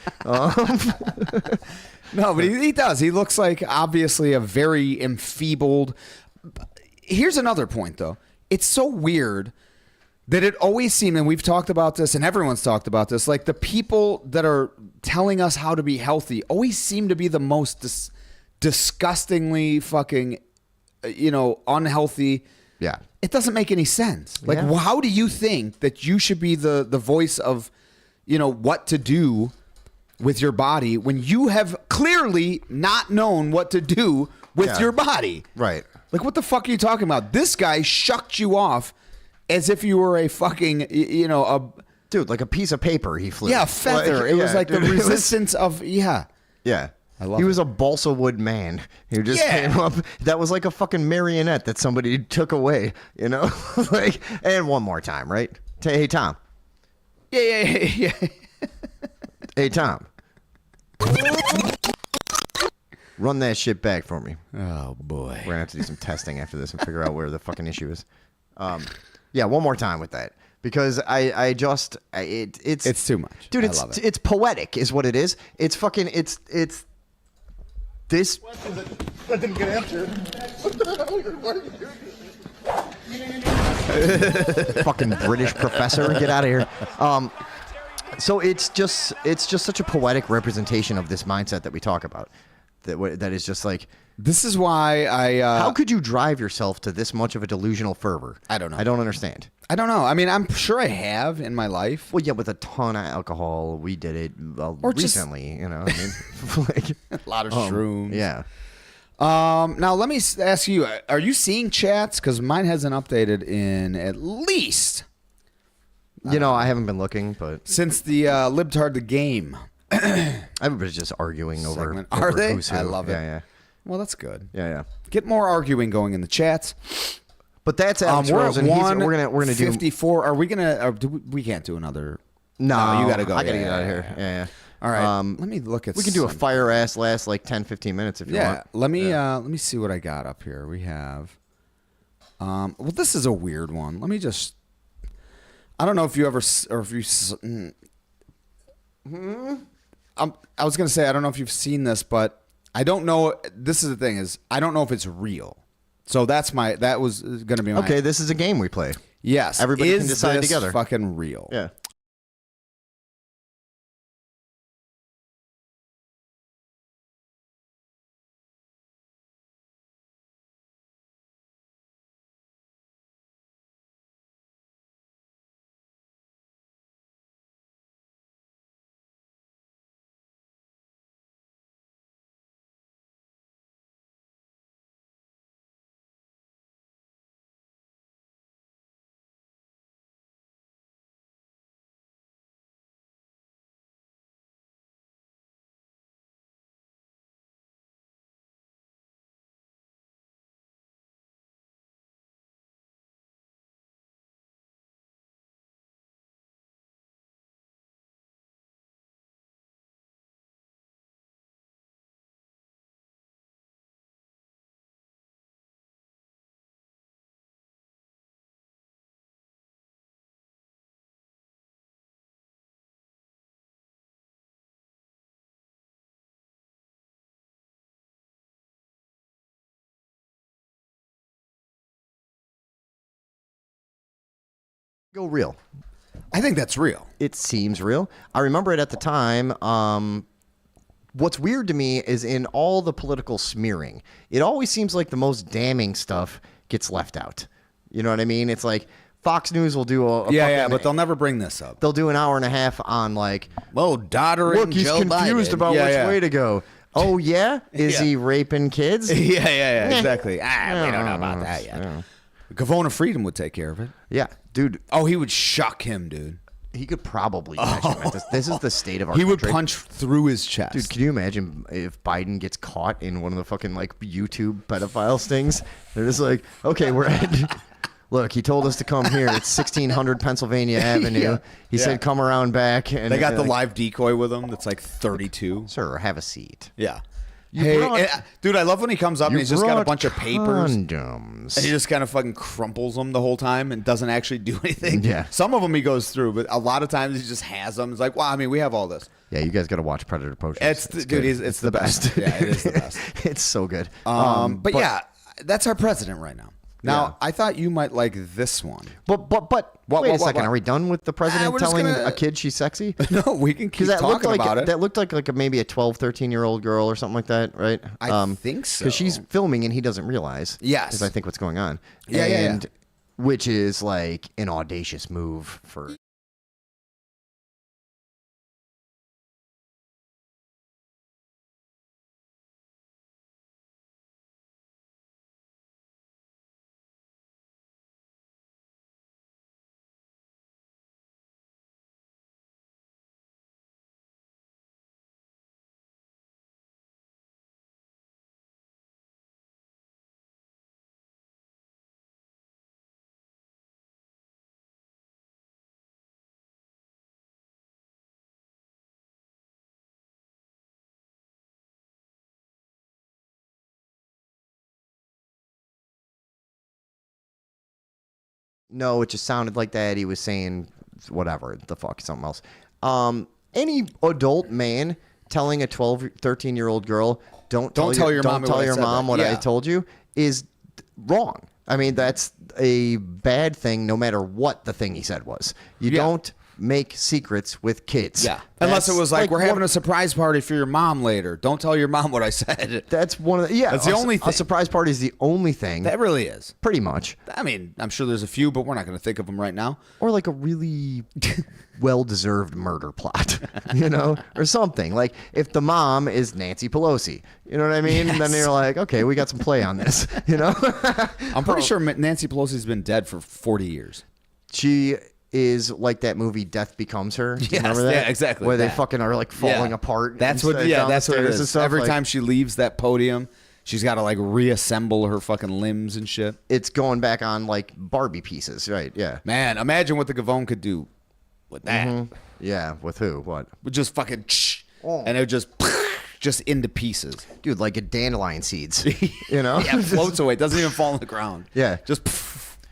No, but he does. He looks like obviously a very enfeebled. Here's another point, though. It's so weird that it always seemed, and we've talked about this, and everyone's talked about this, like the people that are telling us how to be healthy always seem to be the most disgustingly fucking, unhealthy. Yeah. It doesn't make any sense. Like, Yeah. how do you think that you should be the voice of, what to do with your body when you have clearly not known what to do with your body? Right. Like, what the fuck are you talking about? This guy shucked you off as if you were a fucking, dude, like a piece of paper he flew. Yeah, a feather. It was like the resistance of, Yeah. I love he was a balsa wood man who just came up. That was like a fucking marionette that somebody took away, like, and one more time, right? Hey, Tom. Yeah. Hey, Tom. Run that shit back for me. Oh, boy. We're going to have to do some testing after this and figure out where the fucking issue is. Yeah, one more time with that. Because it's too much. Dude, I love it. It's poetic is what it is. It's fucking, it's this. Questions that didn't get answered. What are you doing? Fucking British professor, get out of here. So it's just such a poetic representation of this mindset that we talk about. That is just like, this is why how could you drive yourself to this much of a delusional fervor? I don't know. I don't understand. I don't know. I mean, I'm sure I have in my life. Well, yeah, with a ton of alcohol, we did it recently. You know, I mean, like a lot of shrooms. Yeah. Now let me ask you: are you seeing chats? Because mine hasn't updated in at least. I haven't been looking, but since the Libtard the game. Everybody's just arguing over. Are they? Who's who. I love it. Yeah. Well, that's good. Yeah. Get more arguing going in the chats. But that's Alex Rose, and we're gonna do 54. Are we gonna? We can't do another. No, you gotta go. I gotta get out of here. Yeah. All right. Let me look at. We can do a fire ass last like 10-15 minutes if you want. Let me see what I got up here. We have. Well, this is a weird one. Let me just. I don't know if you ever or if you. I was gonna say I don't know if you've seen this, but I don't know. This is the thing is I don't know if it's real. So that was gonna be my. Okay, this is a game we play. Yes, everybody is can decide this together. Fucking real. Yeah. Go real. I think that's real. It seems real. I remember it at the time. What's weird to me is in all the political smearing, it always seems like the most damning stuff gets left out. You know what I mean? It's like Fox News will do a but they'll never bring this up. They'll do an hour and a half on like, doddering look, he's Joe confused Biden. about which way to go. Oh yeah, is Yeah. he raping kids? Yeah, Nah. exactly. We don't know about that yet. Yeah. Gavona Freedom would take care of it. Yeah, dude. Oh, he would shock him, dude. He could probably catch him at this. This is the state of our He would country. punch through his chest. Dude, can you imagine if Biden gets caught in one of the fucking like YouTube pedophile stings? They're just like, okay, we're at. Look, he told us to come here. It's 1600 Pennsylvania Avenue. He said come around back. And they got the live decoy with him that's like 32. Sir, have a seat. Yeah. You Hey, brought- dude, I love when he comes up and You he's just got a brought bunch of papers. condoms. And he just kind of fucking crumples them the whole time and doesn't actually do anything. Yeah. Some of them he goes through, but a lot of times he just has them. It's like, well, I mean, we have all this. Yeah, you guys got to watch Predator Potions. Dude, good. it's the best. Yeah, it is the best. It's so good. But yeah, that's our president right now. Now, I thought you might like this one. But wait a second. Are we done with the president we're just telling gonna- a kid she's sexy? No, we can keep that looked talking like about it. that looked like maybe a 12, 13-year-old girl or something like that, right? I think so. Because she's filming and he doesn't realize. Yes. Is I think what's going on. Yeah. And which is like an audacious move for. No, it just sounded like that. He was saying whatever the fuck, something else. Any adult man telling a 12, 13-year-old girl, don't tell your mom what I I said told you is wrong. I mean, that's a bad thing no matter what the thing he said was. You don't make secrets with kids. Yeah. Unless it was like we're having a surprise party for your mom later. Don't tell your mom what I said. That's one of the, that's the only thing. A surprise party is the only thing. That really is. Pretty much. I mean, I'm sure there's a few, but we're not going to think of them right now. Or like a really well-deserved murder plot, or something. Like if the mom is Nancy Pelosi, you know what I mean? Yes. Then you're like, okay, we got some play on this, I'm pretty sure Nancy Pelosi's been dead for 40 years. She is like that movie Death Becomes Her. Do you Yes, remember that? yeah, exactly. Where they that. fucking are like falling apart. That's and what. down the That's what it stairs and is. stuff. Every Like, time she leaves that podium, she's got to like reassemble her fucking limbs and shit. it's going back on like Barbie pieces, right? Yeah. Man, imagine what the Gavone could do with that. Mhm. Yeah. With who? What? Would just fucking and it would just into pieces. Dude, like a dandelion seeds. Yeah, floats away. Doesn't even fall on the ground. Yeah. Just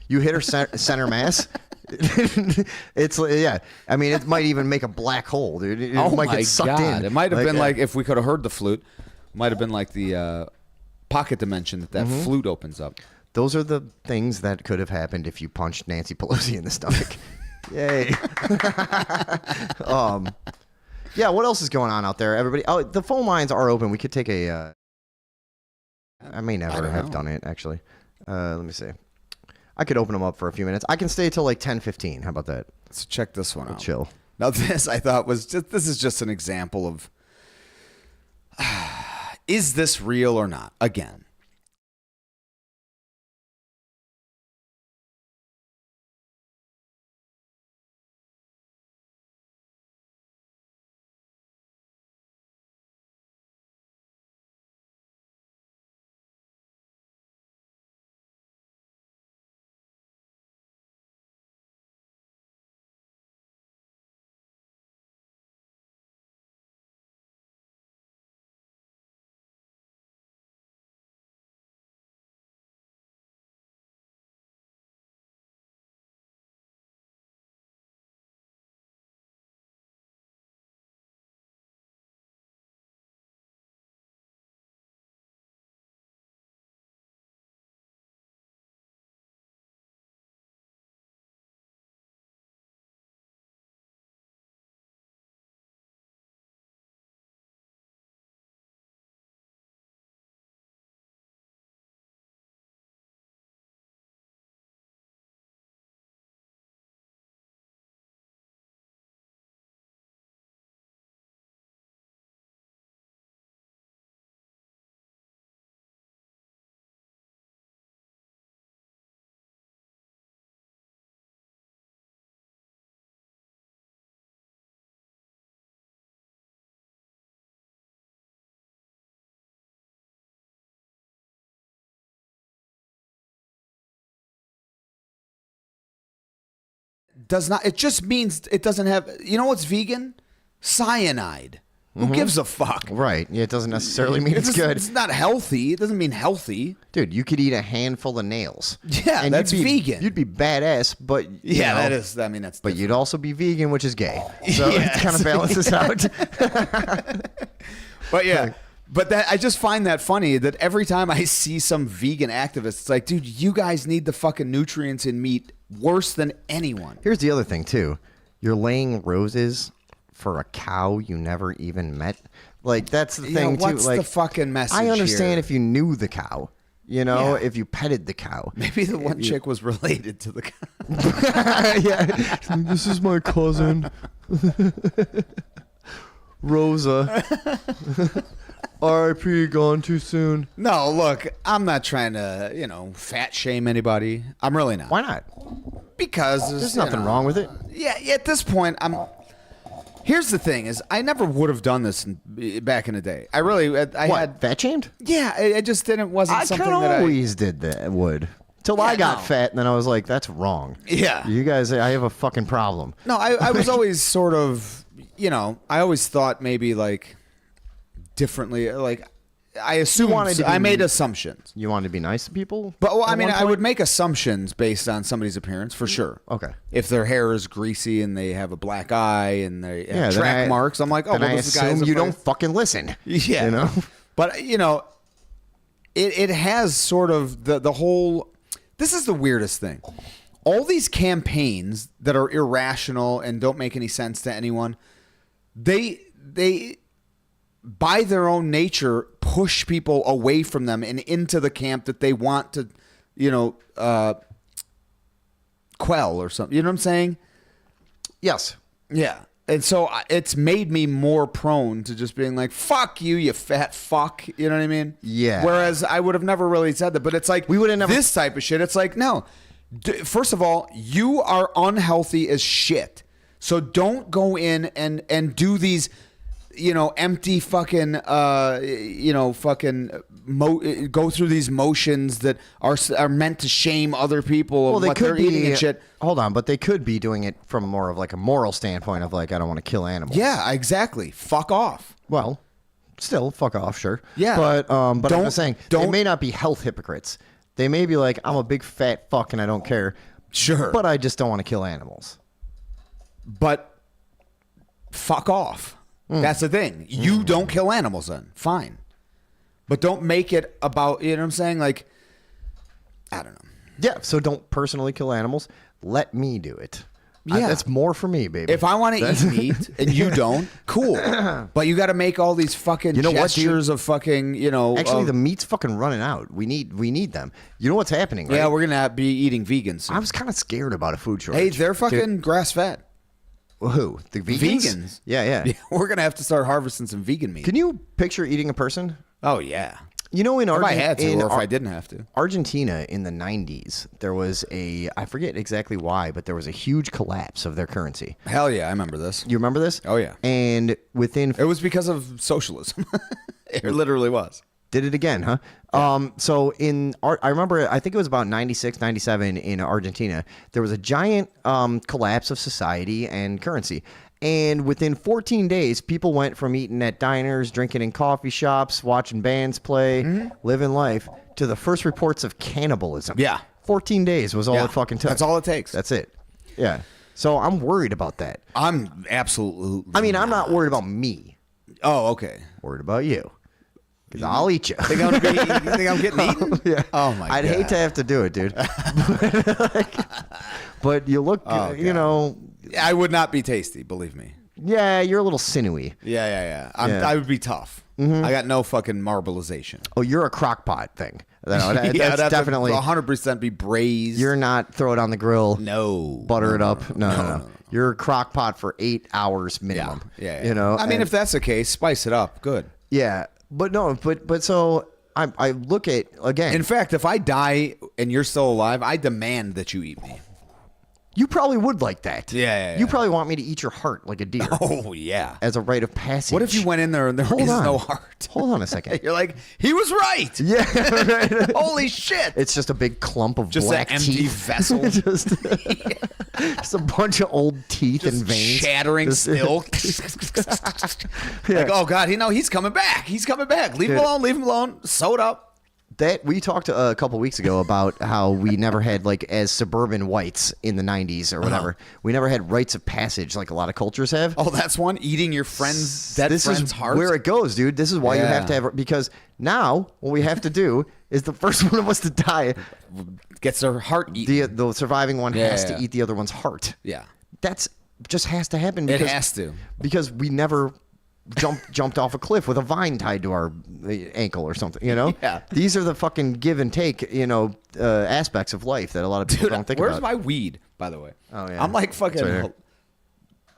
you hit her center mass. It's I mean, it might even make a black hole, dude. It oh might my get sucked God. in. It might have been like if we could have heard the flute. Might have been like the pocket dimension that flute opens up. Those are the things that could have happened if you punched Nancy Pelosi in the stomach. Yay. Yeah, what else is going on out there, everybody? Oh, the phone lines are open. We could take a I may never have done it, actually. Let me see. I could open them up for a few minutes. I can stay till like 10:15. How about that? Let's check this one out. Chill. Now this I thought was this is just an example of is this real or not? Again. Does not. It just means it doesn't have. You know what's vegan? Cyanide. Who gives a fuck? Right. Yeah, it doesn't necessarily mean it's good. It's not healthy. It doesn't mean healthy. Dude, you could eat a handful of nails. Yeah, and that's you'd be, vegan. You'd be badass, but that is. I mean, that's. But you'd also be vegan, which is gay. So it kind of balances out. But yeah. But that I just find that funny that every time I see some vegan activist, it's like, dude, you guys need the fucking nutrients in meat worse than anyone. Here's the other thing, too. You're laying roses for a cow you never even met. Like, that's the thing, too. What's Like, the fucking message I understand here? if you knew the cow. If you petted the cow. Maybe the one chick was related to the cow. Yeah. This is my cousin. Rosa. R.I.P. gone too soon. No, look, I'm not trying to, fat shame anybody. I'm really not. Why not? Because there's nothing wrong with it. Yeah, at this point, Here's the thing: is I never would have done this back in the day. I really, I had fat shamed. Yeah, I just didn't. Wasn't I something kind that of always did that. Till I got fat, and then I was like, "That's wrong." Yeah, you guys, I have a fucking problem. No, I was always sort of, I always thought maybe like differently. Like I assumed, I made assumptions. You wanted to be nice to people, but I mean, I would make assumptions based on somebody's appearance for sure. Okay, if their hair is greasy and they have a black eye and they have track marks, I'm like, oh, well, this guy's you don't fucking listen. Yeah, but it has sort of the whole This is the weirdest thing. All these campaigns that are irrational and don't make any sense to anyone, they by their own nature push people away from them and into the camp that they want to, quell or something. You know what I'm saying? Yes. Yeah. And so it's made me more prone to just being like, fuck you, you fat fuck. You know what I mean? Yeah. Whereas I would have never really said that. But it's like, we would have never. This type of shit, it's like, no. First of all, you are unhealthy as shit. So don't go in and do these, empty fucking, go through these motions that are meant to shame other people of what they're eating and shit. Hold on, but they could be doing it from more of like a moral standpoint of like, I don't want to kill animals. Yeah, exactly. Fuck off. Well, still, fuck off, sure. Yeah. But I'm just saying, they may not be health hypocrites. They may be like, I'm a big fat fuck and I don't care. Sure. But I just don't want to kill animals. But fuck off. That's the thing. You don't kill animals then. Fine. But don't make it about, you know what I'm saying? Like, I don't know. Yeah, so don't personally kill animals. Let me do it. Yeah. That's more for me, baby. If I want to eat meat and you don't, cool. But you got to make all these fucking gestures of fucking, Actually, the meat's fucking running out. We need them. You know what's happening, right? Yeah, we're going to be eating vegans soon. I was kind of scared about a food shortage. Hey, they're fucking grass-fed. Who? The vegans? Vegans. Yeah. We're going to have to start harvesting some vegan meat. Can you picture eating a person? Oh, yeah. In if I had to, or if I didn't have to. Argentina in the 90s, there was I forget exactly why, but there was a huge collapse of their currency. Hell yeah, I remember this. You remember this? Oh, yeah. And It was because of socialism. It literally was. Did it again, huh? So I remember, I think it was about 96, 97 in Argentina, there was a giant collapse of society and currency. And within 14 days, people went from eating at diners, drinking in coffee shops, watching bands play, living life, to the first reports of cannibalism. Yeah. 14 days was all it fucking took. That's all it takes. That's it. Yeah. So I'm worried about that. I'm absolutely. I'm not worried about me. Oh, okay. Worried about you. Because I'll eat you. Think I'm getting eaten? Yeah. Oh, my God. I'd hate to have to do it, dude. But you look, I would not be tasty, believe me. Yeah, you're a little sinewy. Yeah. I would be tough. I got no fucking marbleization. Oh, you're a crock pot thing. That's definitely 100% be braised. You're not throw it on the grill. No. Butter it up. No. You're a crock pot for 8 hours minimum. Yeah. I mean, if that's the case, spice it up. Good. Yeah. But no, but so I look at, again. In fact, if I die and you're still alive, I demand that you eat me. You probably would like that. Yeah. You probably want me to eat your heart like a deer. Oh, yeah. As a rite of passage. What if you went in there and there is no heart? Hold on a second. You're like, he was right. Yeah. Right. Holy shit. It's just a big clump of just black an empty teeth. vessel. just a bunch of old teeth and veins. Shattering still. Like, oh, God, he's coming back. He's coming back. Leave him alone. Sew it up. That we talked a couple weeks ago about how we never had, like, as suburban whites in the 90s or whatever, we never had rites of passage like a lot of cultures have. Oh, that's one? Eating your friend's dead friend's heart? This is where it goes, dude. This is why you have to have, because now what we have to do is the first one of us to die gets their heart eaten. The surviving one has to eat the other one's heart. Yeah. That's just has to happen. Because, it has to. Because we never jumped off a cliff with a vine tied to our ankle or something, Yeah. These are the fucking give and take, aspects of life that a lot of people don't think where's about. my weed, by the way? Oh, yeah. I'm like fucking Right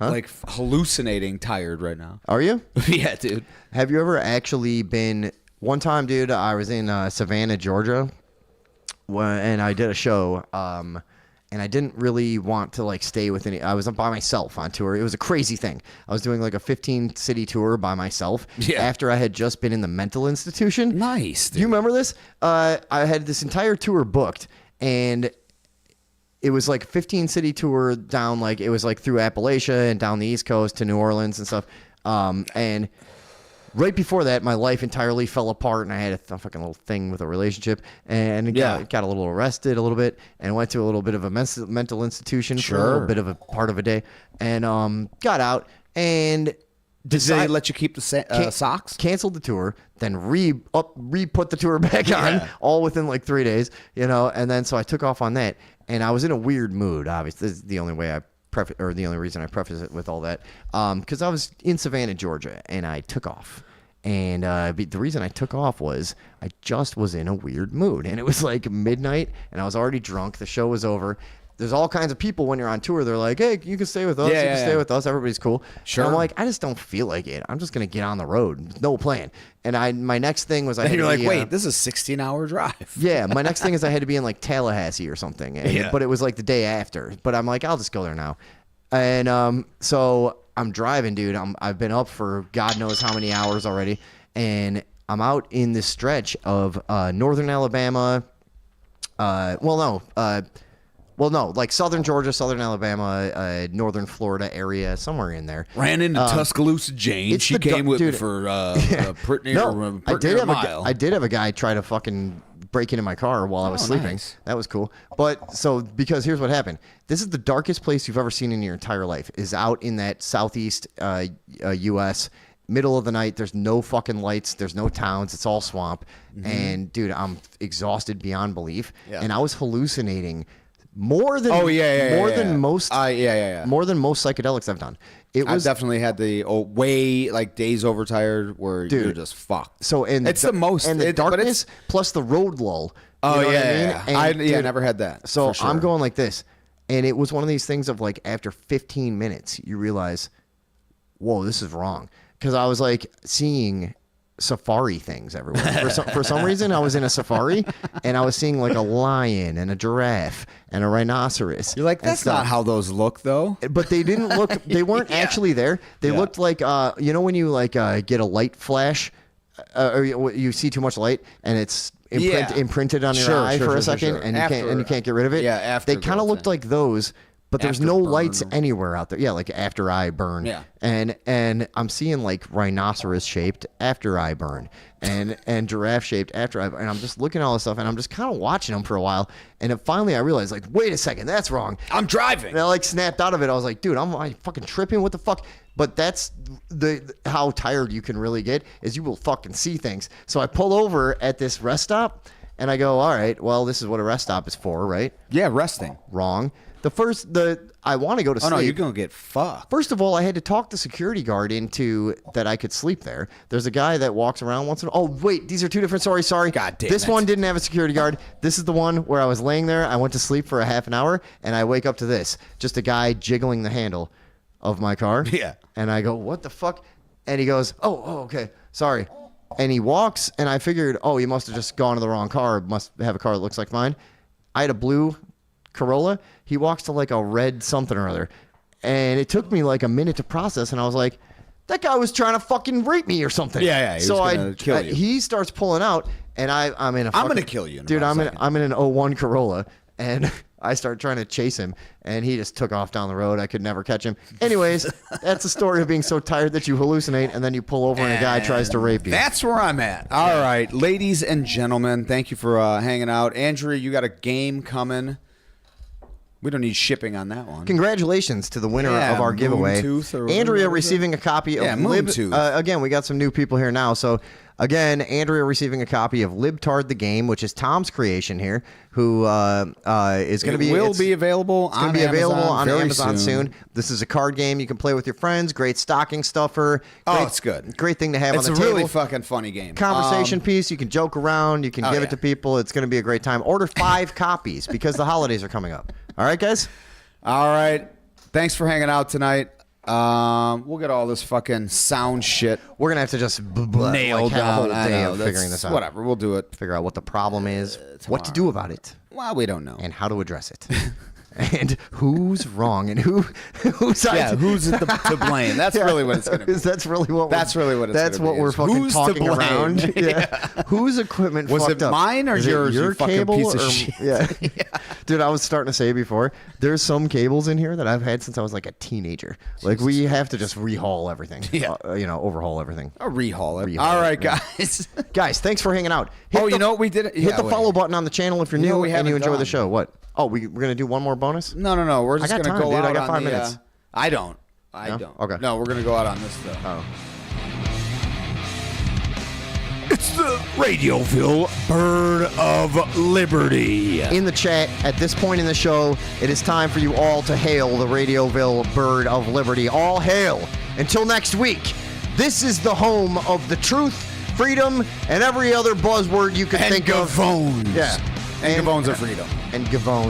like hallucinating tired right now. Are you? Yeah, dude. Have you ever actually been, one time, dude, I was in Savannah, Georgia, and I did a show, and I didn't really want to stay with any. I was by myself on tour. It was a crazy thing. I was doing like a 15-city tour by myself after I had just been in the mental institution. Nice. Dude. Do you remember this? I had this entire tour booked, and it was like 15-city tour down, it was through Appalachia and down the East Coast to New Orleans and stuff. And right before that, my life entirely fell apart, and I had a fucking little thing with a relationship, and got a little arrested a little bit, and went to a little bit of a mental institution for a little bit of a part of a day, and got out, and Did they let you keep the socks? Canceled the tour, then re-put the tour back on, all within like 3 days, you know. And then so I took off on that, and I was in a weird mood. Obviously, this is the only way the only reason I preface it with all that, because I was in Savannah, Georgia, and I took off. And the reason I took off was I just was in a weird mood, and it was like midnight, and I was already drunk. The show was over. There's all kinds of people when you're on tour. They're like, hey, you can stay with us. You can stay with us. Everybody's cool. Sure. And I'm like, I just don't feel like it. I'm just going to get on the road. No plan. And my next thing was And you're like, wait, this is a 16-hour drive. Yeah, my next thing is I had to be in like Tallahassee or something. But it was like the day after. But I'm like, I'll just go there now. And so I'm driving, dude. I've been up for God knows how many hours already. And I'm out in this stretch of northern Alabama. Like southern Georgia, southern Alabama, northern Florida area, somewhere in there. Ran into Tuscaloosa Jane. She came with me for pretty near a mile. I did have a guy try to fucking break into my car while I was sleeping. Nice. That was cool. But so because here's what happened. This is the darkest place you've ever seen in your entire life. Is out in that southeast U.S. Middle of the night. There's no fucking lights. There's no towns. It's all swamp. Mm-hmm. And dude, I'm exhausted beyond belief. Yeah. And I was hallucinating more than most psychedelics I've done. I've definitely had the way like days overtired where you're just fucked. So it's the most and the darkness plus the road lull. Oh you know yeah, what I mean? I never had that. So for sure. I'm going like this, and it was one of these things of like after 15 minutes you realize, whoa, this is wrong, because I was like seeing safari things everywhere. For some reason, I was in a safari and I was seeing like a lion and a giraffe and a rhinoceros. You're like, that's not how those look, though. But they didn't look. They weren't actually there. They looked like you know when you like get a light flash, or you see too much light and it's imprinted on your eye for a second, and you can't get rid of it. Yeah, after they kind of looked like those. But there's no lights anywhere out there. Yeah, like after I burn. Yeah. And I'm seeing like rhinoceros shaped after I burn, and giraffe shaped after I burn. And I'm just looking at all this stuff, and I'm just kind of watching them for a while. And then finally I realized, like, wait a second, that's wrong. I'm driving. And I like snapped out of it. I was like, dude, I'm fucking tripping. What the fuck? But that's how tired you can really get, is you will fucking see things. So I pull over at this rest stop, and I go, all right, well, this is what a rest stop is for, right? Yeah, resting. Wrong. I want to go to sleep. Oh, no, you're going to get fucked. First of all, I had to talk the security guard into that I could sleep there. There's a guy that walks around once in a while. Oh, wait, these are two different stories. Sorry. God damn This it. one didn't have a security guard. This is the one where I was laying there. I went to sleep for a half an hour, and I wake up to this. Just a guy jiggling the handle of my car. Yeah. And I go, what the fuck? And he goes, oh, okay. Sorry. And he walks, and I figured, oh, he must have just gone to the wrong car. Must have a car that looks like mine. I had a blue Corolla. He walks to like a red something or other, and it took me like a minute to process, and I was like, that guy was trying to fucking rape me or something. Yeah, he was gonna kill you. He starts pulling out, and I'm in a I'm gonna kill you, dude. I'm in an 01 Corolla, and I start trying to chase him, and he just took off down the road. I could never catch him. Anyways, that's the story of being so tired that you hallucinate, and then you pull over and a guy tries to rape you. That's where I'm at. All right, ladies and gentlemen, thank you for hanging out. Andrea, you got a game coming. We don't need shipping on that one. Congratulations to the winner of our giveaway. Andrea receiving a copy of Moontooth. Again, we got some new people here now. So, again, Andrea receiving a copy of Libtard the Game, which is Tom's creation here, who is going to be... It's available on Amazon soon. This is a card game you can play with your friends. Great stocking stuffer. It's good. Great thing to have on the table. It's a really fucking funny game. Conversation piece. You can joke around. You can give it to people. It's going to be a great time. Order 5 copies because the holidays are coming up. All right, guys? All right. Thanks for hanging out tonight. We'll get all this fucking sound shit. We're going to have to just nail have down. a whole day of figuring this out. Whatever. We'll do it. Figure out what the problem is, what to do about it. Well, we don't know. And how to address it. And who's wrong and who's who's to blame. That's really what it's going to be. That's really what we're fucking talking around. Yeah. Whose equipment was fucked it up? mine or is yours? Your you fucking cable piece of or, shit. Yeah. Dude, I was starting to say before, there's some cables in here that I've had since I was like a teenager. Like we have to just rehaul everything. Yeah. Overhaul everything. Rehaul it. All right, guys. Guys, thanks for hanging out. You know what we did? Hit the follow button on the channel if you're new and you enjoy the show. What? Oh, we're going to do one more bonus? No. We're just going to go out I got 5 on minutes. I don't. I No? don't. Okay. No, we're gonna go out on this though. Oh. It's the Radioville Bird of Liberty. In the chat, at this point in the show, it is time for you all to hail the Radioville Bird of Liberty. All hail. Until next week, this is the home of the truth, freedom, and every other buzzword you can think of. Gavones. Yeah. And Gavones of freedom. And Gavone.